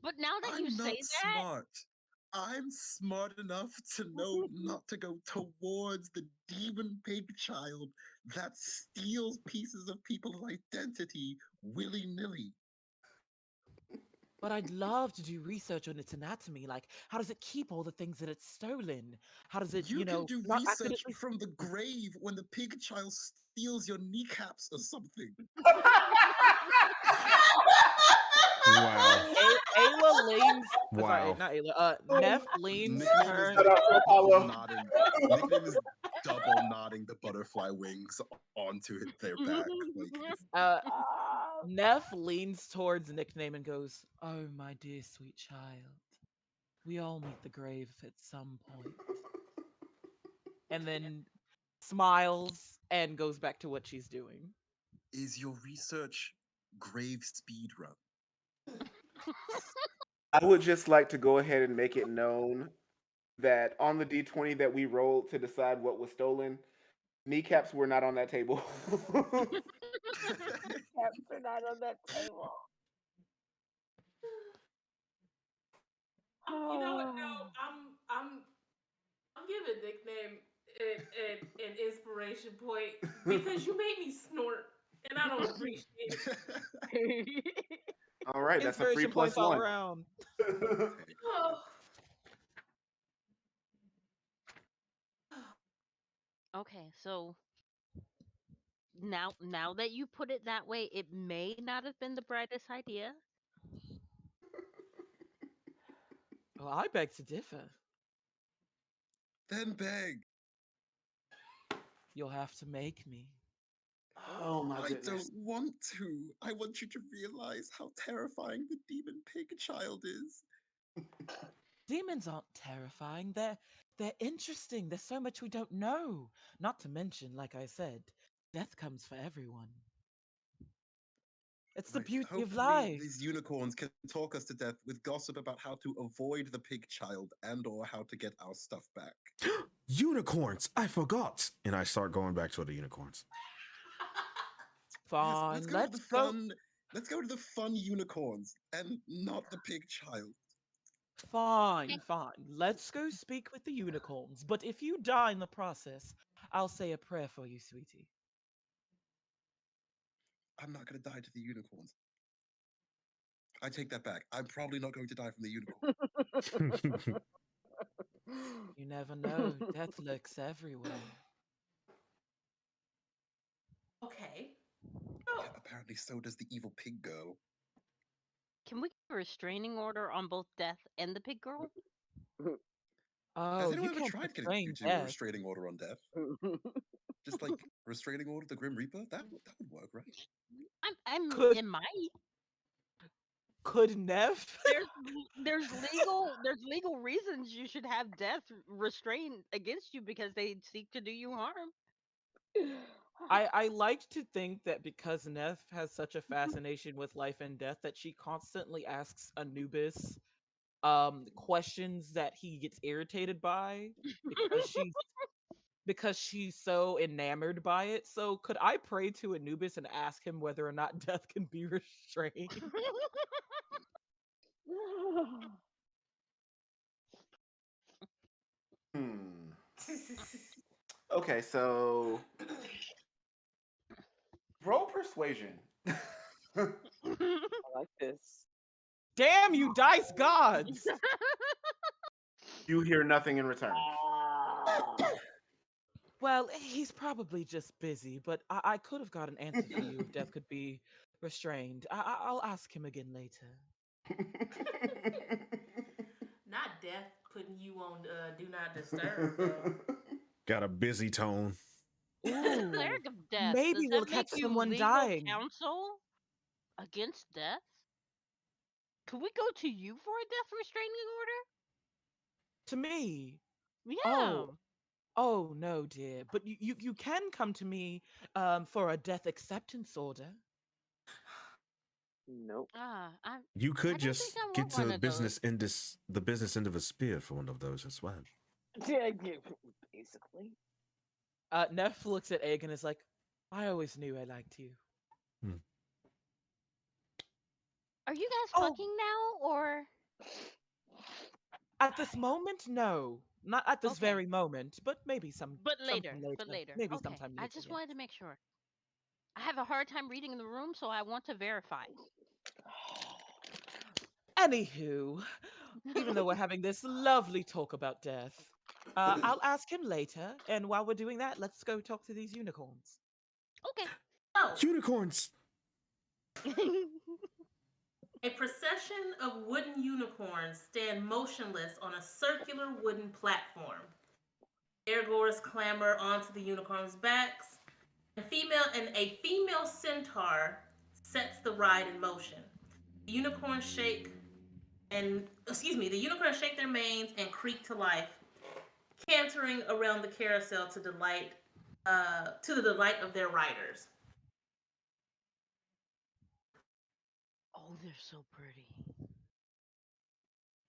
But now that you I'm say not that, smart. I'm smart enough to know not to go towards the demon pig child that steals pieces of people's identity willy nilly. But I'd love to do research on its anatomy. Like, how does it keep all the things that it's stolen? How does it, You can do not research accidentally. from the grave when the pig child steals your kneecaps or something. Wow. Ayla leans. Sorry, Wow. not Ayla. Oh, Neff leans Nickname is her. shout out to double Apollo. nodding. Nickname is double nodding the butterfly wings onto their back. Like it's Uh, Ah. Neff leans towards Nickname and goes, "Oh, my dear sweet child, we all meet the grave at some point." And then smiles and goes back to what she's doing. is your research grave speed run. I would just like to go ahead and make it known that on the D20 that we rolled to decide what was stolen, kneecaps were not on that table. Caps are not on that table. You know what? No, Oh. I'm giving nickname an inspiration point because you made me snort, and I don't appreciate it. All right, that's a free Inspiration points plus all one. around. Okay. Oh. okay. So now that you put it that way, it may not have been the brightest idea. Well, I beg to differ. Then beg. You'll have to make me. Oh my I don't goodness. want to. I want you to realize how terrifying the demon pig child is. Demons aren't terrifying. They're interesting. There's so much we don't know. Not to mention, like I said, death comes for everyone. It's the Right. beauty of Hopefully life. these unicorns can talk us to death with gossip about how to avoid the pig child and or how to get our stuff back. Unicorns! I forgot. And I start going back to the unicorns. Yes, let's Fine, go to the let's go. fun. Let's go to the fun unicorns and not the pig child. Fine, fine. Let's go speak with the unicorns. But if you die in the process, I'll say a prayer for you, sweetie. I'm not going to die to the unicorns. I take that back. I'm probably not going to die from the unicorn. You never know. Death lurks everywhere. Okay. Yeah, So, apparently so does the evil pig girl. Can we get a restraining order on both Death and the pig girl? Has Oh, you anyone ever can't tried getting you restrain to a death. restraining order on death? Just like restraining order the Grim Reaper? That would work, right? I'm Could it might. could Nev? There's legal reasons you should have Death restrained against you because they seek to do you harm. I like to think that because Nev has such a fascination with life and death that she constantly asks Anubis questions that he gets irritated by because she's so enamored by it. So could I pray to Anubis and ask him whether or not death can be restrained? Hmm. Okay, so roll persuasion. I like this. Damn you, dice gods! You hear nothing in return. Ah. Well, he's probably just busy, but I could have got an answer for you if death could be restrained. I'll ask him again later. Not death putting you on do not disturb though. Got a busy tone. As a Ooh, cleric of death, maybe does we'll that catch make you someone legal dying. counsel against death? Could we go to you for a death restraining To me. order? Oh, Yeah. oh no, dear. But you can come to me for a death acceptance order. Nope. You I could don't think just I get want to one of those. the business end of a spear for one of those as well. Yeah, basically. Neff looks at Egg and is like, I always knew I liked you. Hmm. Are you guys Oh, fucking now or at this moment, no. Not at this okay? very moment, but maybe But sometime later, but later. later. Maybe Okay. sometime I later, just yes. wanted to make sure. I have a hard time reading the room, so I want to verify. Anywho, even though we're having this lovely talk about death, I'll ask him later. And while we're doing that, let's go talk to these unicorns. Okay. So, Unicorns. a procession of wooden unicorns stand motionless on a circular wooden platform. Airgoers clamber onto the unicorns' backs, and a female centaur sets the ride in motion. The unicorns shake the unicorns shake their manes and creak to life, cantering around the carousel to the delight of their riders. Oh, they're so pretty.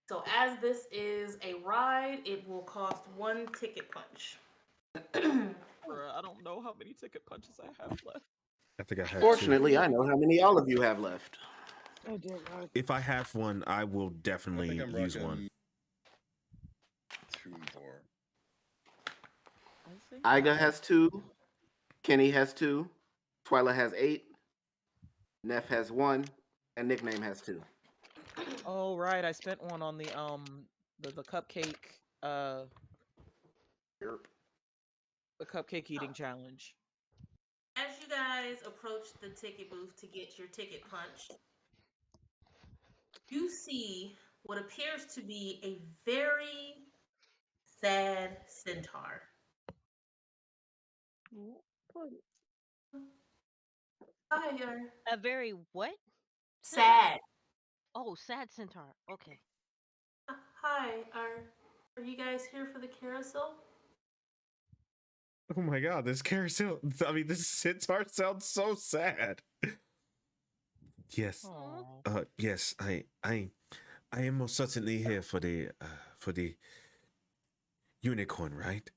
So as this is a ride, it will cost one ticket punch. Bruh, I don't know how many ticket punches I have left. I think I have two. Fortunately, I know how many all of you have left. Oh dear God. If I have one, I will I think definitely I'm use rocking one. 2 more. I think Iga I has 2. Kenny has 2. Twyla has 8. Neff has 1. And Nickname has 2. Oh right, I spent one on the cupcake Yerp. the cupcake eating challenge. As you guys approach the ticket booth to get your ticket punched, you see what appears to be a very sad centaur. Poor Hi, are A very what? Centaur? sad. Oh, sad centaur. Okay. Hi, are you guys here for the carousel? Oh my god, this carousel. I mean, this centaur sounds so sad. Yes. Oh. Yes, I am most certainly here for the unicorn, right?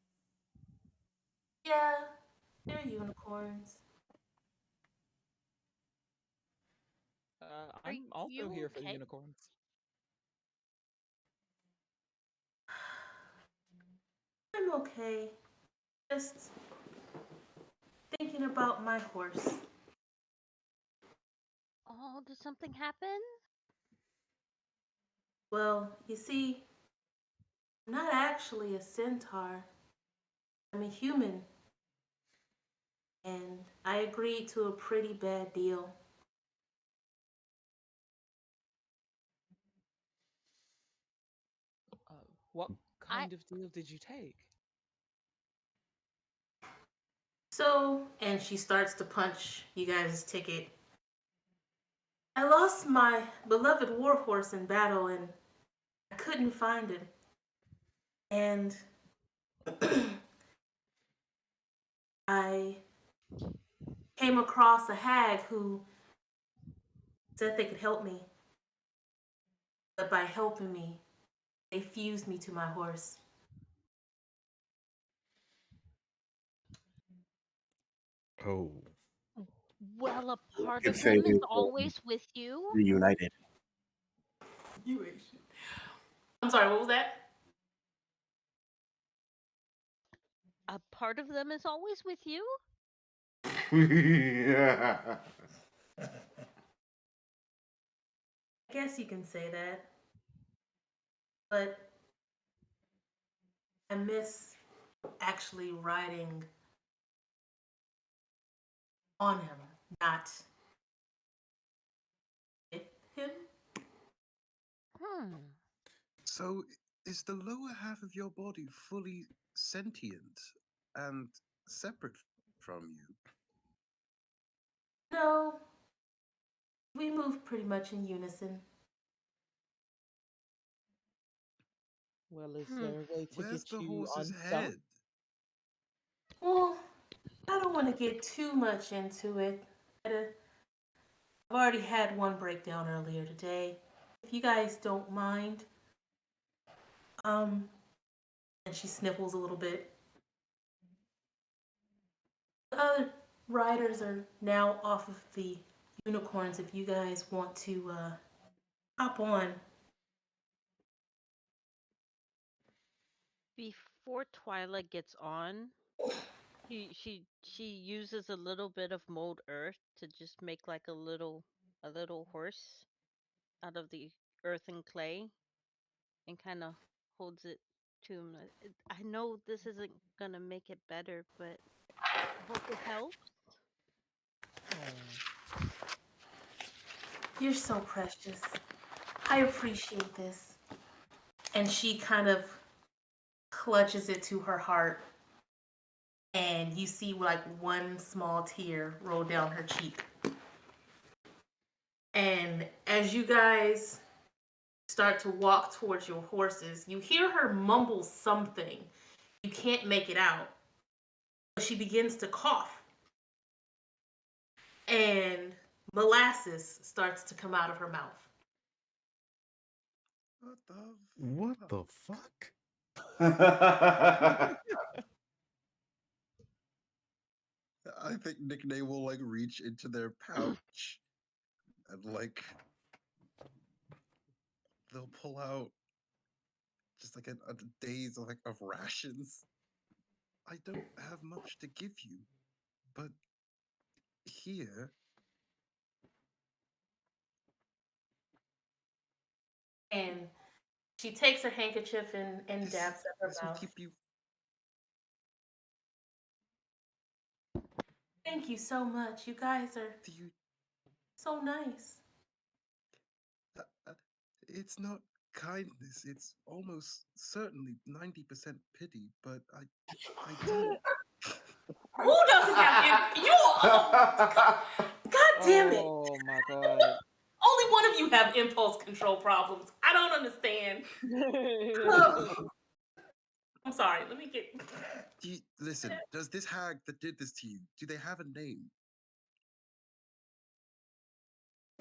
Yeah, they're unicorns. Are I'm also you here for the okay? unicorns. I'm okay. Just thinking about my horse. Oh, did something happen? Well, you see, I'm not actually a centaur. I'm a human. And I agreed to a pretty bad deal. Uh, what I kind of deal did you take? So, and she starts to punch you guys' ticket. I lost my beloved warhorse in battle and I couldn't find him. And I came across a hag who said they could help me. But by helping me, They fused me to my horse. Oh. Well, a You part can of say them is it always with you. reunited. You ain't shit. I'm sorry, what was that? A part of them is always with you. I guess you can say that. But I miss actually riding on him, not with him. Hmm. So, is the lower half of your body fully sentient and separate from you? No, we move pretty much in unison. Well, is Hmm. there a way to Where's get the you horse's unstuck? head? Well, I don't want to get too much into it. I've already had one breakdown earlier today. If you guys don't mind, um, and she sniffles a little bit. The other riders are now off of the unicorns. If you guys want to hop on, Before Twyla gets on, she uses a little bit of mold earth to just make like a little horse out of the earth and clay, and kind of holds it to him. I know this isn't gonna make it better, but I hope it helps. Oh, you're so precious. I appreciate this. And she kind of clutches it to her heart, and you see like one small tear roll down her cheek. And as you guys start to walk towards your horses, you hear her mumble something. You can't make it out. But she begins to cough, and molasses starts to come out of her mouth. What the What fuck? the fuck? I think Nick Nay will like reach into their pouch and like they'll pull out just like a days of like of rations. I don't have much to give you, but here, And she takes her handkerchief and this dabs at her this will mouth. keep you. Thank you so much. You guys are Do you? so nice. Uh, uh, it's not kindness. It's almost certainly 90% pity. But I do. Who doesn't have you? God damn it! oh my God. Only one of you have impulse control problems. I don't understand. I'm sorry. Let me get. Do you listen? Does this hag that did this to you? Do they have a name?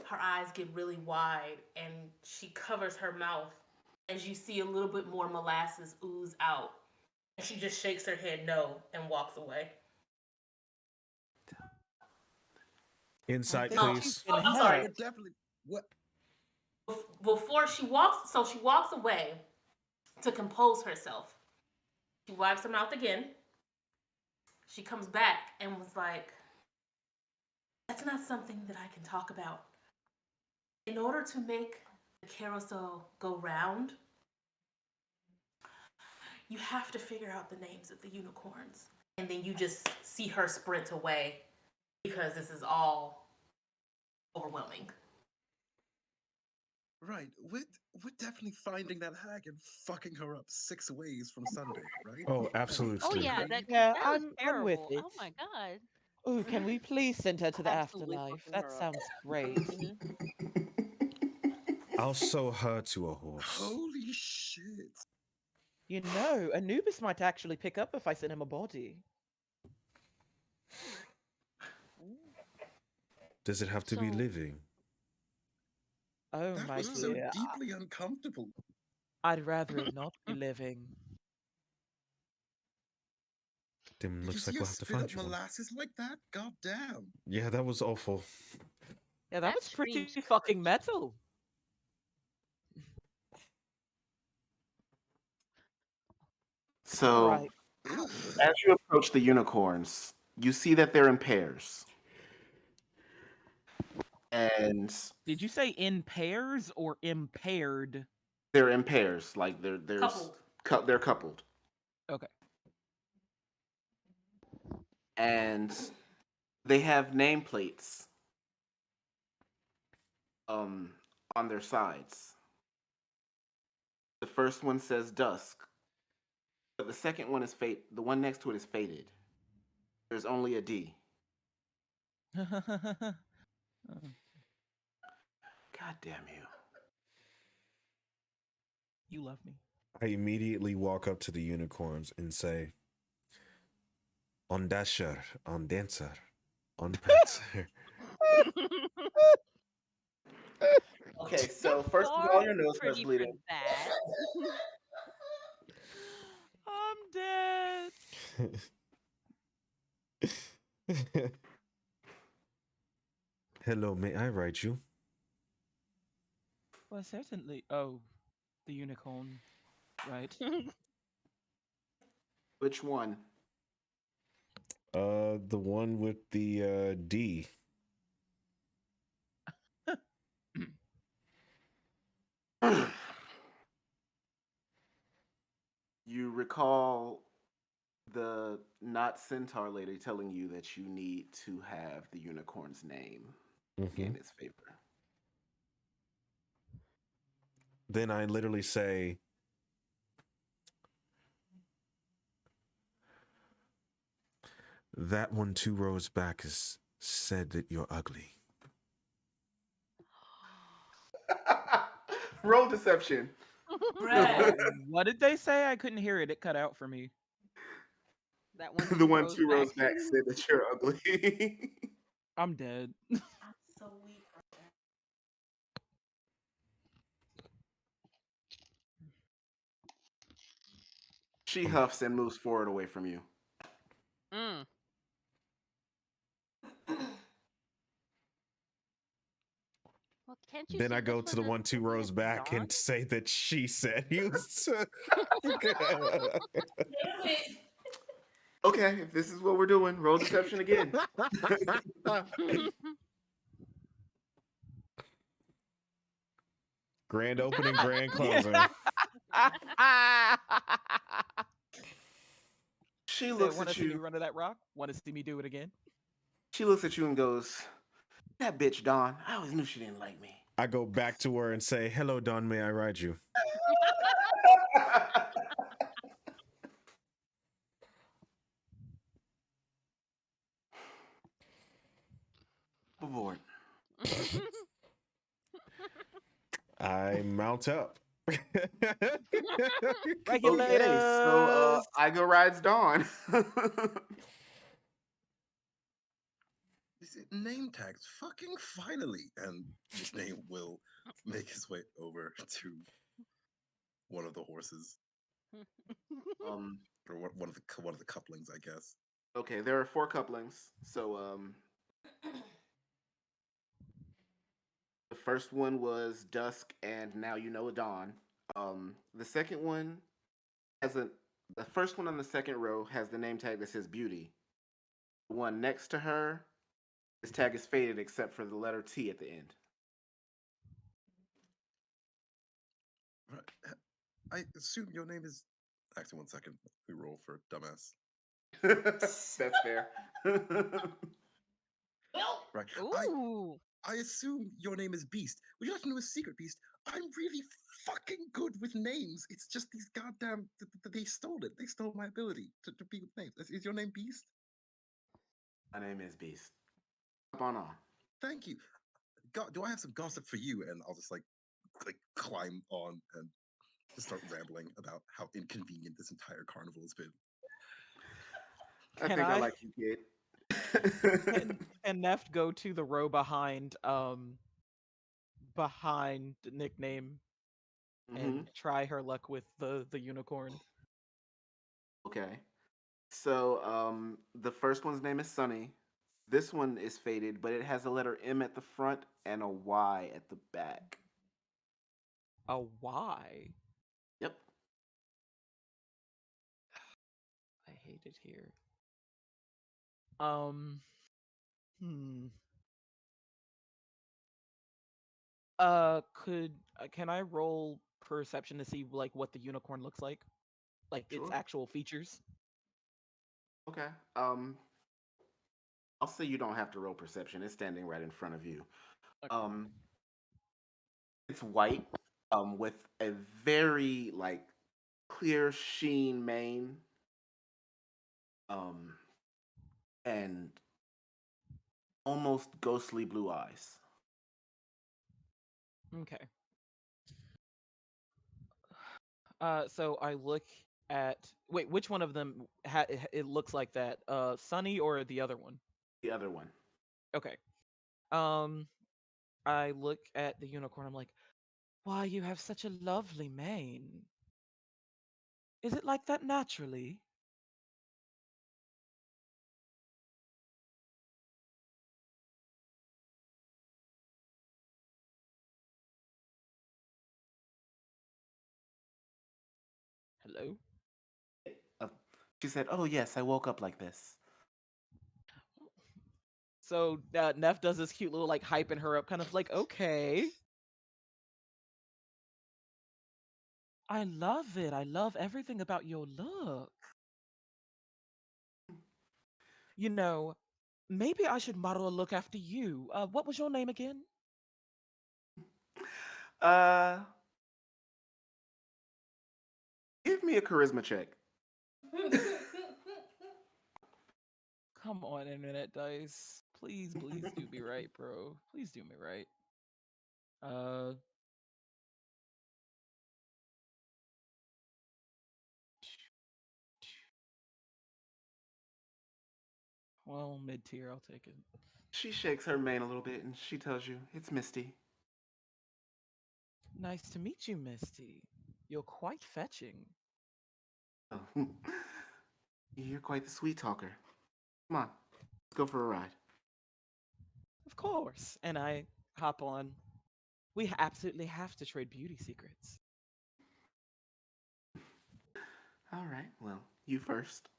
Her eyes get really wide, and she covers her mouth as you see a little bit more molasses ooze out. And she just shakes her head no and walks away. I Insight, think Um, she's please. been I'm Yeah, sorry. hurt. it definitely. What? Before she walks, so she walks away to compose herself. She wipes her mouth again. She comes back and was like, "That's not something that I can talk about. In order to make the carousel go round, you have to figure out the names of the unicorns." And then you just see her sprint away because this is all overwhelming. Right. We're definitely finding that hag and fucking her up 6 ways from Sunday, right? Oh, Oh absolutely. yeah, Agreed. Yeah, that was I'm with terrible. it. Oh my god. Oh, can we please send her to the Absolutely afterlife? fucking That her up. sounds great. Hmm. I'll sew her to a horse. Holy shit. You know, Anubis might actually pick up if I send him a body. Does it have to be So living? Oh That my was so mm, dear. deeply uncomfortable. I'd rather it not be living. Then Did you looks see like her we'll have to spit find up you one. molasses like that? God damn. Yeah, that was awful. Yeah, that That was pretty screams fucking courage. metal. All So, right. Oof. as you approach the unicorns, you see that they're in pairs. And Did you say in pairs or impaired? they're in pairs, like Coupled. they're coupled. Okay. And they have nameplates um on their sides. The first one says dusk, but the second one is fate. The one next to it is faded. There's only a D. God damn you. You love me. I immediately walk up to the unicorns and say, on dasher, on dancer, on prancer. Okay, You're so first of all, far your too nose starts pretty for bleeding. that. I'm dead. Hello, may I write you? Well, certainly. Oh, the unicorn, right? Which one? The one with the D. You recall the not centaur lady telling you that you need to have the unicorn's name to Mm-hmm. gain its favor. Then I literally say, that one 2 rows back has said that you're ugly. Roll deception. Brad. What did they say? I couldn't hear it. It cut out for me. That one The two one rows two back. rows back said that you're ugly. I'm dead. I'm so weak. She Um, huffs and moves forward away from you. Mm. Well, can't you then I see go this to one the as one 2 rows looking at back Dawn? and say that she said he was. Damn it. Okay, if this is what we're doing, roll deception again. Grand opening, grand closing. She Say, looks want to at see me you. run to that rock? Want to see me do it again? She looks at you and goes, "That bitch Dawn. I always knew she didn't like me." I go back to her and say, hello, Don, may I ride you? Aboard. I mount up. Okay, so Regulars. Igo rides Dawn. These name tags, fucking finally. And nickname will make his way over to one of the horses, um, or one of the couplings, I guess. okay, there are 4 couplings. So the first one was Dusk, and now you know Dawn. The second one has a the first one on the second row has the name tag that says Beauty. The one next to her, his tag is faded except for the letter T at the end. Right. I assume your name is. Actually, 1 second. We roll for dumbass. That's fair. Well, Right. Ooh. I assume your name is Beast. Would you like to know a secret, Beast? I'm really fucking good with names. It's just these goddamn. They stole it. They stole my ability to be with names. Is your name Beast? My name is Beast. Up on. Thank you. God, do I have some gossip for you? And I'll just like climb on and just start rambling about how inconvenient this entire carnival has been. I Can think I I? like you, kid. Can Neft go to the row behind behind the nickname? Mm-hmm. and try her luck with the unicorn. Okay. So, the first one's name is Sunny. This one is faded, but it has a letter M at the front and a Y at the back. A Y. Yep. I hate it here. Um. Hmm. Could can I roll perception to see like what the unicorn looks like its Sure. actual features? Okay. I'll say you don't have to roll perception. It's standing right in front of you. Okay. Um, it's white, with a very like clear sheen mane, um, and almost ghostly blue eyes. Okay. So I look at wait, which one of them it looks like that? Sunny or the other one? The other one. Okay. Um, I look at the unicorn. I'm like, why, you have such a lovely mane. Is it like that naturally? Hello? Uh, she said, "Oh yes, I woke up like this." So Neff does this cute little like hyping her up, kind of like, okay, I love it. I love everything about your look. You know, maybe I should model a look after you. What was your name again? Uh, give me a charisma check. Come on, Internet Dice. Please, please do me right, bro. Please do me right. Uh, well, mid tier, I'll take it. She shakes her mane a little bit and she tells you, "It's Misty." Nice to meet you, Misty. You're quite fetching. Oh, you're quite the sweet talker. Come on, let's go for a ride. Of course. And I hop on. We absolutely have to trade beauty secrets. All right, well, you first.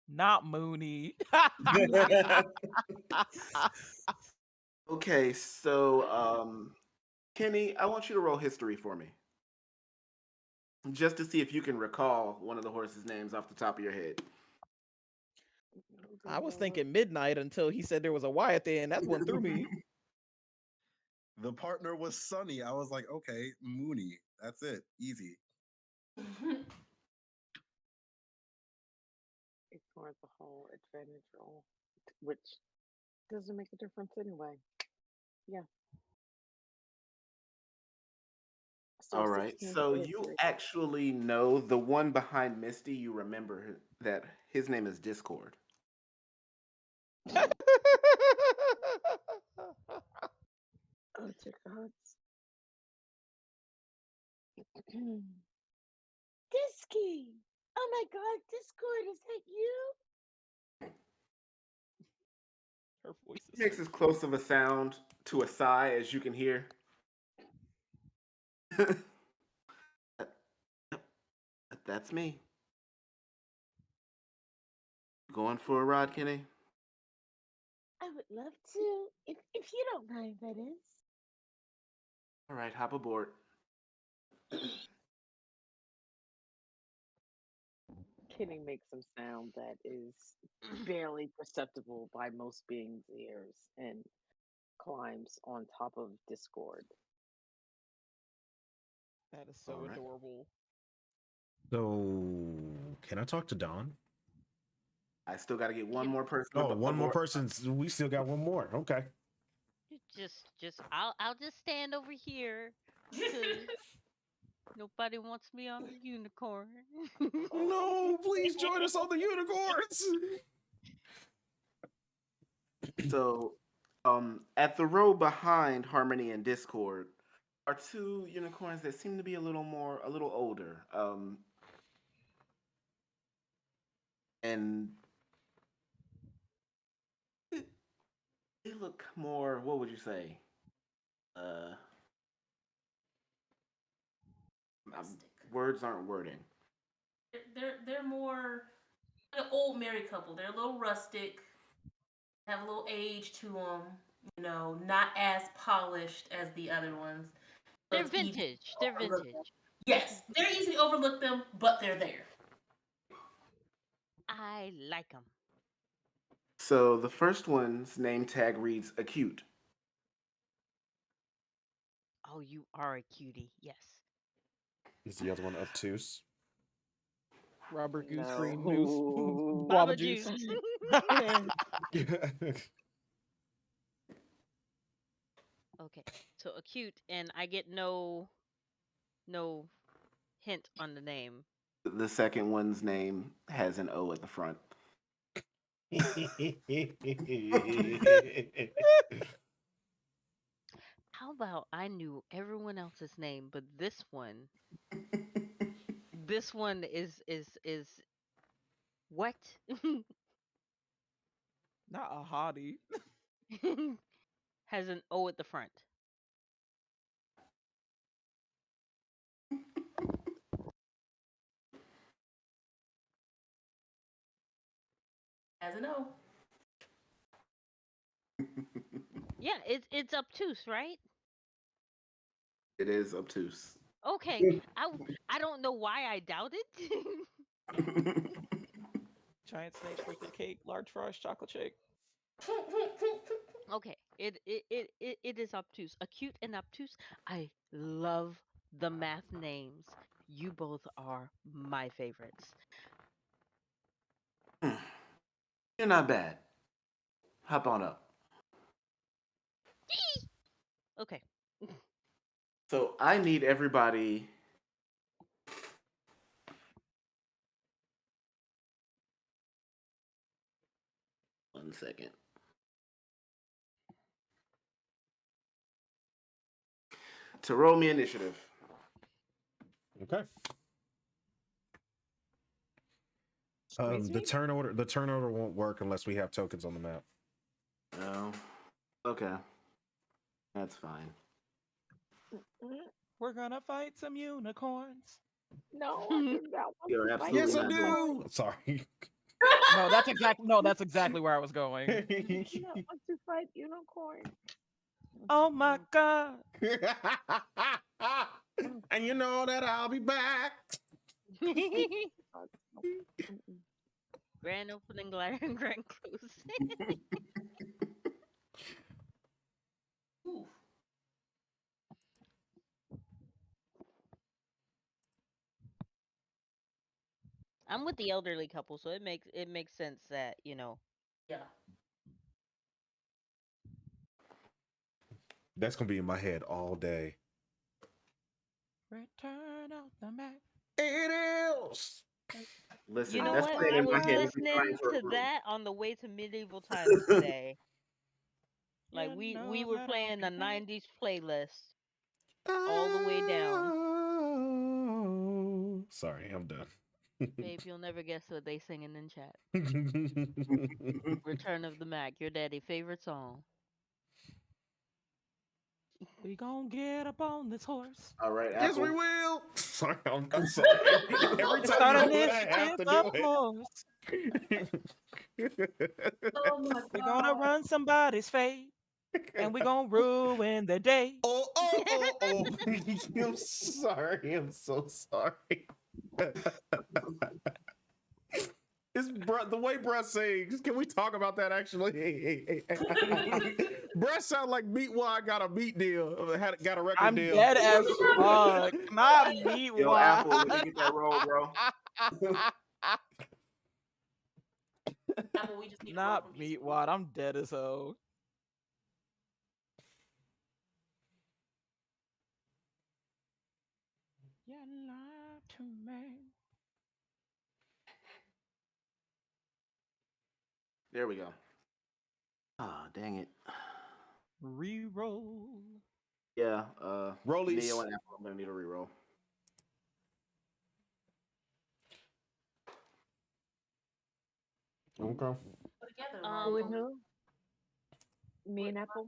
Not Mooney. Okay, so Kenny, I want you to roll history for me, just to see if you can recall one of the horses' names off the top of your head. I was thinking midnight until he said there was a Y at the end. That's what threw me. The partner was Sunny. I was like, okay, Mooney. That's it. Easy. Ignore the whole advantage roll, which doesn't make a difference anyway. Yeah. So All right, 16 so for you history. actually know the one behind Misty. You remember that his name is Discord. Oh, dear gods. Disky! Oh my god, Discord, is that you? Her voice is He makes so as cute. close of a sound to a sigh as you can hear. That's me. Going for a ride, Kenny? I would love to, if you don't mind, that is. All right, hop aboard. Kenny makes some sound that is barely perceptible by most beings' ears and climbs on top of Discord. That is All so right. adorable. So, can I talk to Don? I still got to get one Can more person Oh, one more aboard. person. We still got one more. Okay. you just I'll just stand over here because nobody wants me on the unicorn. No, please join us on the unicorns. So At the row behind Harmony and Discord are two unicorns that seem to be a little older. And they look more. What would you say? Uh, Rustic. words aren't wording. They're more an old married couple. They're a little rustic, have a little age to them. Not as polished as the other ones. So They're it's easy to vintage. They're overlook them. vintage. Yes, they're easy to overlook them, but they're there. I like them. So the first one's name tag reads acute. Oh, you are a cutie. Yes. Is the other one obtuse? Robert Goose Green Moose. No. Guava Baba juice. Juice. Okay. So acute, and I get no hint on the name. The second one's name has an O at the front. How about I knew everyone else's name, but this one is what? Not a hottie. Has an O at the front. As a no. Yeah, it's obtuse, right? It is obtuse. Okay. I don't know why I doubted. Giant snake's birthday cake, large fries, chocolate shake. Okay. It is obtuse. Acute and obtuse. I love the math names. You both are my favorites. You're not bad. Hop on up. Okay. So I need everybody. One second. To roll me initiative. Okay. Squeeze The me? turn order won't work unless we have tokens on the map. No. Okay. That's fine. We're gonna fight some unicorns. No, I do not want You're to fight absolutely Yes, I not doing unicorns. do. Sorry. No, that's exactly where I was going. I do not want to fight unicorns. Oh my god. And you know that I'll be back. God, no. Mm-mm. Grand opening, glider, and grand close. Ooh. I'm with the elderly couple, so it makes sense that Yeah. That's gonna be in my head all day. Return of the Mac. It is. You Listen, know that's what? playing I in my was head every time listening for a to room. that on the way to medieval times today. Like You we know were that I'll playing be a back. '90s playlist all the way down. Oh. Sorry, I'm done. Babe, you'll never guess what they singing in chat. Return of the Mac, your daddy favorite song. We gon' get up on this horse. All right, Yes, we Apple. will. Sorry, I'm sorry. Every And time start you do it, I have initiative, to of do course. it. Oh my We gonna god. run somebody's fate. And we gonna ruin the day. Oh. I'm sorry. I'm so sorry. The way Bruh sings. Can we talk about that actually? Bruh sound like Meat Wad got a meat deal. Got a record I'm deal. dead as fuck. Not meat Yo, wad. Apple, let me get that roll, bro. Apple, we just need a roll from Not DC. meat wad. I'm dead as hell. You lied to me. There we go. Ah, dang it. Reroll. Yeah, Rollies. Neo and Apple, I'm gonna need a reroll. Okay. Together, Who right? and who? Me and Apple?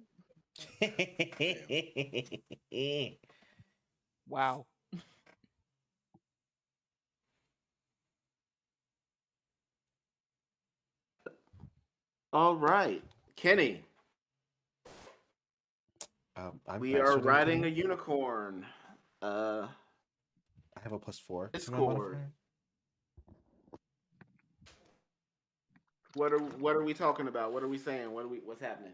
Wow. All right, Kenny, I'm we are faster than riding a Kenny. unicorn. Uh, I have a +4 to my Discord. modifier. What are we talking about? What are we saying? What's happening?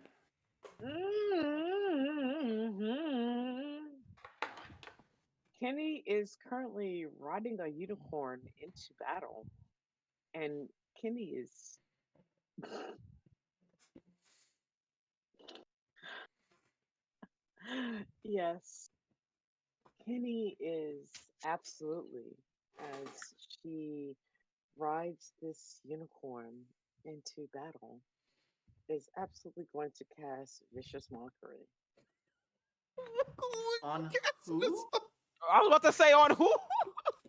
Kenny is currently riding a unicorn into battle, and Kenny is. Yes, Kenny is absolutely, as she rides this unicorn into battle, is absolutely going to cast Vicious Mockery. On who? I was about to say on who?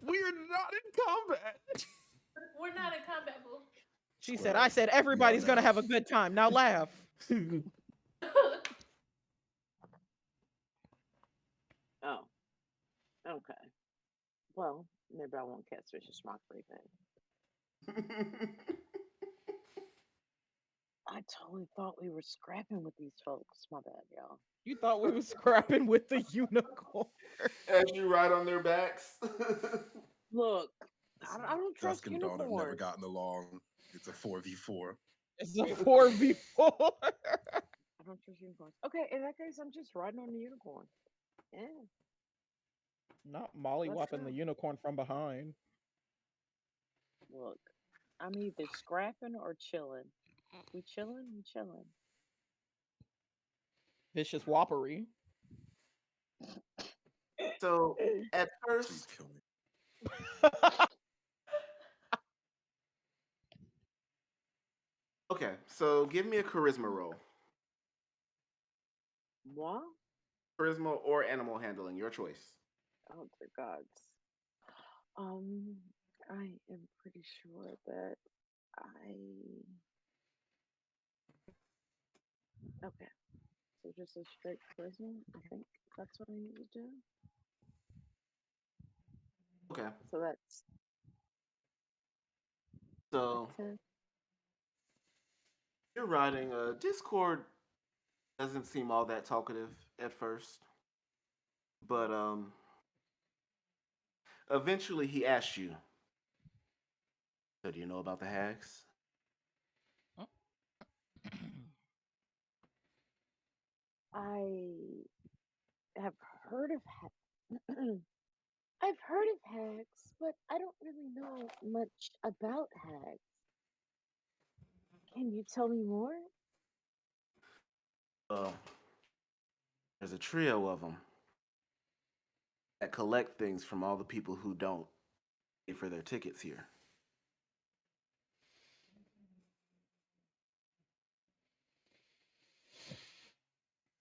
We're not in combat. We're not in combat, boo. She said, Squirrel. I said everybody's gonna have a good time. Now laugh. Oh, okay. Well, maybe I won't cast Vicious Mockery then. I totally thought we were scrapping with these folks. My bad, y'all. You thought we was scrapping with the unicorn. As you ride on their backs. Look, Listen, I don't Dusk trust and Dawn have never unicorns. gotten along. It's a 4v4. It's a 4v4. I don't trust unicorns. Okay, in that case, I'm just riding on the unicorn. Yeah, Not Molly let's whopping go. the unicorn from behind. Look, I'm either scrapping or chilling. We chilling? We chilling. Vicious whoppery. So at Please first, kill me. okay. So give me a charisma roll. What? Charisma or animal handling, your choice. Oh, dear gods. Um, I am pretty sure that I. Okay, so just a straight charisma. I think that's what I need to do. Okay. So that's So a 10. you're riding. Discord doesn't seem all that talkative at first, but eventually he asks you, "So do you know about the hags?" I have heard of I've heard of hags, but I don't really know much about hags. Can you tell me more? Well, there's a trio of them that collect things from all the people who don't pay for their tickets here.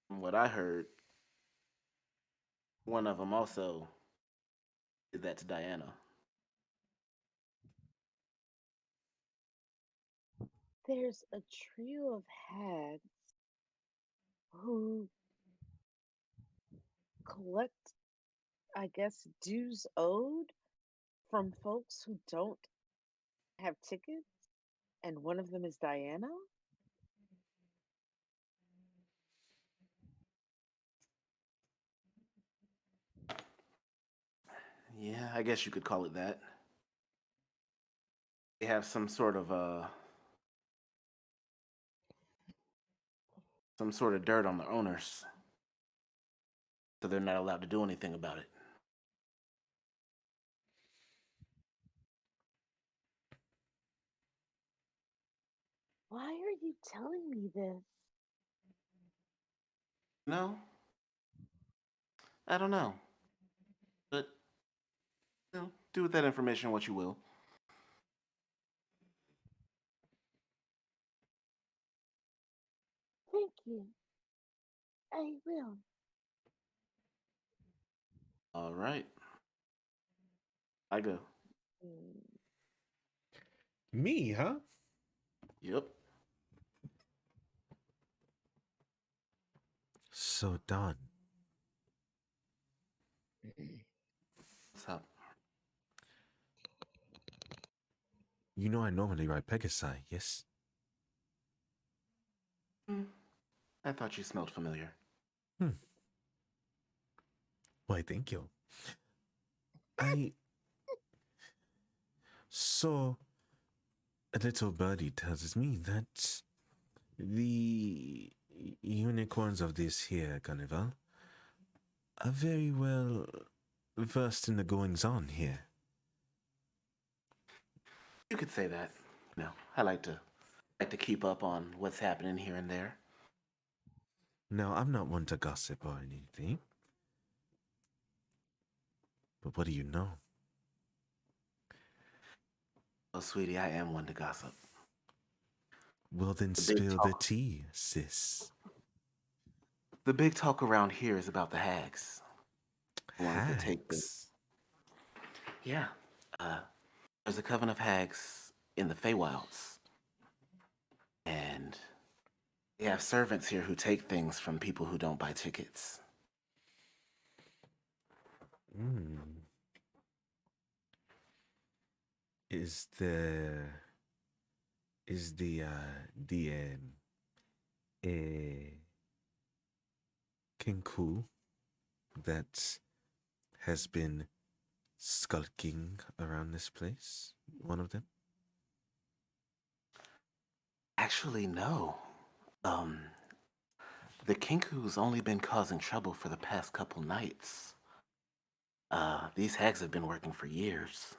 From what I heard, one of them also did that to Diana. There's a trio of hags who collect, I guess, dues owed from folks who don't have tickets, and one of them is Diana? Yeah, I guess you could call it that. They have some sort of dirt on the owners, so they're not allowed to do anything about it. Why are you telling me this? No, I don't know, but do with that information what you will. Thank you. I will. All right, I go. Mm, Me, huh? Yep. So done. What's up? You know I normally ride Pegasi, yes? Hmm, I thought you smelled familiar. Hmm. Why, thank you. I saw a little birdie tells me that the unicorns of this here carnival are very well versed in the goings on here. You could say that. I like to keep up on what's happening here and there. Now, I'm not one to gossip or anything, but what do you know? Oh, sweetie, I am one to gossip. Well, then The big spill the talk. tea, sis. The big talk around here is about the hags, the ones that take the. Hags. Yeah. Uh, there's a coven of hags in the Feywilds, and they have servants here who take things from people who don't buy tickets. Hmm. Is the is the a kinku that has been skulking around this place? One of them? Actually, no. Um, the Kinku's only been causing trouble for the past couple nights. These hags have been working for years.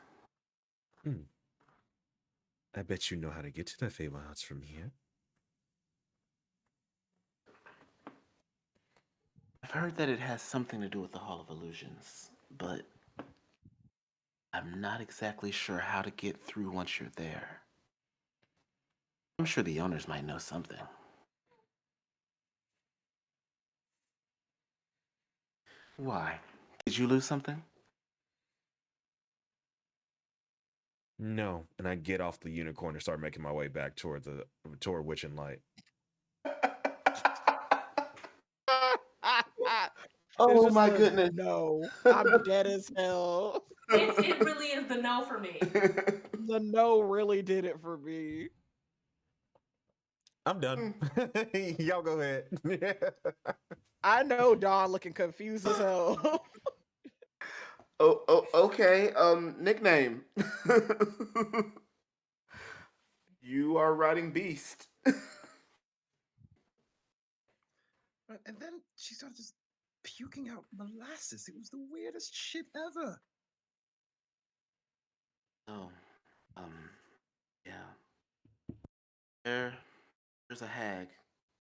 Hmm. I bet you know how to get to the Feywilds from here. I've heard that it has something to do with the Hall of Illusions, but I'm not exactly sure how to get through once you're there. I'm sure the owners might know something. Why? Did you lose something? No, and I get off the unicorn and start making my way back toward Witch and Light. It's Oh just my the goodness. no. I'm dead as hell. It really is the no for me. The no really did it for me. I'm done. Y'all go ahead. I know Dawn looking confused as hell. Okay. Nickname. You are riding Beast. And then she started just puking out molasses. It was the weirdest shit ever. Oh, um, yeah. There, there's a hag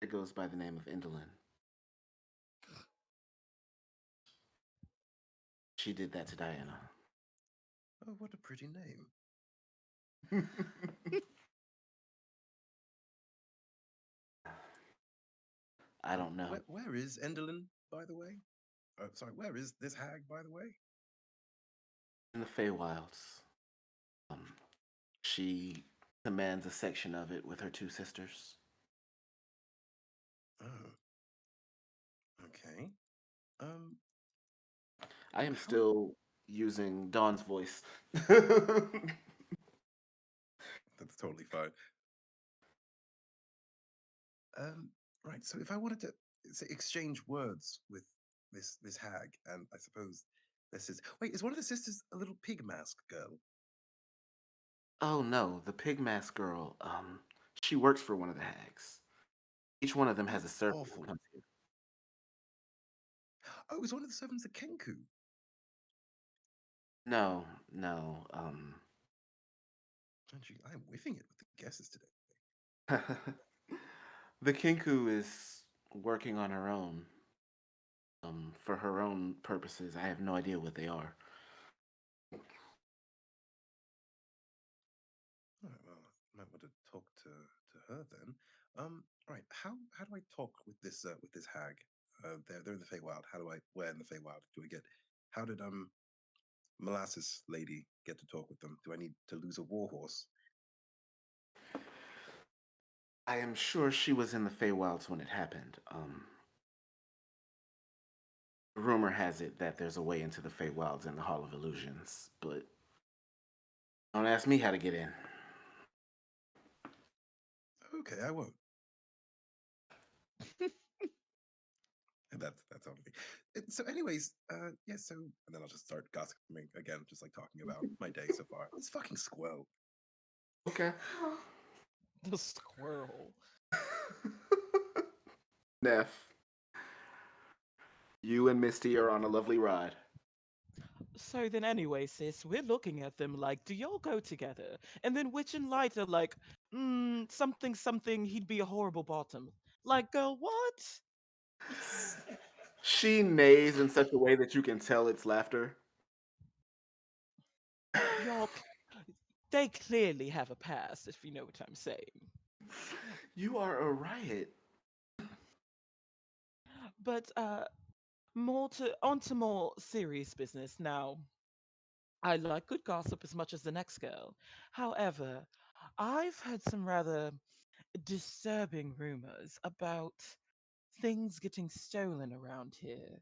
that goes by the name of Indolin. She did that to Diana. Oh, what a pretty name. I don't know. Where is Endelin, by the way? Sorry, where is this hag, by the way? In the Feywilds, um, she commands a section of it with her two sisters. Oh, okay. Um, I am how? still using Dawn's voice. That's totally fine. Um, right. So if I wanted to say exchange words with this hag, and I suppose this is wait, is one of the sisters a little pig mask girl? Oh no, the pig mask girl. She works for one of the hags. Each one of them has a That's servant who awful. comes here. Oh, is one of the servants a Kenku? No, no. Actually, I'm whiffing it with the guesses today. The Kinku is working on her own. For her own purposes. I have no idea what they are. All right, well, I might want to talk to her then. Right, how do I talk with this hag? they're in the Feywild. How do I? Where in the Feywild do I get? How did Molasses Lady get to talk with them? Do I need to lose a warhorse? I am sure she was in the Feywilds when it happened. Rumor has it that there's a way into the Feywilds in the Hall of Illusions, but don't ask me how to get in. Okay, I won't. And that's all. So, anyways, yeah. So, and then I'll just start gossiping again, just like talking about my day so far. This fucking squirrel. Okay. The squirrel. Neff, you and Misty are on a lovely ride. So then, anyway, sis, we're looking at them like, do y'all go together? And then Witch and Light are like, something, something, he'd be a horrible bottom. Like, girl, what? She neighs in such a way that you can tell it's laughter. Y'all, they clearly have a past, if you know what I'm saying. You are a riot. But on to more serious business now. I like good gossip as much as the next girl. However, I've heard some rather disturbing rumors about things getting stolen around here.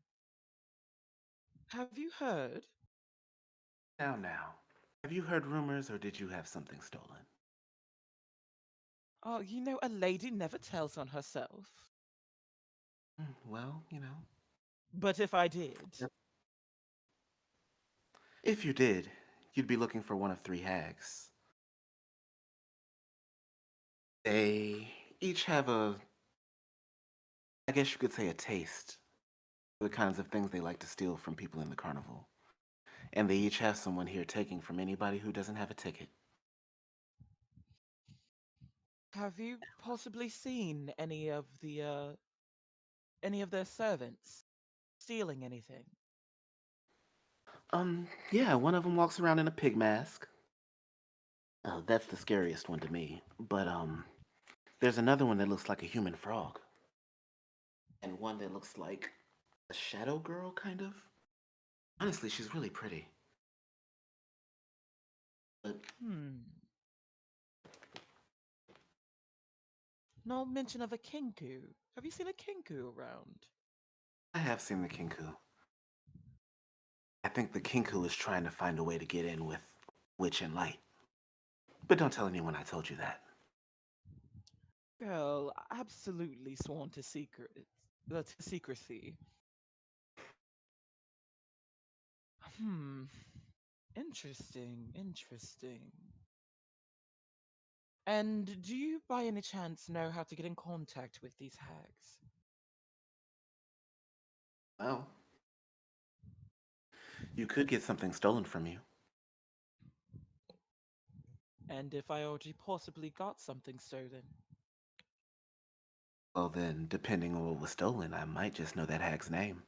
Have you heard? Now. Have you heard rumors or did you have something stolen? Oh, a lady never tells on herself. Well, But if I did, if you did, you'd be looking for one of three hags. They each have I guess you could say, a taste for the kinds of things they like to steal from people in the carnival. And they each have someone here taking from anybody who doesn't have a ticket. have you possibly seen any of their servants stealing anything? Yeah, one of them walks around in a pig mask. That's the scariest one to me. But, there's another one that looks like a human frog. And one that looks like a shadow girl, kind of. Honestly, she's really pretty. But Hmm. No mention of a kinku. Have you seen a kinku around? I have seen the Kinku. I think the Kinku is trying to find a way to get in with Witch and Light. But don't tell anyone I told you that. Girl, absolutely sworn to to secrecy. Hmm. Interesting, interesting. And do you by any chance know how to get in contact with these hags? Well, you could get something stolen from you. And if I already possibly got something stolen? Well, then, depending on what was stolen, I might just know that hag's name.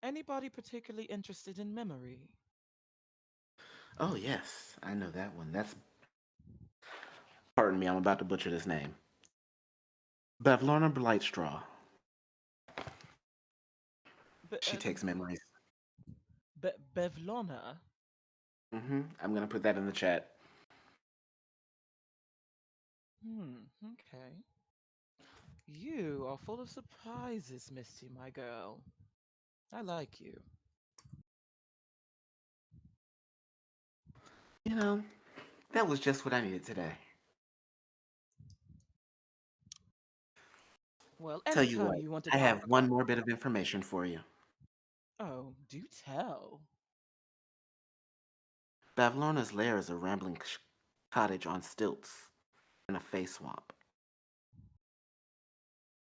Anybody particularly interested in memory? Oh, yes, I know that one. Pardon me, I'm about to butcher this name. Bavlorna Blightstraw. Be- She uh, takes memories. Bevlona? I'm gonna put that in the chat. Okay. You are full of surprises, Misty, my girl. I like you. You know, that was just what I needed today. Well, Tell you anytime what, you want to I talk have one about. more bit of information for you. Oh, do tell. Bavlorna's lair is a rambling cottage on stilts in a face swamp.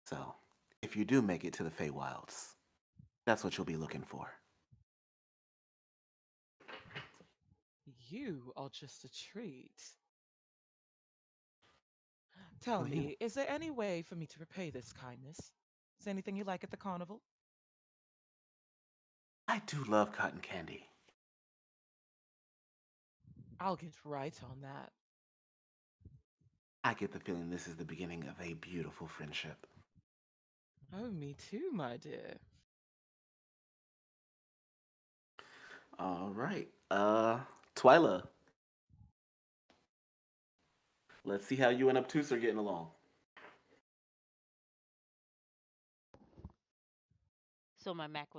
So, if you do make it to the Feywilds, that's what you'll be looking for. You are just a treat. Tell Well, me, is there any way for me to repay this kindness? Is there anything you like at the carnival? I do love cotton candy. I'll get right on that. I get the feeling this is the beginning of a beautiful friendship. Oh, me too, my dear. All right. Twyla, let's see how you and Obtuse are getting along. So my mic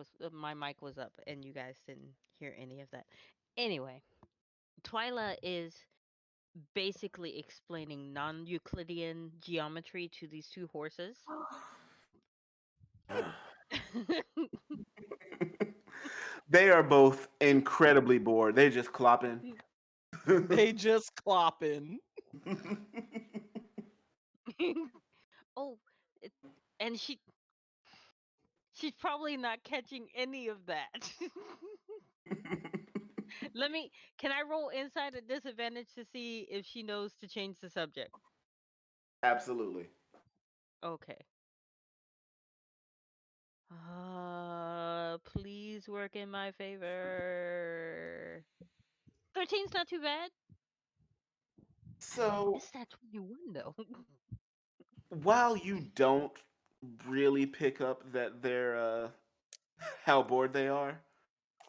was up, and you guys didn't hear any of that. Anyway, Twyla is basically explaining non-Euclidean geometry to these two horses. They are both incredibly bored. They just clopping. They just clopping. Oh, it, and she's probably not catching any of that. Let me Can I roll inside at disadvantage to see if she knows to change the subject? Absolutely. Okay. Please work in my favor. 13's not too bad. I So missed that 21 though. while you don't really pick up that they're how bored they are,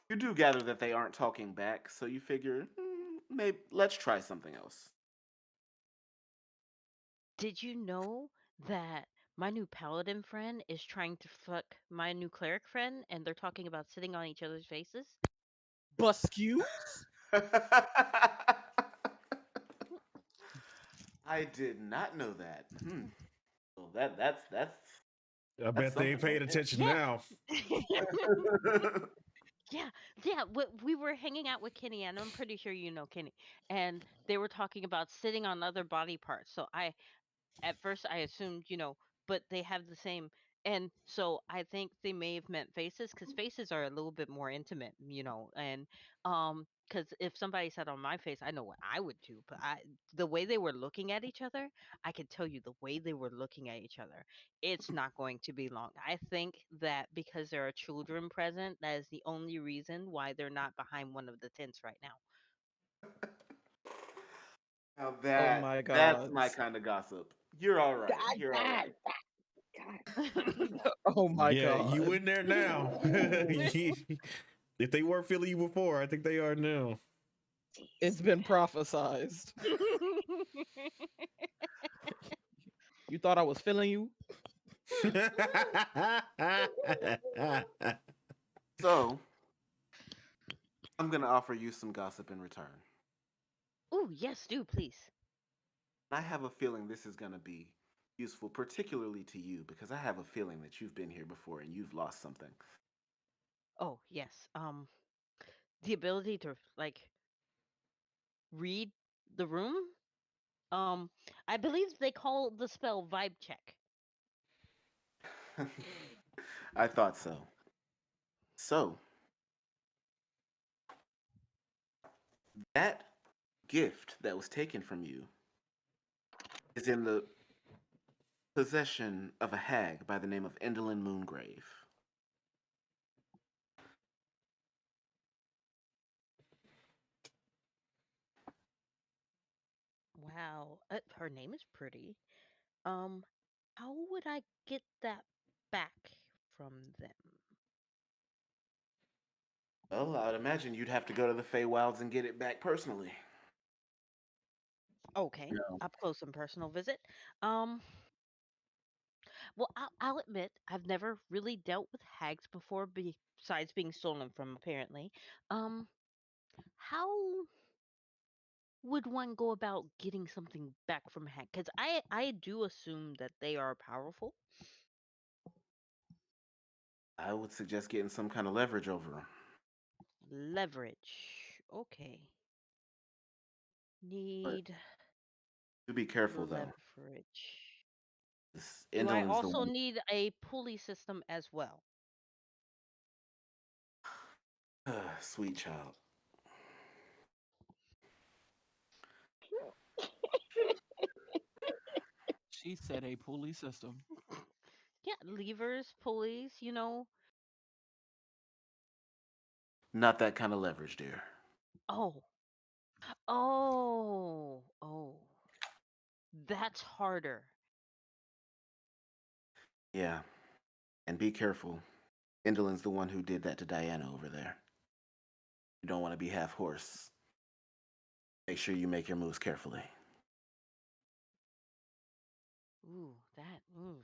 you do gather that they aren't talking back. So you figure, maybe let's try something else. Did you know that my new paladin friend is trying to fuck my new cleric friend and they're talking about sitting on each other's faces? Buscutes? I did not know that. Well, I that's bet they ain't something right paying attention Yeah. now. there. Yeah, yeah. We were hanging out with Kenny, and I'm pretty sure you know Kenny. And they were talking about sitting on other body parts. So at first I assumed, but they have the same. And so I think they may have meant faces because faces are a little bit more intimate, and because if somebody sat on my face, I know what I would do. But the way they were looking at each other, I could tell you the way they were looking at each other, it's not going to be long. I think that because there are children present, that is the only reason why they're not behind one of the tents right now. Now Oh my that's my gods. kind of gossip. You're all right. God, You're all God, right. God. Oh my Yeah, you god. in there now. If they weren't feeling you before, I think they are now. It's been prophesized. You thought I was feeling you? So I'm gonna offer you some gossip in return. Oh, yes, do please. I have a feeling this is gonna be useful, particularly to you, because I have a feeling that you've been here before and you've lost something. Oh, yes. The ability to read the room. Um, I believe they call the spell vibe check. I thought so. So that gift that was taken from you is in the possession of a hag by the name of Endelyn Moongrave. Wow, her name is pretty. Um, how would I get that back from them? Well, I'd imagine you'd have to go to the Feywilds and get it back personally. Okay, No. up close and personal visit. Um, well, I'll admit I've never really dealt with hags before, besides being stolen from, apparently. Um, how would one go about getting something back from a hag? Because I do assume that they are powerful. I would suggest getting some kind of leverage over them. Leverage. Okay. But Need do be careful, though. leverage. This Do I Endelyn's the also one. need a pulley system as well? Sweet child. She said a pulley system. Yeah, levers, pulleys. Not that kind of leverage, dear. Oh, oh. That's harder. Yeah. And be careful. Indolin's the one who did that to Diana over there. You don't want to be half horse. Make sure you make your moves carefully. Ooh, that. Ooh.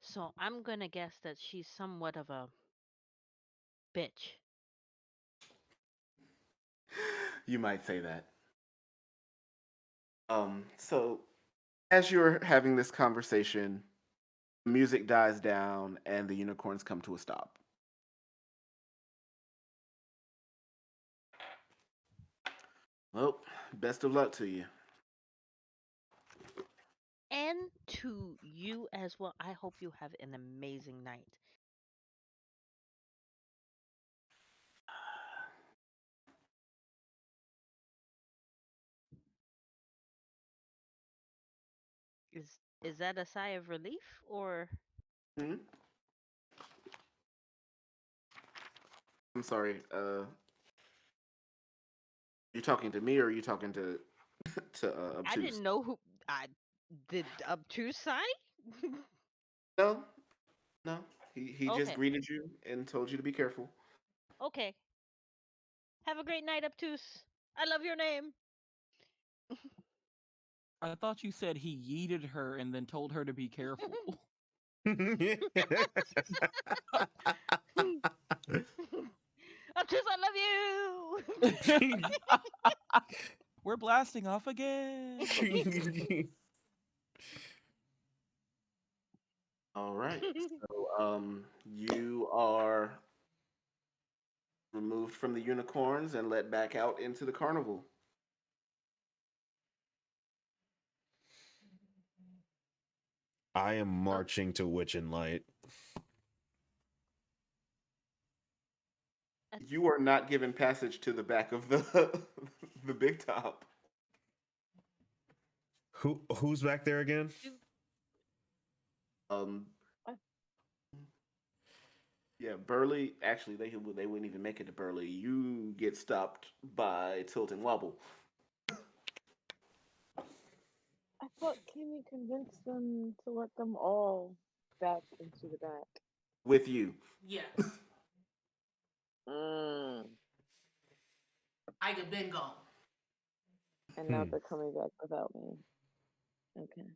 So I'm gonna guess that she's somewhat of a bitch. You might say that. So as you're having this conversation, music dies down and the unicorns come to a stop. Well, best of luck to you. And to you as well. I hope you have an amazing night. Is that a sigh of relief or Hmm? I'm sorry. You talking to me or are you talking to I obtuse? didn't know who I did obtuse sigh? No, no. He just Okay. greeted you and told you to be careful. Okay. Have a great night, obtuse. I love your name. I thought you said he yeeted her and then told her to be careful. Obtuse, I love you. We're blasting off again. All right. So you are removed from the unicorns and let back out into the carnival. I am marching to Witch and Light. You are not given passage to the back of the the big top. Who's back there again? Um, yeah, Burley. Actually, they wouldn't even make it to Burley. You get stopped by Tilt and Wobble I thought Kenny convinced them to let them all back into the back. with you. Yes. Mm. I could been gone. And now Hmm. they're coming back without me. Okay.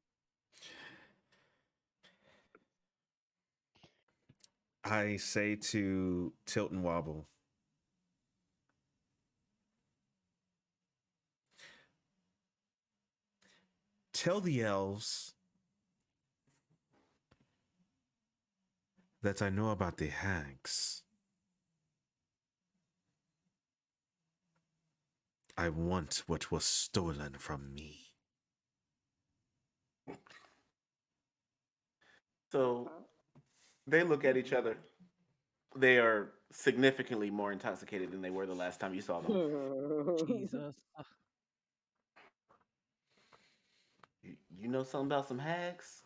I say to Tilt and Wobble, tell the elves that I know about the hags. I want what was stolen from me. So they look at each other. They are significantly more intoxicated than they were the last time you saw them. Jesus. You know something about some hags?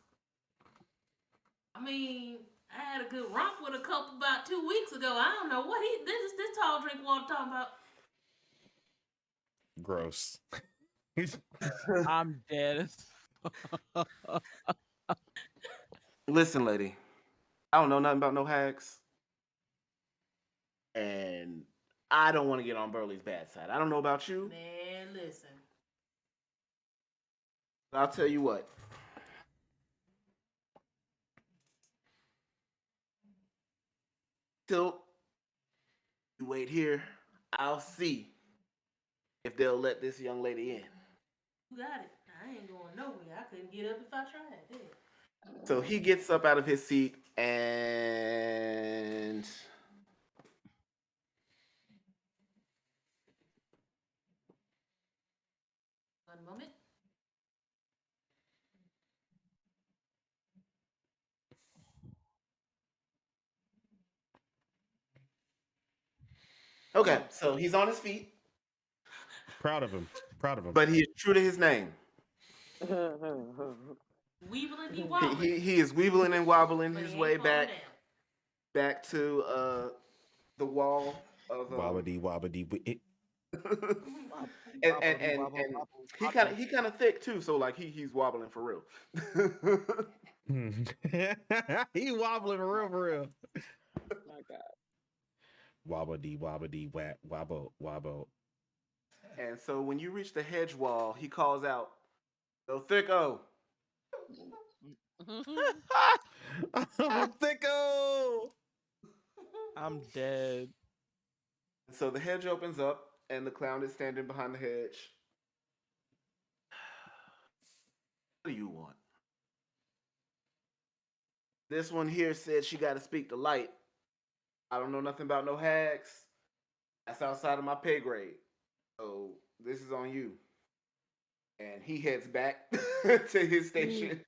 I mean, I had a good romp with a couple about 2 weeks ago. I don't know what this tall drink water talking about. Gross. I'm dead. Listen, lady, I don't know nothing about no hags, and I don't want to get on Burley's bad side. I don't know about you, Man, listen. but I'll tell you what. Till you wait here, I'll see if they'll let this young lady in. You got it. I ain't going nowhere. I couldn't get up if I tried. Damn. So he gets up out of his seat and One moment. okay, so he's on his feet, Proud of him. Proud of him. but he is true to his name. Weebling, he He wobbling. he, he is weebling and wobbling But his he way ain't falling back to the wall of Wobbity wobbity. down. and he kind of thick too, so like he's wobbling for real. He wobbling real, real. My God. Wobble-dee, wobble-dee, wobble, wobble. And so when you reach the hedge wall, he calls out, "Yo, Thicko!" Thicko! I'm dead. And so the hedge opens up, and the clown is standing behind the hedge. What do you want? This one here said she got to speak to Light. I don't know nothing about no hags. That's outside of my pay grade. So this is on you. And he heads back to his station.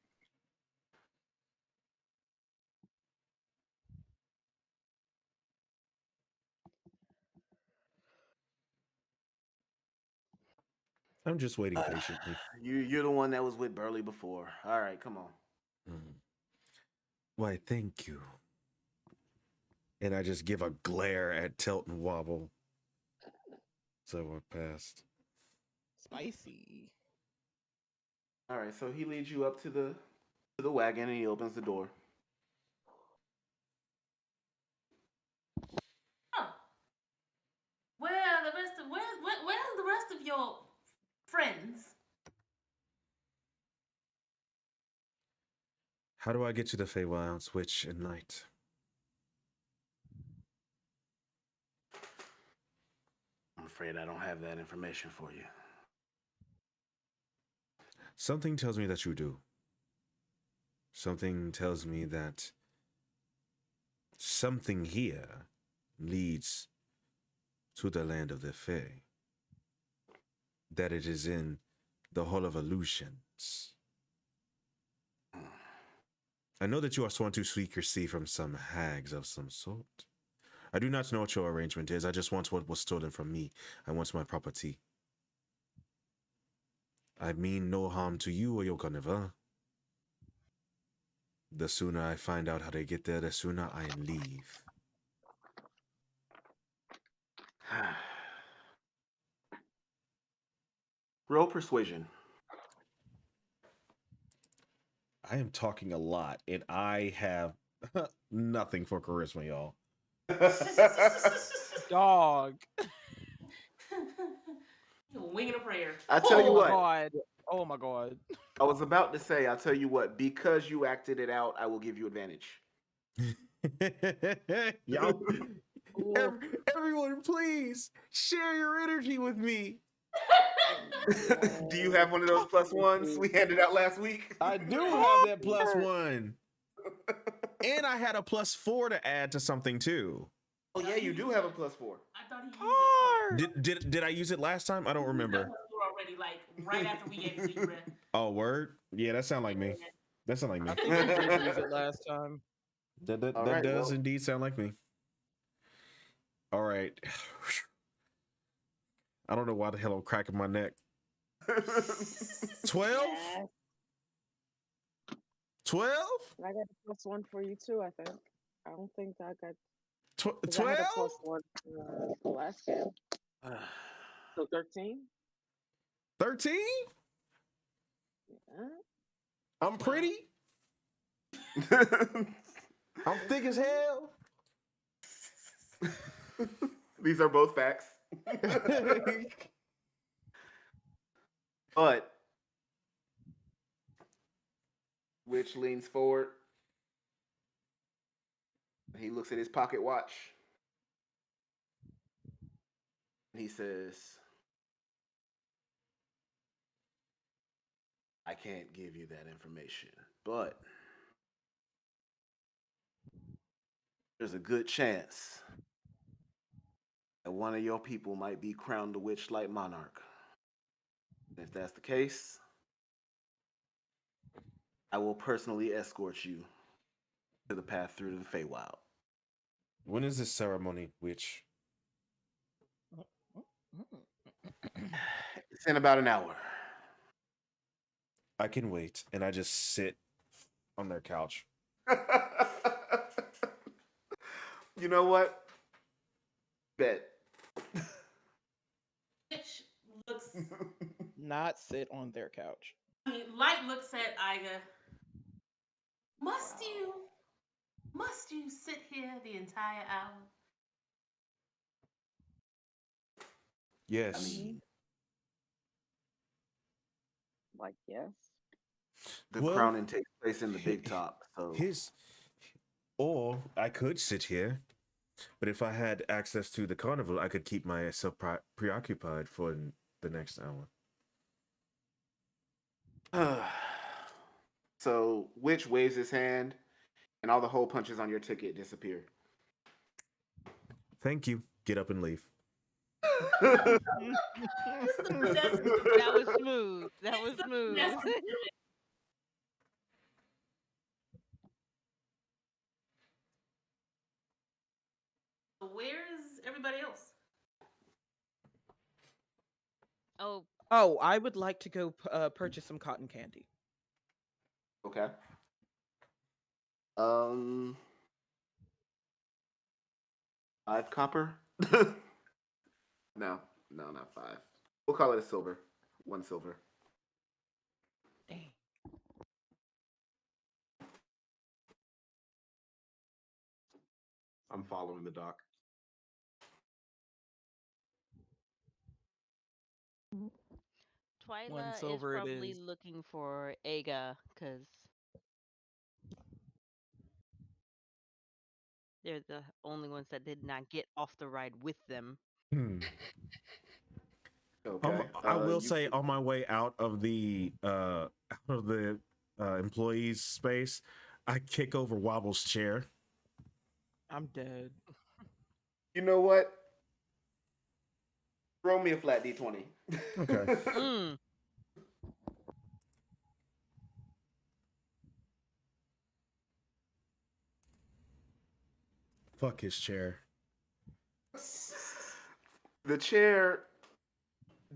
I'm just waiting patiently. You're the one that was with Burley before. All right, come on. Why, thank you. And I just give a glare at Tilt and Wobble. So I walk past. Spicy. All right, so he leads you up to the wagon and he opens the door. Huh. Where's the rest of your friends? How do I get to the Feywilds, Witch and Knight? I'm afraid I don't have that information for you. Something tells me that you do. Something tells me that something here leads to the land of the Fae. That it is in the Hall of Illusions. I know that you are sworn to secrecy from some hags of some sort. I do not know what your arrangement is. I just want what was stolen from me. I want my property. I mean no harm to you or your carnival. The sooner I find out how to get there, the sooner I leave. Roll persuasion. I am talking a lot, and I have nothing for charisma, y'all. Dog. Winging a prayer. I tell you Oh my what. God. Oh my God. I was about to say, I'll tell you what, because you acted it out, I will give you advantage. Y'all, everyone, please share your energy with me. Do you have one of those plus ones we handed out last week? I do have that +1. And I had a +4 to add to something too. Oh yeah, you do have a +4. I thought he used Hard. Did I use it last time? I don't remember. already, like right after we gave it to you, Brett. Oh, word? Yeah, that sound like me. That sound like me. I think you did use it last time. That right, does well. indeed sound like me. All right. I don't know why the hell I'm cracking my neck. 12? 12? I got a +1 for you too, I think. I don't think I got 'cause 12? I had a +1 the last game. So 13? 13? Yeah. I'm pretty. I'm thick as hell. These are both facts. But Witch leans forward. He looks at his pocket watch. He says, I can't give you that information, but there's a good chance that one of your people might be crowned the Witchlight monarch. And if that's the case, I will personally escort you to the path through to the Feywild. When is this ceremony, Witch? It's in about an hour. I can wait. And I just sit on their couch. You know what? Bet. Which looks. Not sit on their couch. I mean, Light looks at Iga. Must Wow. you? Must you sit here the entire hour? I Yes. mean, like, yes. The Well, crowning takes place in the big top, so his or I could sit here, but if I had access to the carnival, I could keep myself preoccupied for the next hour. so Witch waves his hand, and all the hole punches on your ticket disappear. Thank you. Get up and leave. It's the best. That was smooth. That It's was the best. smooth. Where is everybody else? Oh, Oh, I would like to go purchase some cotton candy. Okay. Um, 5 copper? No, no, not 5. We'll call it a silver. 1 silver. Dang. I'm following the doc. One Twyla is silver it probably is. looking for Aga because they're the only ones that did not get off the ride with them. Hmm. Okay. I will You say on my way out of the employees space, I kick over Wobble's chair. I'm dead. you know what? Roll me a flat d20. Okay. Mm. Fuck his chair. The chair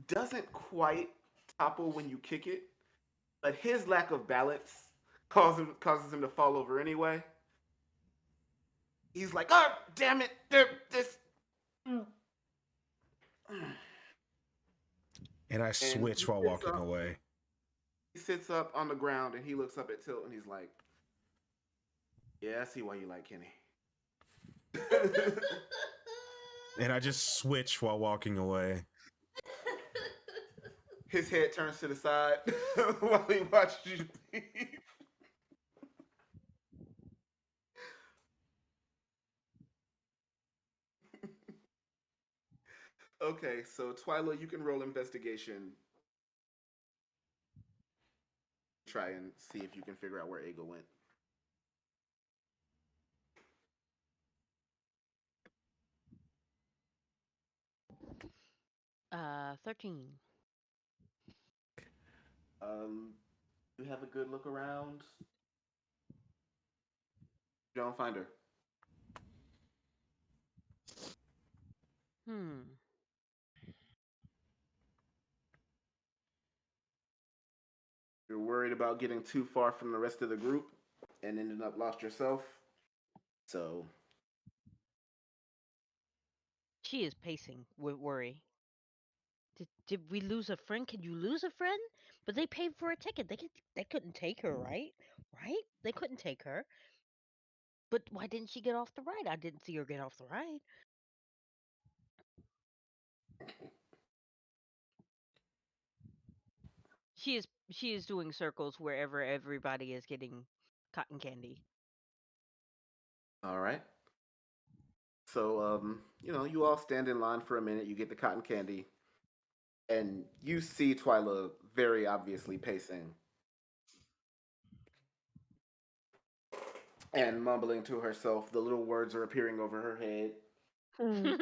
doesn't quite topple when you kick it, but his lack of balance causes him to fall over anyway. He's like, "Oh, damn it! This." And I And switch while walking away. he sits up on the ground and he looks up at Tilt and he's like, "Yeah, I see why you like Kenny." And I just switch while walking away. His head turns to the side while he watches you leave. Okay, so Twyla, you can roll investigation. Try and see if you can figure out where Ego went. 13. You have a good look around. You don't find her. Hmm. You're worried about getting too far from the rest of the group and ending up lost yourself. So, She is pacing with worry. Did we lose a friend? Can you lose a friend? But they paid for a ticket. They couldn't take her, right? Right? They couldn't take her. But why didn't she get off the ride? I didn't see her get off the ride. She is doing circles wherever everybody is getting cotton candy. all right. So, you all stand in line for a minute. You get the cotton candy, and you see Twyla very obviously pacing and mumbling to herself. The little words are appearing over her head. Mm.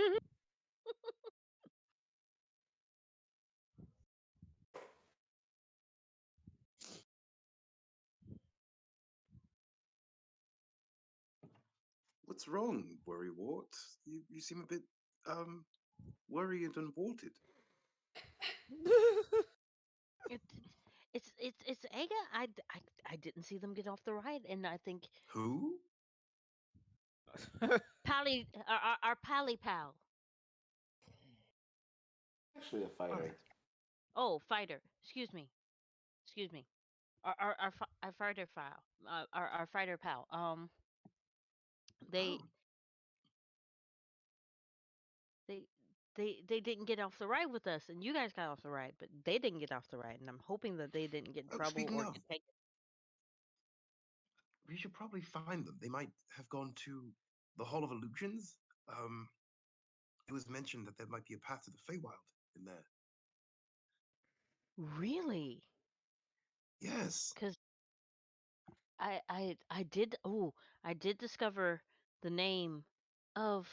What's wrong, Worrywart? You seem a bit um worried and warted. it, it's Aga. I didn't see them get off the ride, and I think Who? Pally, our Pally pal. Actually, a fighter. Oh, fighter. Excuse me. Excuse me. our fighter file, our fighter pal. They Oh, they they didn't get off the ride with us, and you guys got off the ride, but they didn't get off the ride, and I'm hoping that they didn't get in oh, trouble speaking or of, get taken. we should probably find them. They might have gone to the Hall of Illusions. Um, it was mentioned that there might be a path to the Feywild in there. Really? Yes. Because I did. Oh, I did discover the name of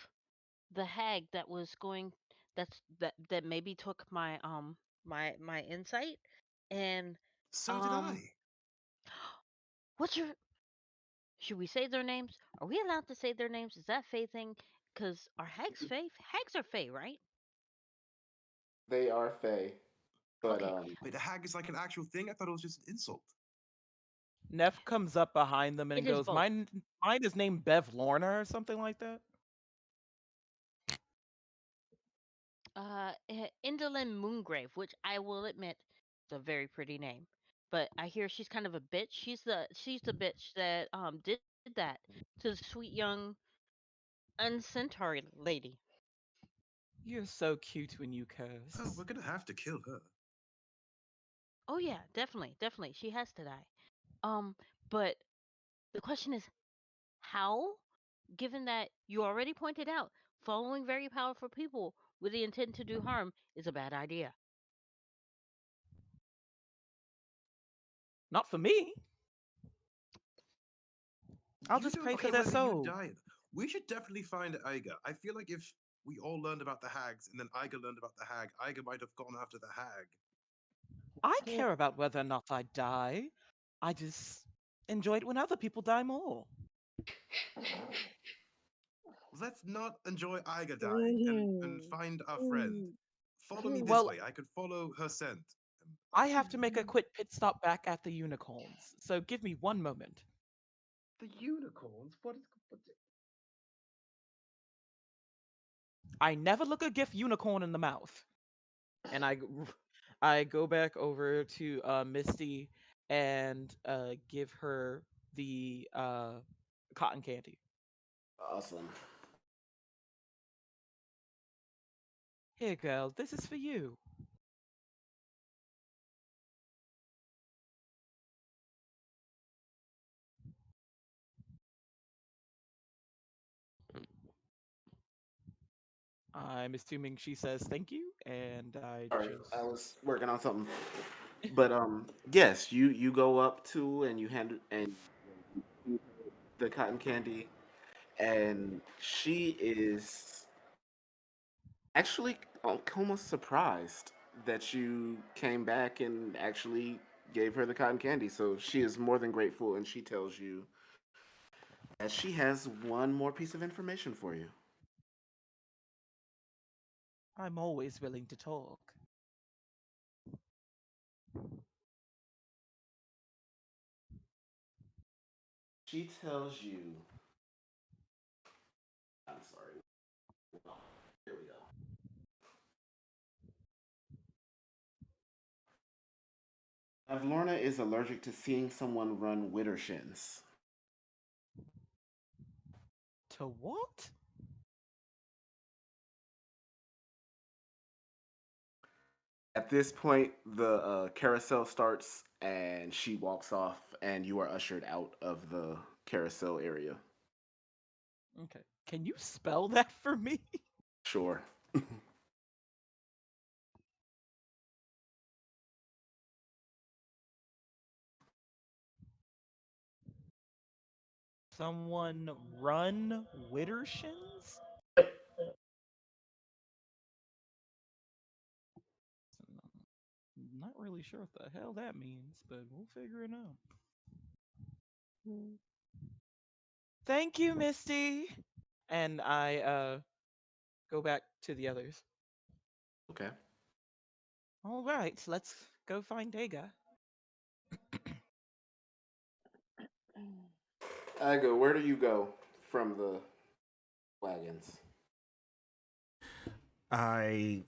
the hag that was going. That maybe took my insight, and So did um, I. what's your? Should we say their names? Are we allowed to say their names? Is that Fey thing? Because are hags Fey? Hags are Fey, right? They are Fae, but Okay, Wait, a hag is like an actual thing? I thought it was just an insult. Neff comes up behind them and it is goes, both. mine is named Bev Lorna or something like that. Indolin Moongrave, which I will admit is a very pretty name. But I hear she's kind of a bitch. She's the bitch that did that to the sweet young uncentaur lady. You're so cute when you Oh, curse. we're gonna have to kill her. Oh yeah, definitely, definitely. She has to die. But the question is how? Given that you already pointed out, following very powerful people with the intent to do harm is a bad idea. Not for me. I'll You just don't pray for care their whether you soul. die. We should definitely find Iga. I feel like if we all learned about the hags and then Iga learned about the hag, Iga might have gone after the hag. I care about whether or not I die. I just enjoy it when other people die more. Let's not enjoy Iga dying and Mhm. find our friend. Mhm. Follow me this Mhm. Well, way. I could follow her scent. I have to make a quick pit stop back at the unicorns, so give me one moment. The unicorns? What? I never look a gift unicorn in the mouth. And I go back over to Misty and give her the cotton candy. awesome. Here, girl, this is for you. I'm assuming she says thank you, and I Sorry, I just. was working on something. But yes, you go up to and you hand and the cotton candy, and she is actually almost surprised that you came back and actually gave her the cotton candy. So she is more than grateful, and she tells you that she has one more piece of information for you. I'm always willing to talk. She tells you, I'm sorry. Here we go. Lorna is allergic to seeing someone run widdershins. To what? At this point, the carousel starts and she walks off, and you are ushered out of the carousel area. Okay. Can you spell that for me? Sure. Someone run Widdershins? Not really sure what the hell that means, but we'll figure it out. Mhm. Thank you, Misty. And I go back to the others. Okay. All right, let's go find Dega. I go. Where do you go from the wagons? I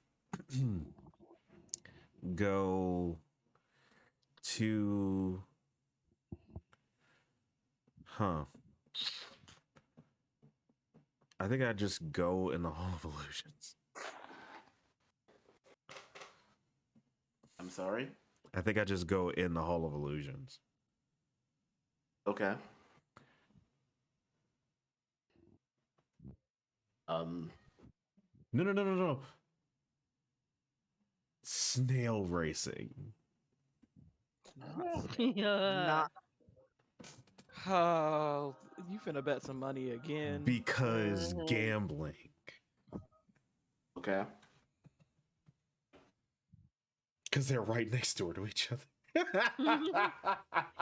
go to Huh. I think I just go in the Hall of Illusions. I'm sorry. I think I just go in the Hall of Illusions. Okay. Um. No. Snail racing. Not Yeah. not. Oh, you finna bet some money again. Because Mhm. gambling. Okay. Because they're right next door to each other.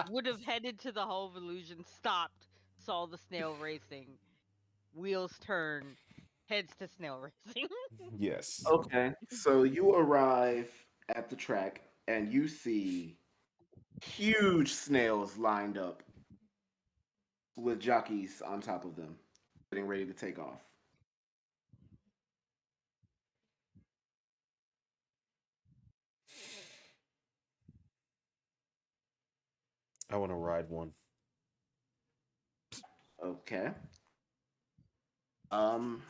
Would have headed to the Hall of Illusion, stopped, saw the snail racing, wheels turn, heads to snail racing. Yes. Okay. So you arrive at the track and you see huge snails lined up with jockeys on top of them, getting ready to take off. I want to ride one. Okay. Um,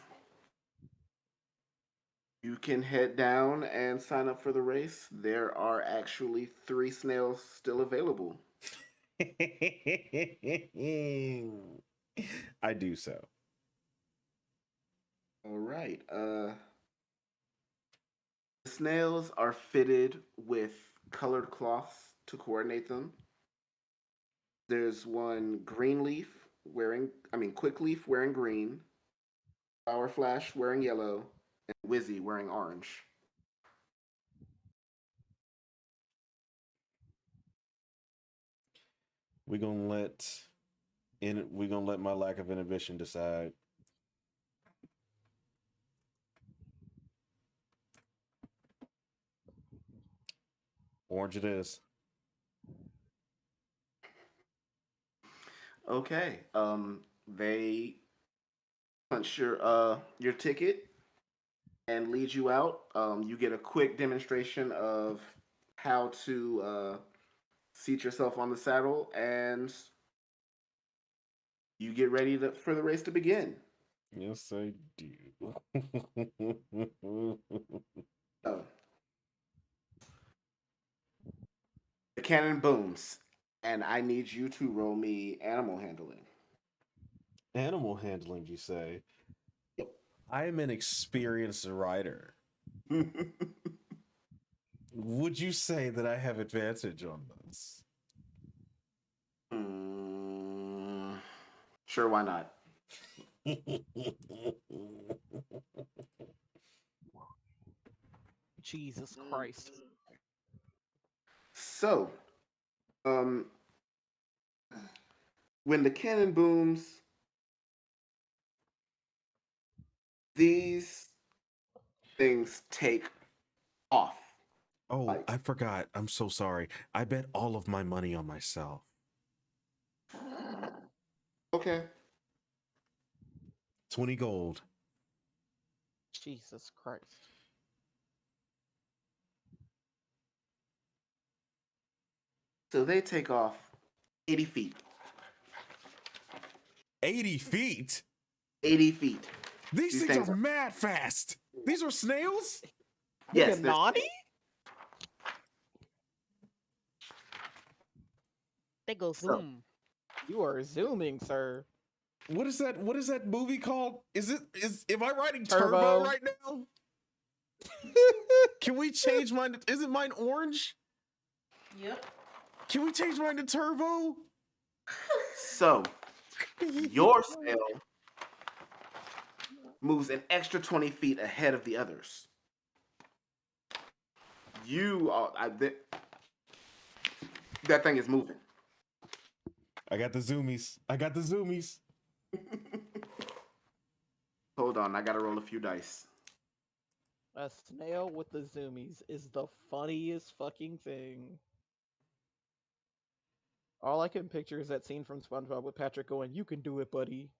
you can head down and sign up for the race. There are actually 3 snails still available. I do so. All right. The snails are fitted with colored cloths to coordinate them. There's one green leaf quick leaf wearing green, flower flash wearing yellow, and Wizzy wearing orange. We're gonna let my lack of inhibition decide. Orange it is. Okay. They punch your ticket and lead you out. You get a quick demonstration of how to seat yourself on the saddle, and you get ready for the race to begin. Yes, I do. So, the cannon booms, and I need you to roll me animal handling. Animal handling, you say? Yep. I am an experienced rider. Would you say that I have advantage on this? Mm, sure, why not? Jesus Christ. So, um, when the cannon booms, these things take off. Oh, Like, I forgot. I'm so sorry. I bet all of my money on myself. okay. 20 gold. Jesus Christ. So they take off 80 feet. 80 feet? 80 feet. These These things are things are, mad fast. These are snails? yes, Nigga, they're, Nani? They go so, zoom. You are zooming, sir. What is that? What is that movie called? Am I riding Turbo Turbo. right now? Can we change mine? Isn't mine orange? Yep. Can we change mine to Turbo? so your snail moves an extra 20 feet ahead of the others. That thing is moving. I got the zoomies. Hold on, I gotta roll a few dice. A snail with the zoomies is the funniest fucking thing. All I can picture is that scene from SpongeBob with Patrick going, "You can do it, buddy."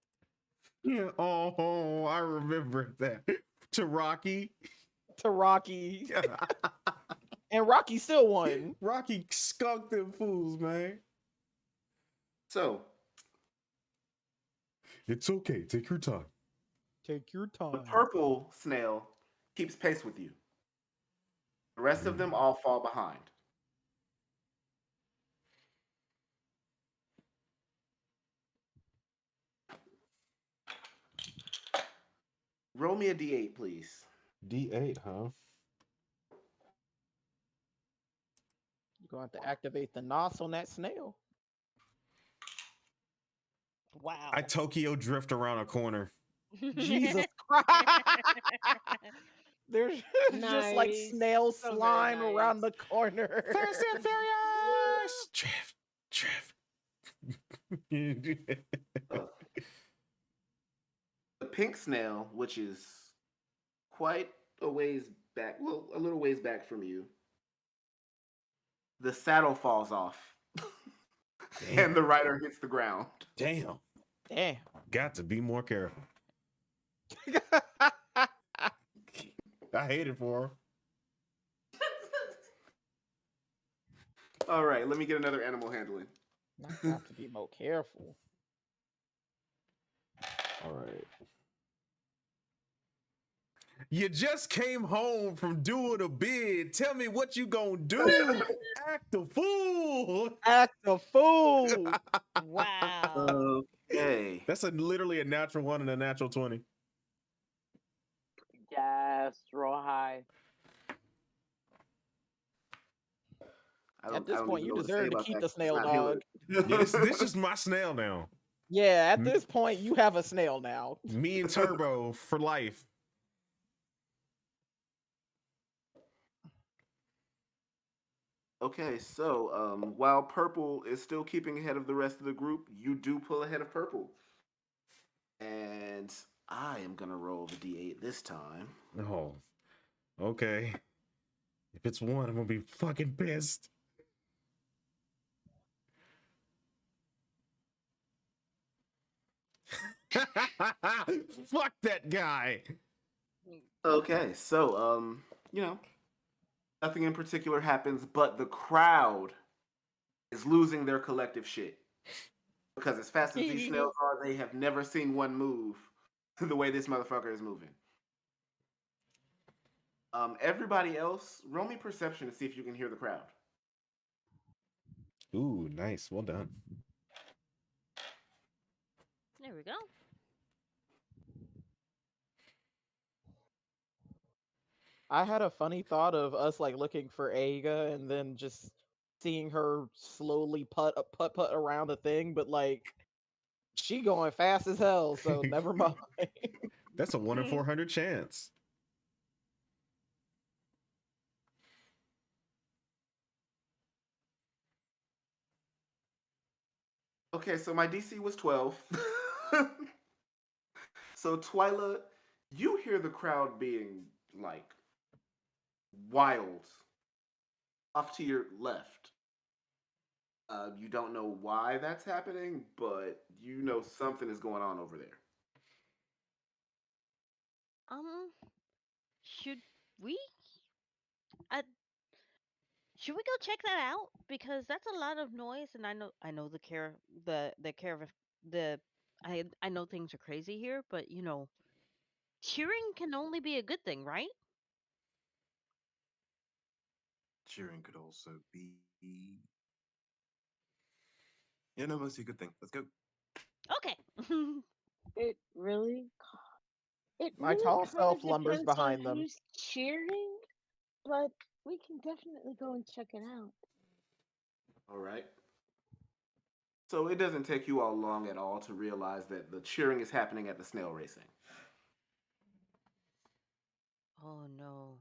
Yeah. Oh, I remember that. To Rocky. To Rocky. And Rocky still won. Rocky skunked them fools, man. So, It's okay. Take your time. Take your The time. purple snail keeps pace with you. The rest of them all fall behind. Roll me a d8, please. D8, huh? You're going to have to activate the nos on that snail. Wow. I Tokyo drift around a corner. Jesus Christ! There's just like Nice. snail So very slime around nice. the corner. Fast and Furious! Drift. Uh, the pink snail, which is quite a ways back, well, a little ways back from you, the saddle falls off and the rider hits the ground. Damn. Damn. Got to be more careful. I hate it for her. All right, let me get another animal handling. I got to be more careful. All right. You just came home from doing a bid. Tell me what you gonna do. Act a fool. Act a fool. Wow. Okay. That's literally a natural 1 and a natural 20. Yes, roll high. At this point, even you know what say deserve to about keep that the 'cause it's snail, not dog. Yeah, this is my snail now. Yeah, at this point, you have a snail now. Me and Turbo for life. Okay, so while purple is still keeping ahead of the rest of the group, you do pull ahead of purple. And I am gonna roll the d8 this time. Oh, okay. If it's 1, I'm gonna be fucking pissed. Fuck that guy. Okay, so nothing in particular happens, but the crowd is losing their collective shit. Because as fast as these snails are, they have never seen one move the way this motherfucker is moving. Everybody else, roll me perception to see if you can hear the crowd. Ooh, nice. Well done. There we go. I had a funny thought of us like looking for Aga and then just seeing her slowly put around the thing, but like she going fast as hell, so never mind. That's a 1 in 400 chance. Okay, so my DC was 12. So Twyla, you hear the crowd being like wild off to your left. You don't know why that's happening, but you know something is going on over there. Um, should we? I should we go check that out? Because that's a lot of noise, and I know the care of the I know things are crazy here, but cheering can only be a good thing, right? Cheering could also be. Yeah, no, mostly a good thing. Let's go. Okay. It really, it My really tall kind self of lumbers depends on behind them. who's cheering, but we can definitely go and check it out. All right. So it doesn't take you all long at all to realize that the cheering is happening at the snail racing. Oh no.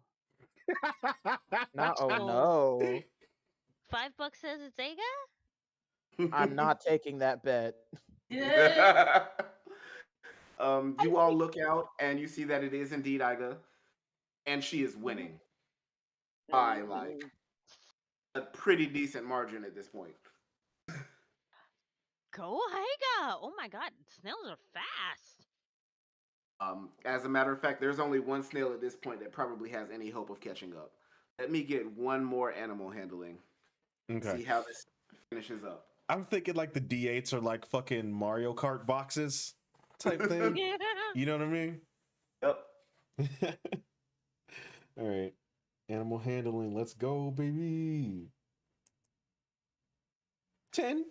Not oh So no. $5 says it's Aga. I'm not taking that bet. You all look out and you see that it is indeed Iga, and she is winning by like a pretty decent margin at this point. Go Aga! Oh my God, snails are fast. As a matter of fact, there's only one snail at this point that probably has any hope of catching up. Let me get one more animal handling. Okay. See how this finishes up. I'm thinking like the D8s are like fucking Mario Kart boxes. type thing. You know what I mean? Yep. All right. Animal handling. Let's go, baby. 10.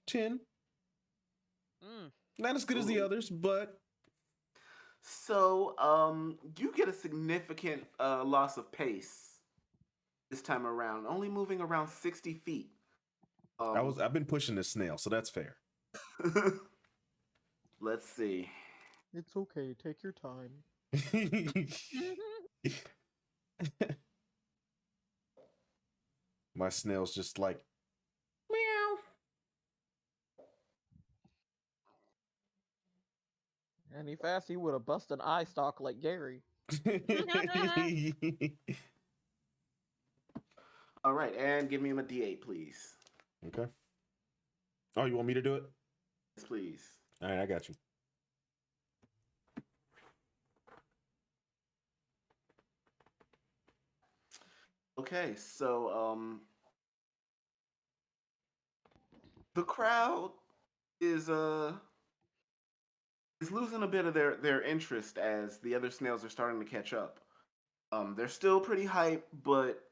10. Mm. Not as good as the Ooh. others, but So, you get a significant loss of pace this time around, only moving around 60 feet. I've been pushing this snail, so that's fair. Let's see. It's okay. Take your time. My snail's just like meow. Any fast, he would have busted an eye stalk like Gary. All right, and give me a D8, please. Okay. Oh, you want me to do it? Yes, please. All right, I got you. Okay, so the crowd is losing a bit of their interest as the other snails are starting to catch up. They're still pretty hype, but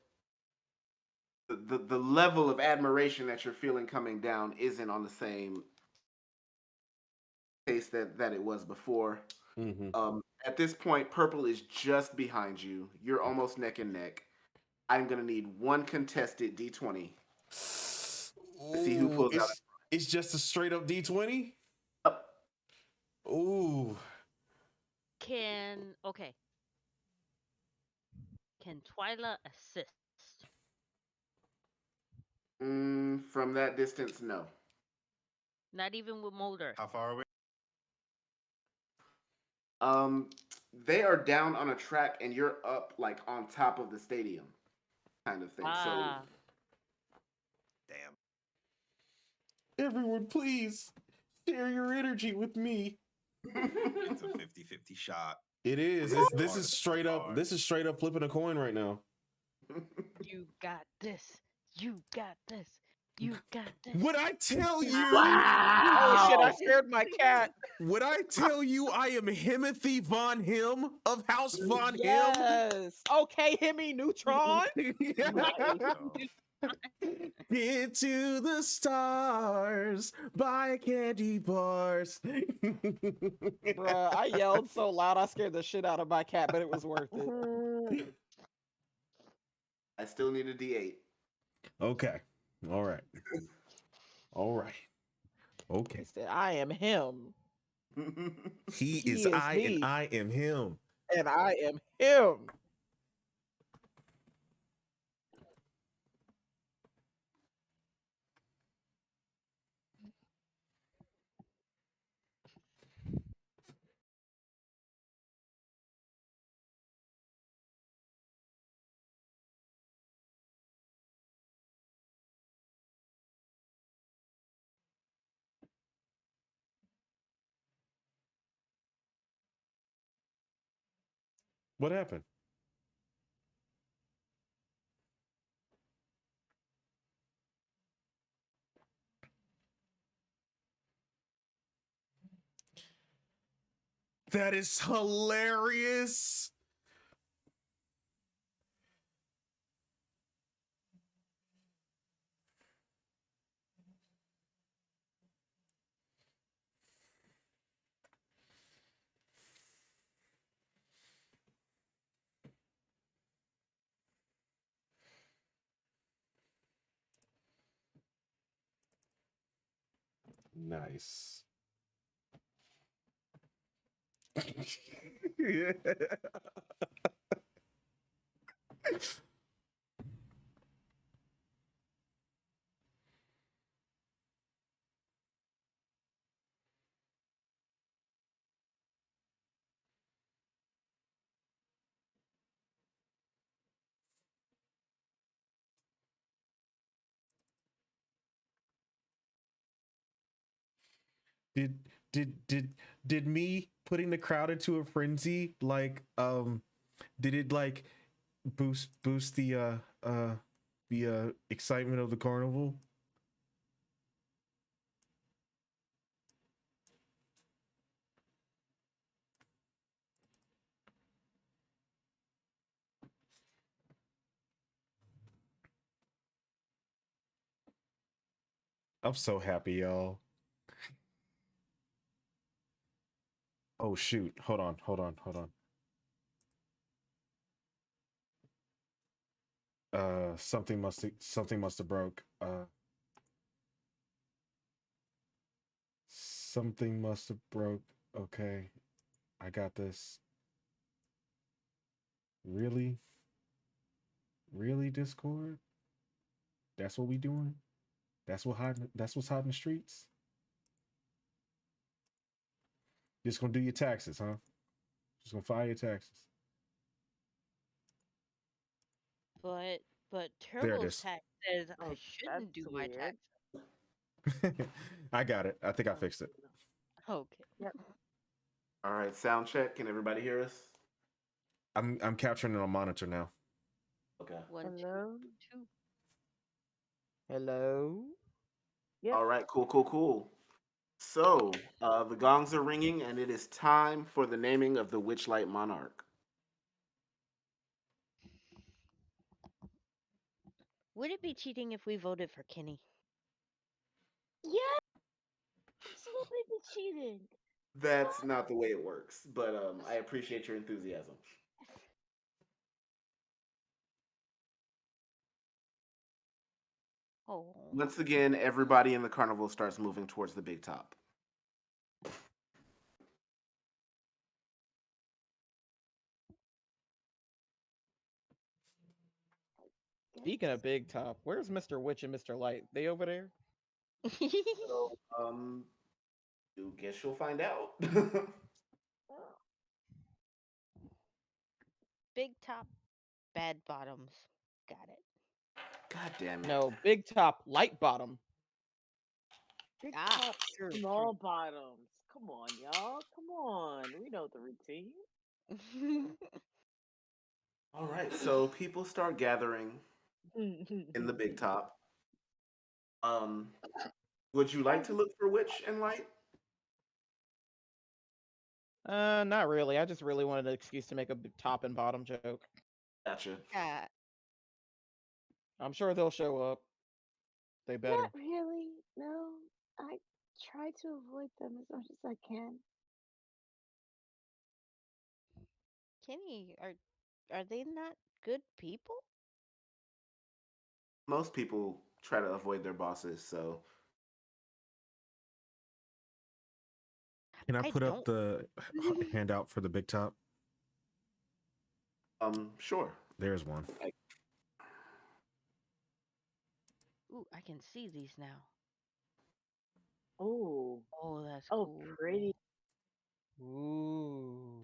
the level of admiration that you're feeling coming down isn't on the same pace that it was before. Mm-hmm. At this point, purple is just behind you. You're almost neck and neck. I'm gonna need one contested D20 to see who Ooh, pulls out. it's just a straight up D20. Up. Ooh, Okay. Can Twyla assist? From that distance, no. Not even with Mulder. How far away? Um, they are down on a track, and you're up like on top of the stadium, kind of thing. Ah. Damn. everyone, please share your energy with me. It's a 50-50 shot. It is. It's This hard. is straight up. Hard. This is straight up flipping a coin right now. You got this. You got this. You got this. Would I tell you? Oh shit! I Wow. scared my cat. Would I tell you I am Himothy Von Him of House Von Yes. Okay, Hemi Neutron. Him? No. Get to the stars, buy candy bars. Bruh, I yelled so loud I scared the shit out of my cat, but it was worth it. I still need a D8. Okay. All right. All right. Okay. He said, I am him, He He is is I and me. I am him. and I am him. What happened? That is hilarious. Nice. Yeah. Did did me putting the crowd into a frenzy did it like boost the excitement of the carnival? I'm so happy, y'all. Oh shoot. Hold on. Something must have broke. Something must have broke. Okay. I got this. Really? Really, Discord? That's what we doing? That's what's hot in the streets? Just gonna do your taxes, huh? Just gonna file your taxes. But There it Turbo's is. tax says I Oh, shouldn't do that's my weird. tax. I got it. I think I Oh, fixed it. Okay. yep. All right, sound check. Can everybody hear us? I'm capturing it on monitor now. Okay. One, two, Hello? two. Hello? Yep. All right, cool. So, the gongs are ringing, and it is time for the naming of the Witchlight Monarch. Would it be cheating if we voted for Kenny? Yeah, absolutely be cheating. That's What? not the way it works, but I appreciate your enthusiasm. Oh. Once again, everybody in the carnival starts moving towards the big top. Speaking of Big Top, where's Mr. Witch and Mr. Light? They over there? So, you guess you'll find out. Oh, Big top, bad bottoms. Got it. God damn it. No, Big Top, Light Bottom. big Ah, top, true, small bottoms. Come on, y'all. Come on. We know the routine. true. All right, so people start gathering in the big top. Um, would you like to look for Witch and Light? Not really. I just really wanted an excuse to make a top and bottom joke. Gotcha. Yeah. I'm sure they'll show up. They Not better. really. No. I try to avoid them as much as I can. Kenny, are they not good people? Most people try to avoid their bosses, so Can I I put up don't. the handout for the big top? sure. There's one. Like, Ooh, I can see these now. Oh. Oh, that's Oh, cool. pretty. Ooh.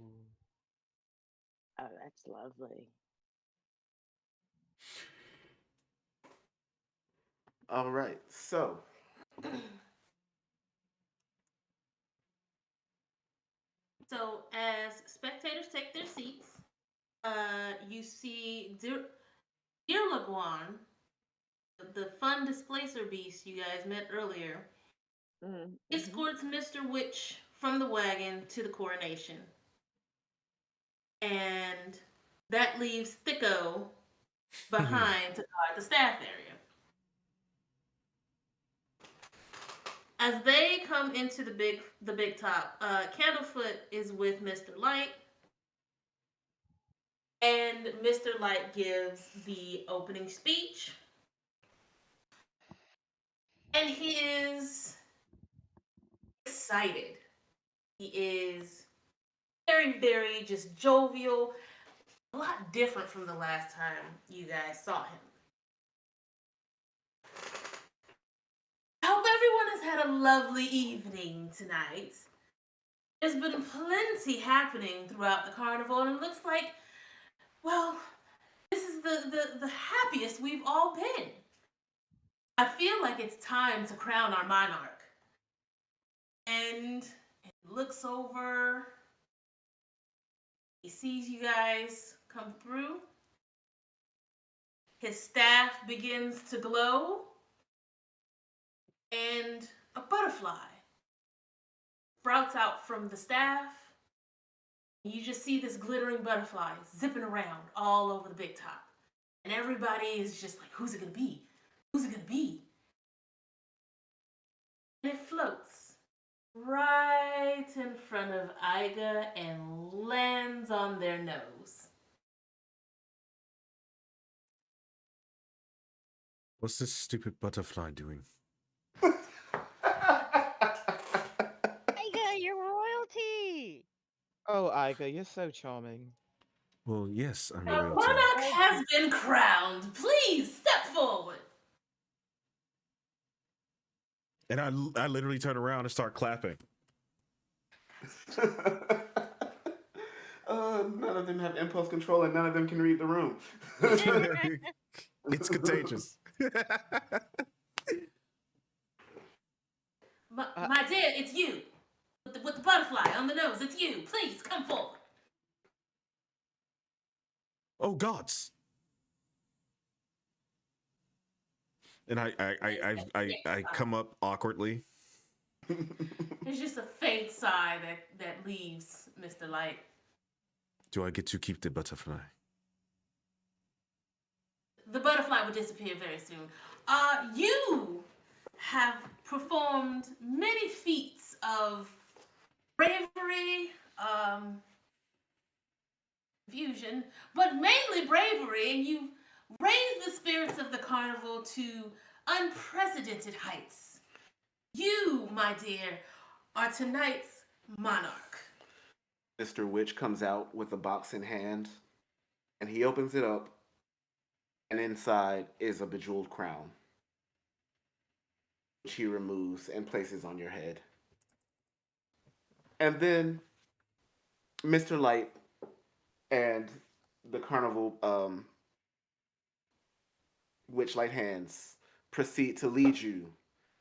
Oh, that's lovely. all right, so So, as spectators take their seats, you see Dear Laguan, the fun displacer beast you guys met earlier, Mm-hmm. escorts Mr. Witch from the wagon to the coronation. And that leaves Thicko behind to guard the staff area. As they come into the big top, Candlefoot is with Mr. Light, and Mr. Light gives the opening speech, and he is excited. He is very just jovial, a lot different from the last time you guys saw him. I hope everyone has had a lovely evening tonight. There's been plenty happening throughout the carnival, and it looks like, well, this is the happiest we've all been. I feel like it's time to crown our monarch. And he looks over, he sees you guys come through, his staff begins to glow, and a butterfly sprouts out from the staff. You just see this glittering butterfly zipping around all over the big top. And everybody is just like, who's it gonna be? Who's it gonna be? floats right in front of Iga and lands on their nose. What's this stupid butterfly doing? Iga, you're royalty. Oh, Iga, you're so charming. Well, yes, I'm A royalty. monarch Thank has you. been crowned. Please step forward. And I literally turn around and start clapping. None of them have impulse control, and none of them can read the room. It's contagious. Uh, My dear, it's you. With the butterfly on the nose, it's you. Please come forward. Oh gods! And I come up awkwardly. There's just a faint sigh that leaves Mr. Light. Do I get to keep the butterfly? The butterfly will disappear very soon. You have performed many feats of bravery, fusion, but mainly bravery, and you've raised the spirits of the carnival to unprecedented heights. You, my dear, are tonight's monarch. Mr. Witch comes out with a box in hand, and he opens it up, and inside is a bejeweled crown, which he removes and places on your head. And then Mr. Light and the carnival Witchlight hands proceed to lead you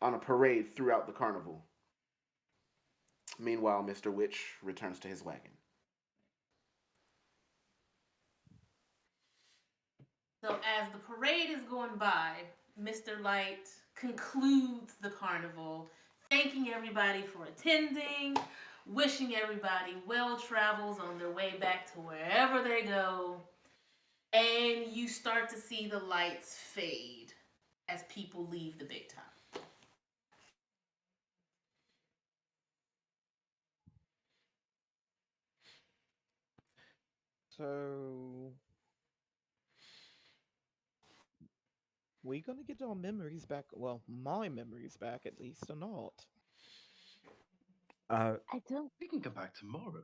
on a parade throughout the carnival. Meanwhile, Mr. Witch returns to his wagon. So, as the parade is going by, Mr. Light concludes the carnival, thanking everybody for attending, wishing everybody well travels on their way back to wherever they go, and you start to see the lights fade as people leave the big top. so we gonna get our memories back? Well, my memories back at least, or not? Uh, I don't. We can come back tomorrow.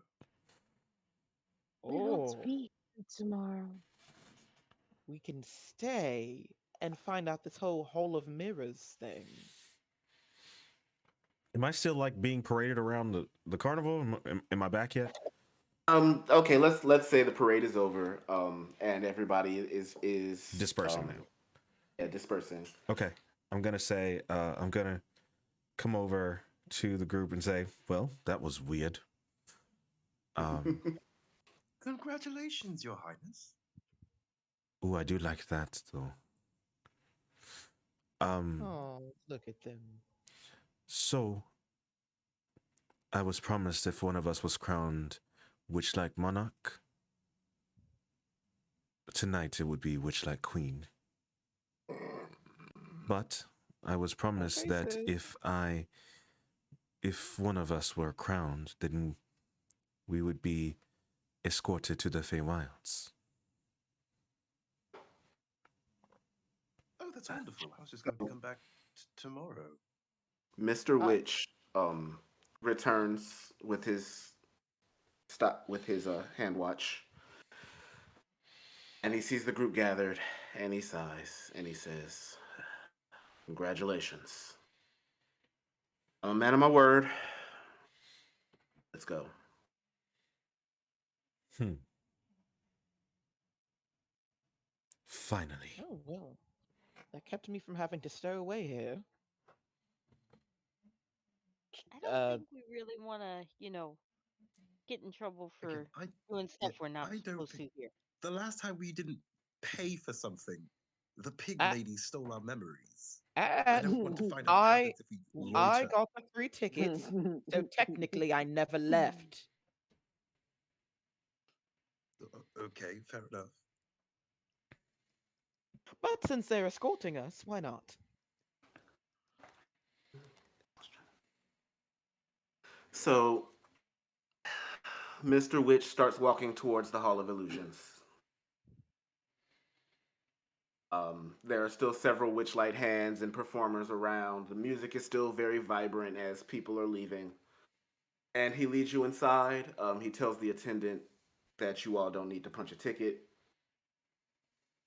We won't Oh, speak tomorrow. we can stay and find out this whole Hall of Mirrors thing. am I still like being paraded around the carnival? Am I back yet? Okay, let's say the parade is over, and everybody is Dispersing now. yeah, dispersing. Okay. I'm gonna come over to the group and say, well, that was weird. Um, Congratulations, Your Highness. ooh, I do like that though. Um, Oh, look at them. so I was promised if one of us was crowned Witch-like monarch, tonight it would be Witch-like queen. But I was promised Okay, that sis. if one of us were crowned, then we would be escorted to the Feywilds. Oh, that's wonderful. I was just going to come back tomorrow. Mr. Uh, Witch returns with his hand watch, and he sees the group gathered, and he sighs, and he says, "Congratulations. I'm a man of my word. Let's go." Hmm. Finally. oh well, that kept me from having to stow away here. I don't Uh, think we really want to, get in trouble Again, for I doing yeah, stuff we're not I don't supposed think to here. the last time we didn't pay for something, the pig I, lady stole our memories. I I, don't want to find out what I, happens if we I loiter. got the 3 tickets, so technically I never left. Okay, fair enough. But since they're escorting us, why not? So, Mr. Witch starts walking towards the Hall of Illusions. There are still several Witchlight hands and performers around. The music is still very vibrant as people are leaving. And he leads you inside. He tells the attendant that you all don't need to punch a ticket.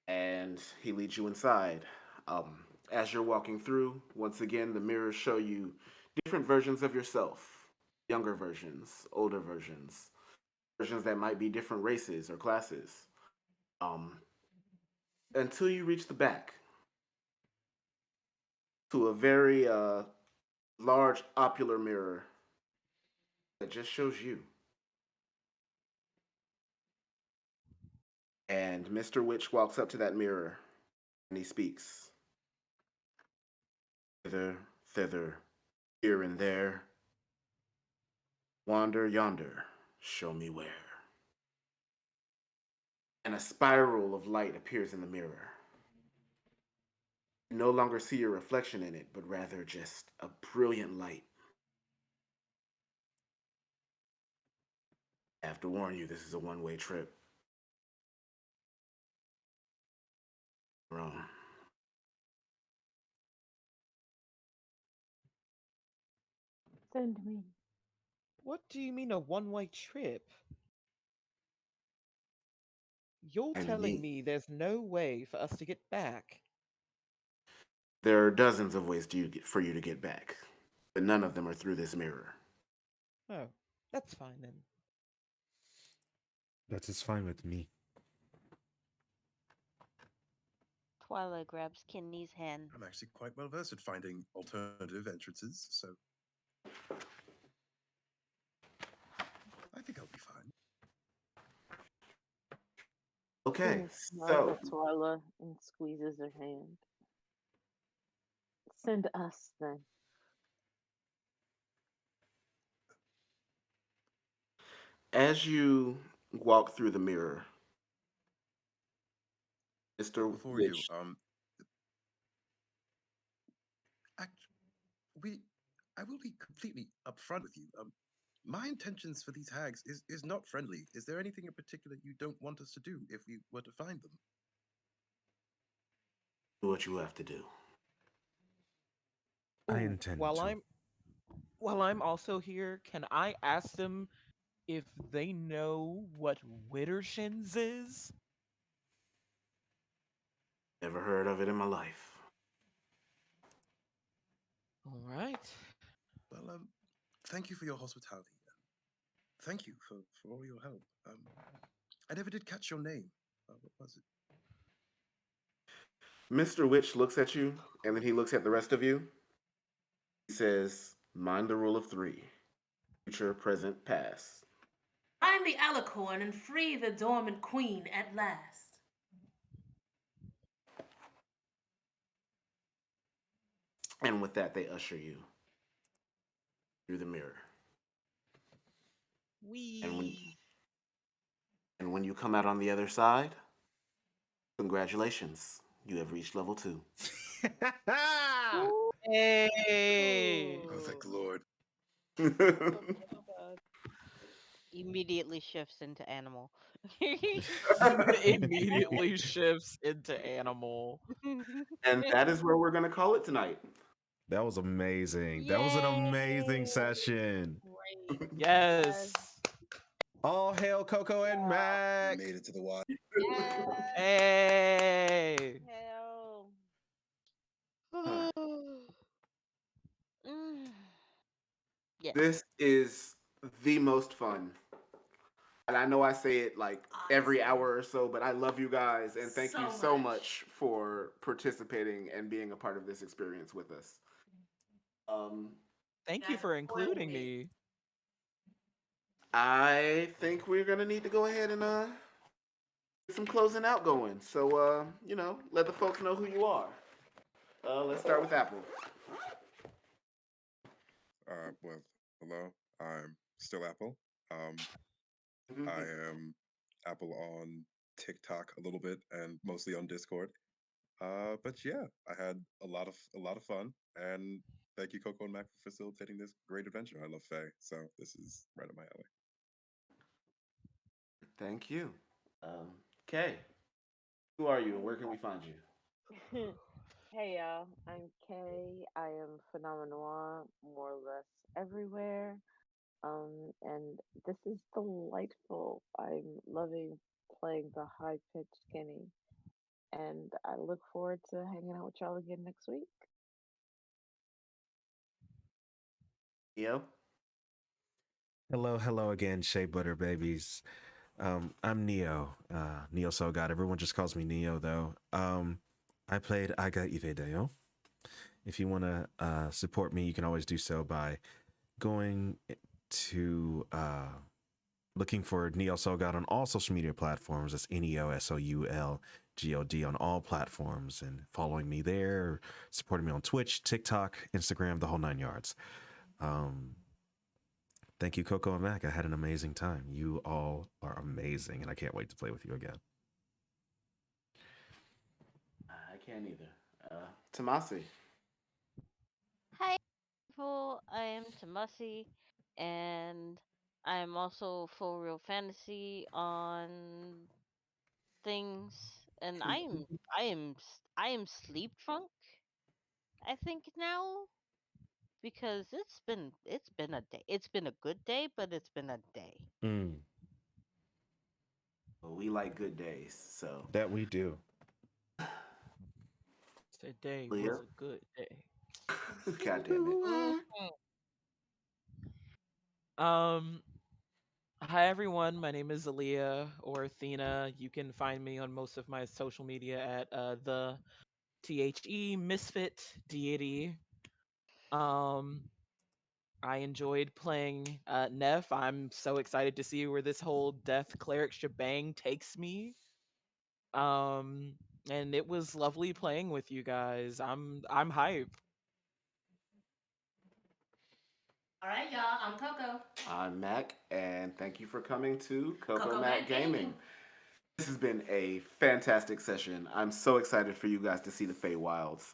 And he leads you inside. As you're walking through, once again, the mirrors show you different versions of yourself, younger versions, older versions, versions that might be different races or classes. Um, until you reach the back to a very large ocular mirror that just shows you. And Mr. Witch walks up to that mirror and he speaks. Hither, thither, here and there, wander yonder, show me where. And a spiral of light appears in the mirror. You no longer see your reflection in it, but rather just a brilliant light. I have to warn you, this is a one-way trip. Wrong. Send me. What do you mean a one-way trip? You're And telling me. me there's no way for us to get back? There are dozens of ways for you to get back, but none of them are through this mirror. Oh, that's fine then. That is fine with me. Twyla grabs Kenny's hand. I'm actually quite well versed at finding alternative entrances, so I think I'll be fine. Okay, Kenny smiles so at Twyla and squeezes her hand. Send us then. as you walk through the mirror, But Mr. before you, Witch, act, we, I will be completely upfront with you. My intentions for these hags is not friendly. Is there anything in particular you don't want us to do if we were to find them? do what you have to do. I Ooh, intend to. while I'm also here, can I ask them if they know what Widdershins is? Never heard of it in my life. All right. Well, thank you for your hospitality. Thank you for all your help. I never did catch your name. What was it? Mr. Witch looks at you, and then he looks at the rest of you. He says, mind the rule of three. Future, present, past. Find the alicorn and free the dormant queen at last. And with that, they usher you through the mirror. And when, We. and when you come out on the other side, congratulations. You have reached level 2. Ooh, Hey. Oh, thank the Lord. Oh my god. Immediately shifts into animal. Immediately shifts into animal. And that is where we're going to call it tonight. That was amazing. That was an amazing Yay! session. Great. Yes. Yes. All hail Coco and Wow. We Mac. made it to the water. Yes. Hey. Hell. Mm. Yes. This is the most fun. And I know I say it like every Honestly, hour or so, but I love you guys and thank you so so much. much for participating and being a part of this experience with us. Um, Thank You you guys have for spoiled including me. me. I think we're gonna need to go ahead and get some closing out going. So let the folks know who you are. Let's start with Apple. Well, hello. I'm still Apple. I am Apple on TikTok a little bit and mostly on Discord. But yeah, I had a lot of fun, and Thank you, Coco and Mac, for facilitating this great adventure. I love Faye, so this is right up my alley. Thank you. Kay, who are you and Hey, where can we find you? hey y'all, I'm Kay. I am phenomenal, more or less everywhere. And this is delightful. I'm loving playing the high pitched skinny, and I look forward to hanging out with y'all again next week. Neo? Hello, hello again, Shea Butter babies. I'm Neo, Neo So God. Everyone just calls me Neo though. I played Aga Ivedeo. If you want to support me, you can always do so by going to looking for Neo So God on all social media platforms. That's NEOSOULGOD on all platforms, and following me there, supporting me on Twitch, TikTok, Instagram, the whole nine yards. Um, Thank you, Coco and Mac. I had an amazing time. You all are amazing, and I can't wait to play with you again. I can't either. Tomasi. Hi, people. I am Tamasi, and I am also for real fantasy on things, and I am sleep drunk. I think now because it's been a day. It's been a good day, but it's been a day. Mm, Well, we like good days, so. that we do. Today Leah? was a good day. God damn it. Um, Hi everyone. My name is Aaliyah or Athena. You can find me on most of my social media at the Misfit Deity. Um, I enjoyed playing Neff. I'm so excited to see where this whole Death Cleric shebang takes me. Um, and it was lovely playing with you guys. I'm hype. All right, y'all. I'm Coco. I'm Mac, and thank you for coming to Coco Coco Mac Mac Gaming. Gaming. This has been a fantastic session. I'm so excited for you guys to see the Feywilds.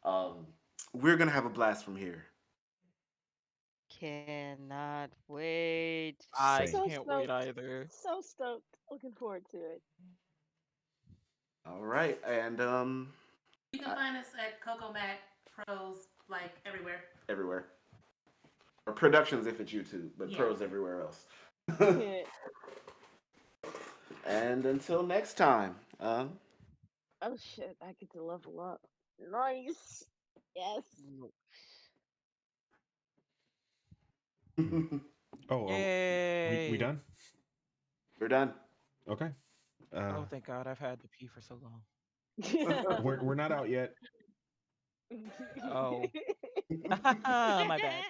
Um, we're gonna have a blast from here. Cannot wait. I Same. So can't wait stoked. either. So stoked. Looking forward to it. All right, and You can I, find us at Coco Mac Pros, like everywhere. everywhere or productions if it's YouTube, but Yeah. pros everywhere else. And until next time, Oh shit, I get to level up. Nice. Yes. No. Oh, we Yay. done? we're done. Okay. Oh, thank God, I've had to pee for so long. We're not out yet. Oh, my bad.